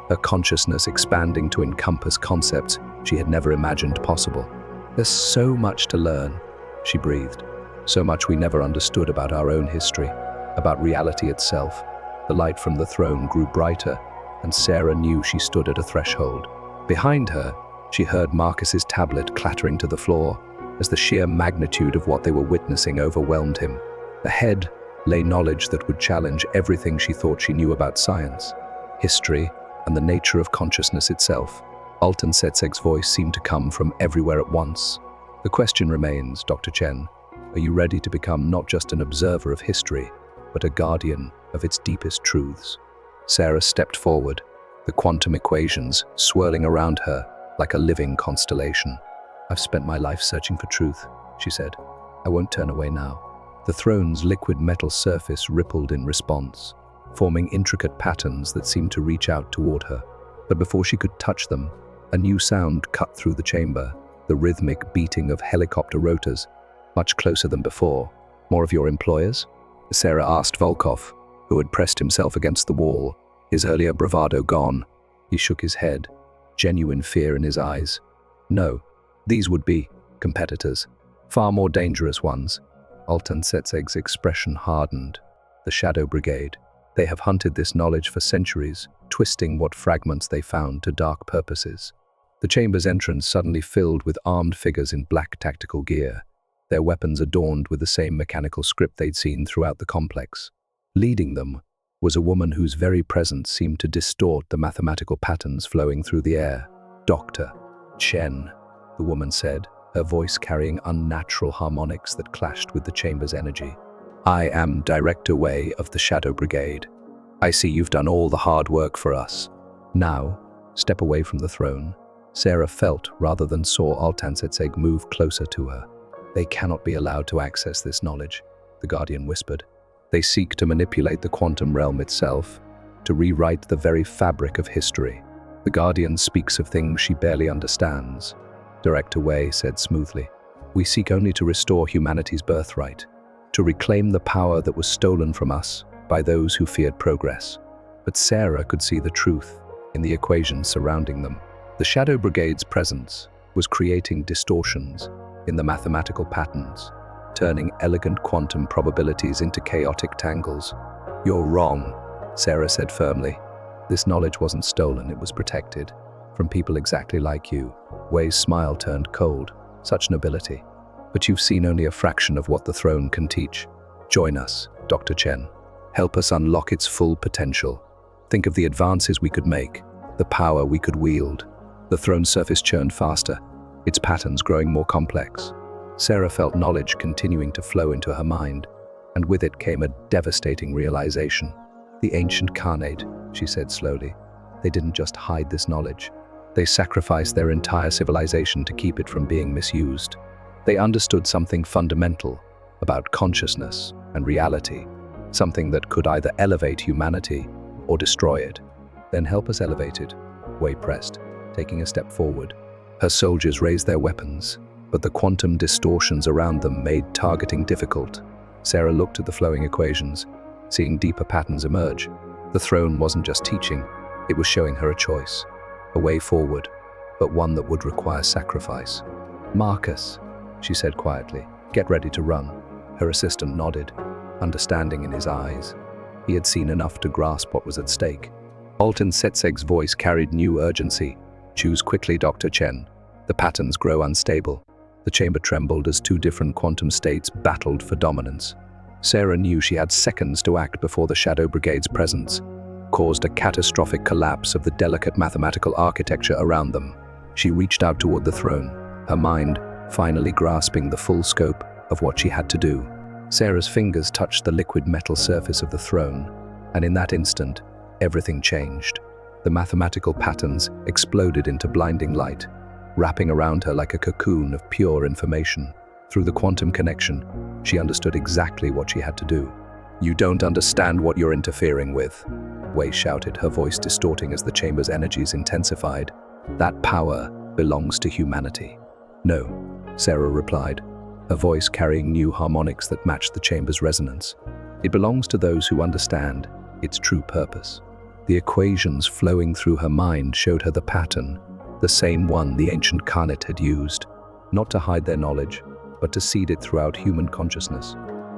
her consciousness expanding to encompass concepts she had never imagined possible. There's so much to learn, she breathed. So much we never understood about our own history, about reality itself. The light from the throne grew brighter, and Sarah knew she stood at a threshold. Behind her, she heard Marcus's tablet clattering to the floor, as the sheer magnitude of what they were witnessing overwhelmed him. Ahead lay knowledge that would challenge everything she thought she knew about science, history, and the nature of consciousness itself. Alton Setseg's voice seemed to come from everywhere at once. The question remains, Dr. Chen, are you ready to become not just an observer of history, but a guardian of its deepest truths? Sarah stepped forward, the quantum equations swirling around her like a living constellation. I've spent my life searching for truth, she said. I won't turn away now. The throne's liquid metal surface rippled in response, forming intricate patterns that seemed to reach out toward her. But before she could touch them, a new sound cut through the chamber, the rhythmic beating of helicopter rotors, much closer than before. More of your employers? Sarah asked Volkov, who had pressed himself against the wall, his earlier bravado gone. He shook his head, genuine fear in his eyes. No, these would be competitors, far more dangerous ones. Alton Setseg's expression hardened. The Shadow Brigade. They have hunted this knowledge for centuries, twisting what fragments they found to dark purposes. The chamber's entrance suddenly filled with armed figures in black tactical gear, their weapons adorned with the same mechanical script they'd seen throughout the complex. Leading them was a woman whose very presence seemed to distort the mathematical patterns flowing through the air. Dr. Chen, the woman said, her voice carrying unnatural harmonics that clashed with the chamber's energy. I am Director Wei of the Shadow Brigade. I see you've done all the hard work for us. Now, step away from the throne. Sarah felt rather than saw Alton Setseg move closer to her. They cannot be allowed to access this knowledge, the Guardian whispered. They seek to manipulate the quantum realm itself, to rewrite the very fabric of history. The Guardian speaks of things she barely understands. Director Wei said smoothly, we seek only to restore humanity's birthright, to reclaim the power that was stolen from us by those who feared progress. But Sarah could see the truth in the equations surrounding them. The Shadow Brigade's presence was creating distortions in the mathematical patterns, turning elegant quantum probabilities into chaotic tangles. You're wrong, Sarah said firmly. This knowledge wasn't stolen, it was protected. From people exactly like you. Wei's smile turned cold. Such nobility. But you've seen only a fraction of what the throne can teach. Join us, Dr. Chen. Help us unlock its full potential. Think of the advances we could make, the power we could wield. The throne's surface churned faster, its patterns growing more complex. Sarah felt knowledge continuing to flow into her mind, and with it came a devastating realization. The ancient Khanate, she said slowly. They didn't just hide this knowledge. They sacrificed their entire civilization to keep it from being misused. They understood something fundamental about consciousness and reality, something that could either elevate humanity or destroy it. Then help us elevate it, Wei pressed, taking a step forward. Her soldiers raised their weapons, but the quantum distortions around them made targeting difficult. Sarah looked at the flowing equations, seeing deeper patterns emerge. The throne wasn't just teaching, it was showing her a choice. A way forward, but one that would require sacrifice. Marcus, she said quietly, get ready to run. Her assistant nodded, understanding in his eyes. He had seen enough to grasp what was at stake. Alton Setseg's voice carried new urgency. Choose quickly, Dr. Chen. The patterns grow unstable. The chamber trembled as two different quantum states battled for dominance. Sarah knew she had seconds to act before the Shadow Brigade's presence caused a catastrophic collapse of the delicate mathematical architecture around them. She reached out toward the throne, her mind finally grasping the full scope of what she had to do. Sarah's fingers touched the liquid metal surface of the throne, and in that instant, everything changed. The mathematical patterns exploded into blinding light, wrapping around her like a cocoon of pure information. Through the quantum connection, she understood exactly what she had to do. You don't understand what you're interfering with, Wei shouted, her voice distorting as the chamber's energies intensified. That power belongs to humanity. No, Sarah replied, her voice carrying new harmonics that matched the chamber's resonance. It belongs to those who understand its true purpose. The equations flowing through her mind showed her the pattern, the same one the ancient Khanate had used, not to hide their knowledge, but to seed it throughout human consciousness,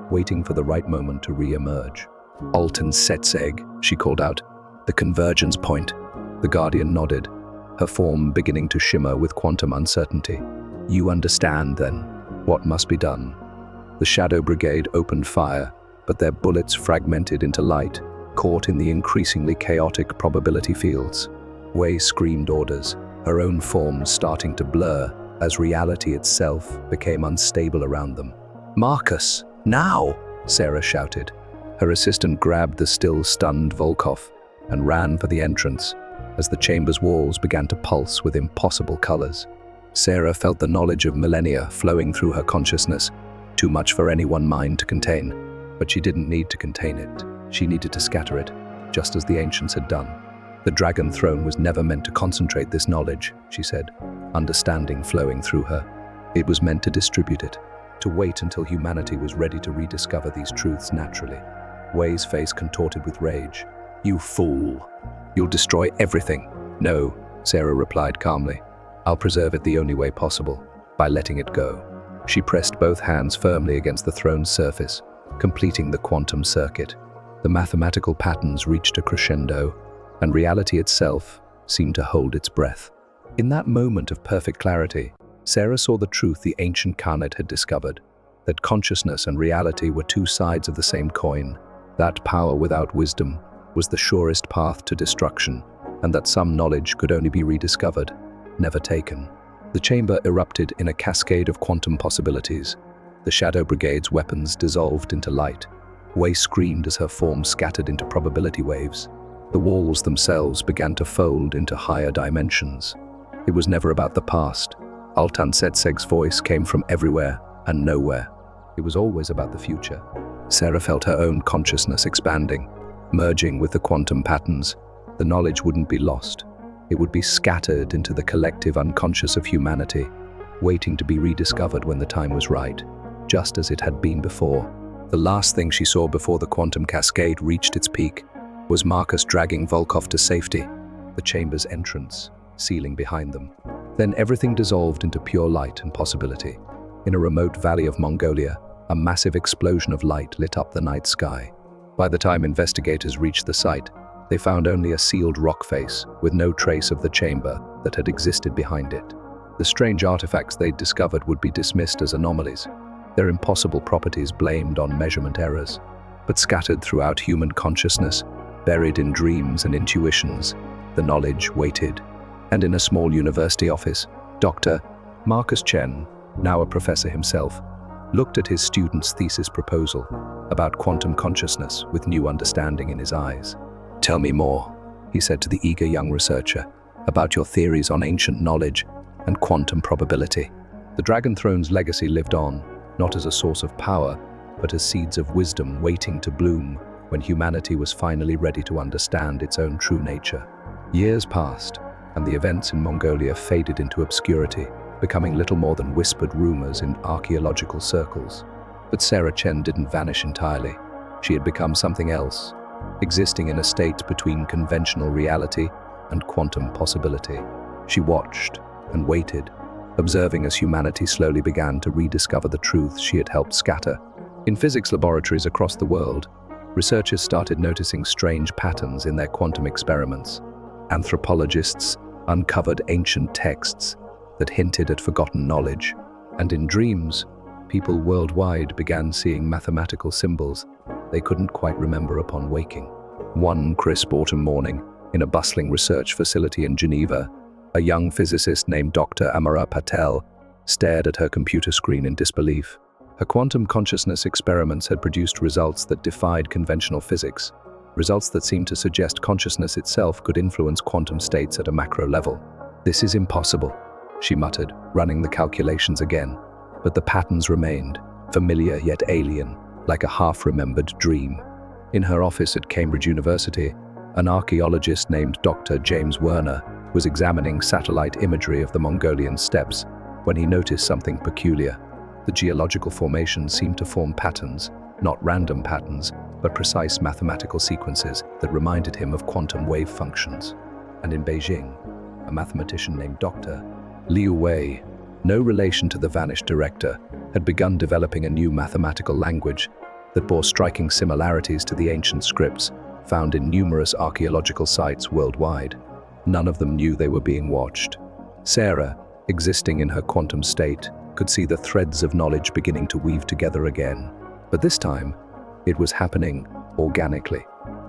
waiting for the right moment to re-emerge. Alton Setseg, she called out. The convergence point. The Guardian nodded, her form beginning to shimmer with quantum uncertainty. You understand, then, what must be done. The Shadow Brigade opened fire, but their bullets fragmented into light, caught in the increasingly chaotic probability fields. Wei screamed orders, her own form starting to blur as reality itself became unstable around them. "Marcus, now!" Sarah shouted. Her assistant grabbed the still stunned Volkov and ran for the entrance as the chamber's walls began to pulse with impossible colors. Sarah felt the knowledge of millennia flowing through her consciousness, too much for any one mind to contain. But she didn't need to contain it. She needed to scatter it, just as the ancients had done. The dragon throne was never meant to concentrate this knowledge, she said, understanding flowing through her. It was meant to distribute it, to wait until humanity was ready to rediscover these truths naturally. Wei's face contorted with rage. "You fool! You'll destroy everything." "No," Sarah replied calmly. "I'll preserve it the only way possible, by letting it go." She pressed both hands firmly against the throne's surface, completing the quantum circuit. The mathematical patterns reached a crescendo, and reality itself seemed to hold its breath. In that moment of perfect clarity, Sarah saw the truth the ancient Khanate had discovered, that consciousness and reality were two sides of the same coin, that power without wisdom was the surest path to destruction, and that some knowledge could only be rediscovered, never taken. The chamber erupted in a cascade of quantum possibilities. The Shadow Brigade's weapons dissolved into light. Wei screamed as her form scattered into probability waves. The walls themselves began to fold into higher dimensions. It was never about the past. Altan Setseg's voice came from everywhere and nowhere. It was always about the future. Sarah felt her own consciousness expanding, merging with the quantum patterns. The knowledge wouldn't be lost. It would be scattered into the collective unconscious of humanity, waiting to be rediscovered when the time was right, just as it had been before. The last thing she saw before the quantum cascade reached its peak was Marcus dragging Volkov to safety, the chamber's entrance, sealing behind them. Then everything dissolved into pure light and possibility. In a remote valley of Mongolia, a massive explosion of light lit up the night sky. By the time investigators reached the site, they found only a sealed rock face with no trace of the chamber that had existed behind it. The strange artifacts they'd discovered would be dismissed as anomalies, their impossible properties blamed on measurement errors. But scattered throughout human consciousness, buried in dreams and intuitions, the knowledge waited. And in a small university office, Dr. Marcus Chen, now a professor himself, looked at his student's thesis proposal about quantum consciousness with new understanding in his eyes. "Tell me more," he said to the eager young researcher, "about your theories on ancient knowledge and quantum probability." The Dragon Throne's legacy lived on, not as a source of power, but as seeds of wisdom waiting to bloom when humanity was finally ready to understand its own true nature. Years passed, and the events in Mongolia faded into obscurity, becoming little more than whispered rumors in archaeological circles. But Sarah Chen didn't vanish entirely. She had become something else, existing in a state between conventional reality and quantum possibility. She watched and waited, observing as humanity slowly began to rediscover the truth she had helped scatter. In physics laboratories across the world, researchers started noticing strange patterns in their quantum experiments. Anthropologists uncovered ancient texts that hinted at forgotten knowledge, and in dreams, people worldwide began seeing mathematical symbols they couldn't quite remember upon waking. One crisp autumn morning, in a bustling research facility in Geneva, a young physicist named Dr. Amara Patel stared at her computer screen in disbelief. Her quantum consciousness experiments had produced results that defied conventional physics, results that seemed to suggest consciousness itself could influence quantum states at a macro level. "This is impossible," she muttered, running the calculations again. But the patterns remained, familiar yet alien, like a half-remembered dream. In her office at Cambridge University, an archaeologist named Dr. James Werner was examining satellite imagery of the Mongolian steppes when he noticed something peculiar. The geological formations seemed to form patterns, not random patterns, but precise mathematical sequences that reminded him of quantum wave functions. And in Beijing, a mathematician named Dr. Liu Wei, no relation to the vanished director, had begun developing a new mathematical language that bore striking similarities to the ancient scripts found in numerous archaeological sites worldwide. None of them knew they were being watched. Sarah, existing in her quantum state, could see the threads of knowledge beginning to weave together again. But this time, it was happening organically,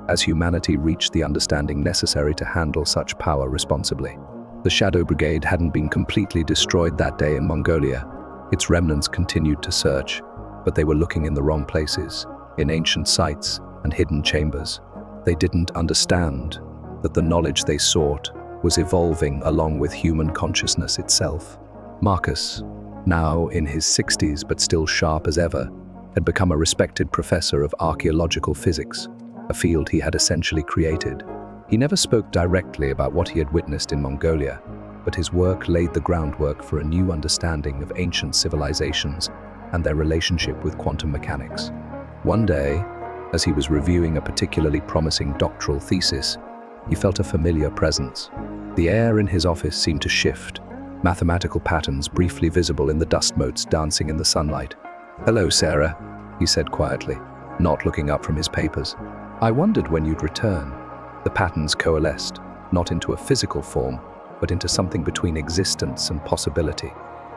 as humanity reached the understanding necessary to handle such power responsibly. The Shadow Brigade hadn't been completely destroyed that day in Mongolia. Its remnants continued to search, but they were looking in the wrong places, in ancient sites and hidden chambers. They didn't understand that the knowledge they sought was evolving along with human consciousness itself. Marcus, now in his 60s but still sharp as ever, had become a respected professor of archaeological physics, a field he had essentially created. He never spoke directly about what he had witnessed in Mongolia, but his work laid the groundwork for a new understanding of ancient civilizations and their relationship with quantum mechanics. One day, as he was reviewing a particularly promising doctoral thesis, he felt a familiar presence. The air in his office seemed to shift, mathematical patterns briefly visible in the dust motes dancing in the sunlight. "Hello, Sarah," he said quietly, not looking up from his papers. "I wondered when you'd return." The patterns coalesced, not into a physical form, but into something between existence and possibility.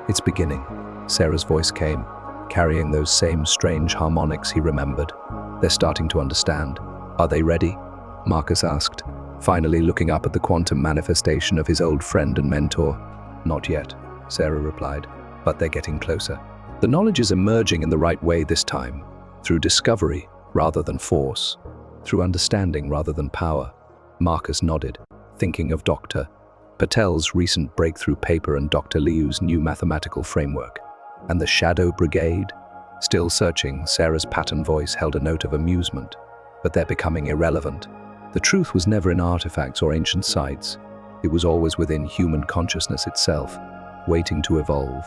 "It's beginning," Sarah's voice came, carrying those same strange harmonics he remembered. "They're starting to understand." "Are they ready?" Marcus asked, finally looking up at the quantum manifestation of his old friend and mentor. "Not yet," Sarah replied, "but they're getting closer. The knowledge is emerging in the right way this time, through discovery rather than force, through understanding rather than power." Marcus nodded, thinking of Dr. Patel's recent breakthrough paper and Dr. Liu's new mathematical framework. "And the Shadow Brigade?" Still searching, Sarah's pattern voice held a note of amusement. "But they're becoming irrelevant. The truth was never in artifacts or ancient sites. It was always within human consciousness itself, waiting to evolve."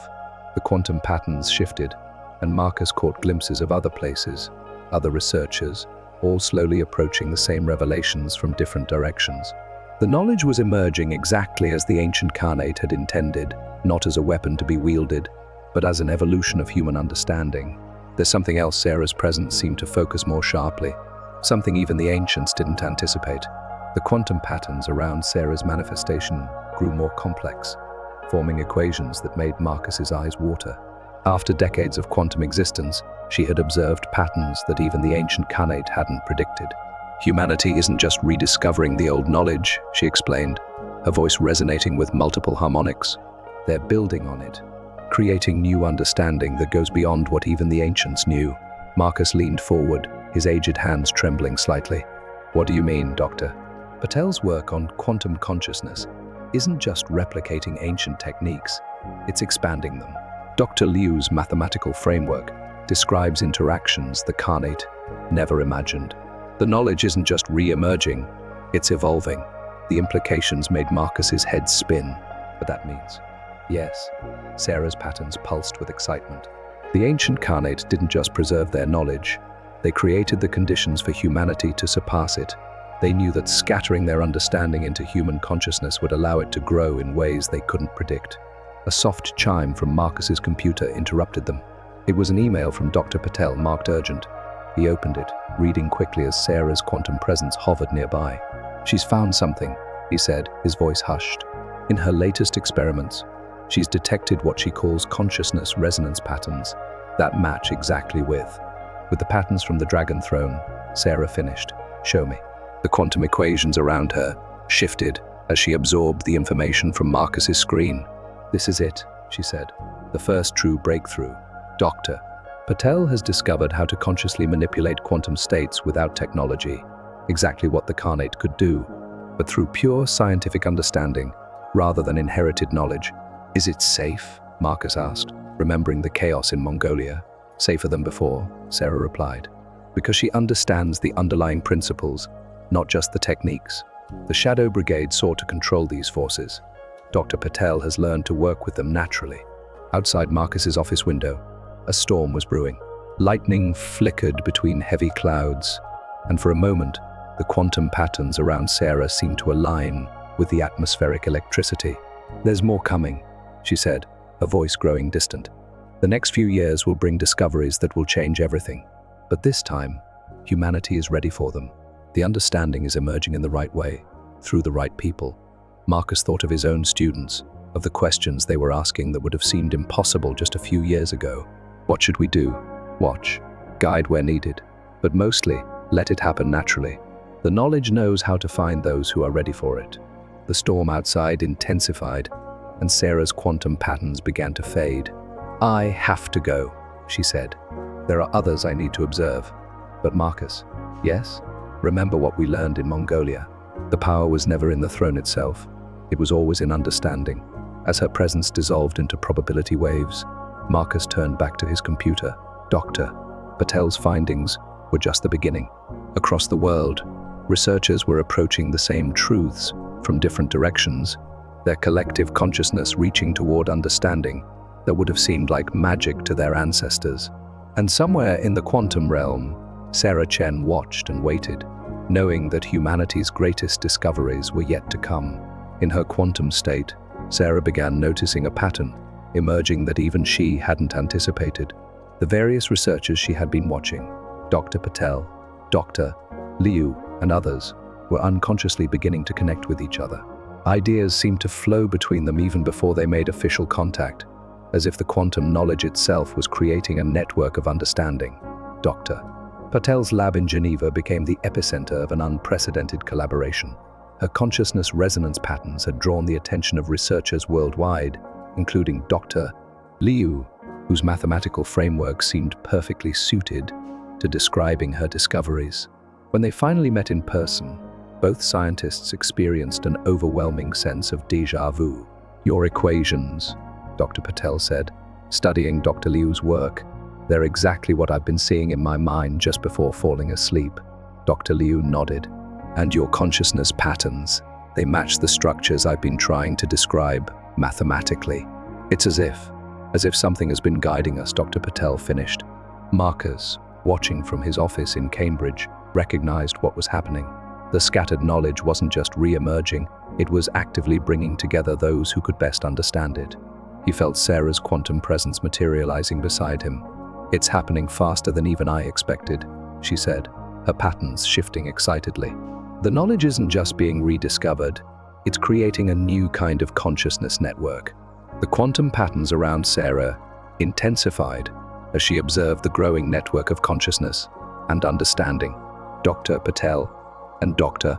The quantum patterns shifted, and Marcus caught glimpses of other places, other researchers, all slowly approaching the same revelations from different directions. The knowledge was emerging exactly as the ancient Khanate had intended, not as a weapon to be wielded, but as an evolution of human understanding. There's something else. Sarah's presence seemed to focus more sharply, something even the ancients didn't anticipate. The quantum patterns around Sarah's manifestation grew more complex, forming equations that made Marcus's eyes water. After decades of quantum existence, she had observed patterns that even the ancient Khanate hadn't predicted. "Humanity isn't just rediscovering the old knowledge," she explained, her voice resonating with multiple harmonics. "They're building on it, creating new understanding that goes beyond what even the ancients knew." Marcus leaned forward, his aged hands trembling slightly. "What do you mean, Doctor?" "Patel's work on quantum consciousness isn't just replicating ancient techniques, it's expanding them. Dr. Liu's mathematical framework describes interactions the Khanate never imagined. The knowledge isn't just re-emerging, it's evolving." The implications made Marcus's head spin. "But that means..." "Yes." Sarah's patterns pulsed with excitement. "The ancient Khanate didn't just preserve their knowledge, they created the conditions for humanity to surpass it. They knew that scattering their understanding into human consciousness would allow it to grow in ways they couldn't predict." A soft chime from Marcus's computer interrupted them. It was an email from Dr. Patel marked urgent. He opened it, reading quickly as Sarah's quantum presence hovered nearby. "She's found something," he said, his voice hushed. "In her latest experiments, she's detected what she calls consciousness resonance patterns that match exactly with the patterns from the Dragon Throne." Sarah finished. "Show me." The quantum equations around her shifted as she absorbed the information from Marcus's screen. "This is it," she said, "the first true breakthrough. Dr. Patel has discovered how to consciously manipulate quantum states without technology, exactly what the Khanate could do, but through pure scientific understanding rather than inherited knowledge." "Is it safe?" Marcus asked, remembering the chaos in Mongolia. "Safer than before," Sarah replied, "because she understands the underlying principles, not just the techniques. The Shadow Brigade sought to control these forces. Dr. Patel has learned to work with them naturally." Outside Marcus's office window, a storm was brewing. Lightning flickered between heavy clouds, and for a moment, the quantum patterns around Sarah seemed to align with the atmospheric electricity. "There's more coming," she said, her voice growing distant. "The next few years will bring discoveries that will change everything. But this time, humanity is ready for them. The understanding is emerging in the right way, through the right people." Marcus thought of his own students, of the questions they were asking that would have seemed impossible just a few years ago. What should we do? Watch, guide where needed, but mostly, let it happen naturally. The knowledge knows how to find those who are ready for it. The storm outside intensified, and Sarah's quantum patterns began to fade. "I have to go," she said. "There are others I need to observe." "But Marcus." "Yes? Remember what we learned in Mongolia. The power was never in the throne itself. It was always in understanding." As her presence dissolved into probability waves, Marcus turned back to his computer. Dr. Patel's findings were just the beginning. Across the world, researchers were approaching the same truths from different directions, their collective consciousness reaching toward understanding that would have seemed like magic to their ancestors. And somewhere in the quantum realm, Sarah Chen watched and waited, knowing that humanity's greatest discoveries were yet to come. In her quantum state, Sarah began noticing a pattern emerging that even she hadn't anticipated. The various researchers she had been watching, Dr. Patel, Dr. Liu, and others, were unconsciously beginning to connect with each other. Ideas seemed to flow between them even before they made official contact, as if the quantum knowledge itself was creating a network of understanding. Dr. Patel's lab in Geneva became the epicenter of an unprecedented collaboration. Her consciousness resonance patterns had drawn the attention of researchers worldwide, including Dr. Liu, whose mathematical framework seemed perfectly suited to describing her discoveries. When they finally met in person, both scientists experienced an overwhelming sense of déjà vu. "Your equations," Dr. Patel said, studying Dr. Liu's work, "they're exactly what I've been seeing in my mind just before falling asleep." Dr. Liu nodded. "And your consciousness patterns, they match the structures I've been trying to describe mathematically. It's as if something has been guiding us," Dr. Patel finished. Marcus, watching from his office in Cambridge, recognized what was happening. The scattered knowledge wasn't just re-emerging, it was actively bringing together those who could best understand it. He felt Sarah's quantum presence materializing beside him. "It's happening faster than even I expected," she said, her patterns shifting excitedly. "The knowledge isn't just being rediscovered, it's creating a new kind of consciousness network." The quantum patterns around Sarah intensified as she observed the growing network of consciousness and understanding. Dr. Patel and Dr.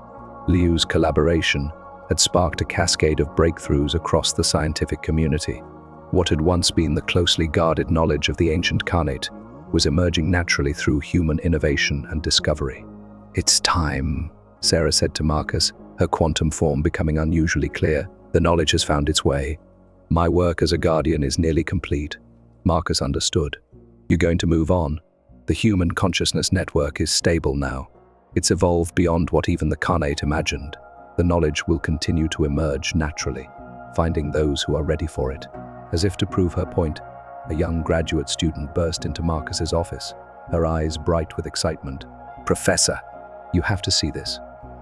Liu's collaboration had sparked a cascade of breakthroughs across the scientific community. What had once been the closely guarded knowledge of the ancient Khanate was emerging naturally through human innovation and discovery. "It's time," Sarah said to Marcus, her quantum form becoming unusually clear. "The knowledge has found its way. My work as a guardian is nearly complete." Marcus understood. "You're going to move on. The human consciousness network is stable now. It's evolved beyond what even the Khanate imagined. The knowledge will continue to emerge naturally, finding those who are ready for it." As if to prove her point, a young graduate student burst into Marcus's office, her eyes bright with excitement. "Professor, you have to see this.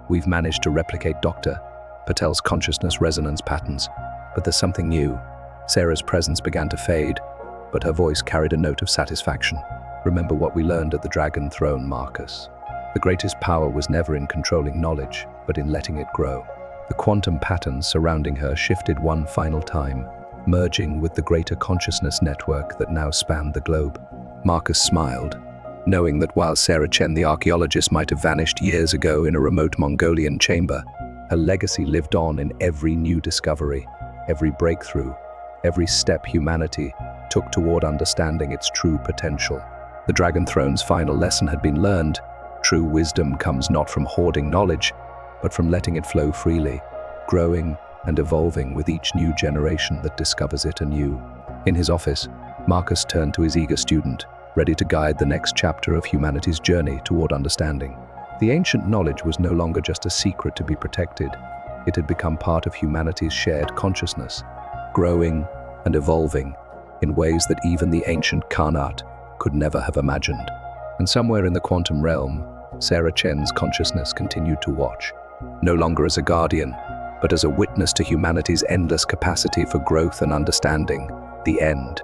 We've managed to replicate Dr. Patel's consciousness resonance patterns, but there's something new." Sarah's presence began to fade, but her voice carried a note of satisfaction. "Remember what we learned at the Dragon Throne, Marcus. The greatest power was never in controlling knowledge, but in letting it grow." The quantum patterns surrounding her shifted one final time, merging with the greater consciousness network that now spanned the globe. Marcus smiled, knowing that while Sarah Chen the archaeologist might have vanished years ago in a remote Mongolian chamber, her legacy lived on in every new discovery, every breakthrough, every step humanity took toward understanding its true potential. The Dragon Throne's final lesson had been learned. True wisdom comes not from hoarding knowledge, but from letting it flow freely, growing and evolving with each new generation that discovers it anew. In his office, Marcus turned to his eager student, ready to guide the next chapter of humanity's journey toward understanding. The ancient knowledge was no longer just a secret to be protected. It had become part of humanity's shared consciousness, growing and evolving in ways that even the ancient Khanate could never have imagined. And somewhere in the quantum realm, Sarah Chen's consciousness continued to watch, no longer as a guardian, but as a witness to humanity's endless capacity for growth and understanding. The end.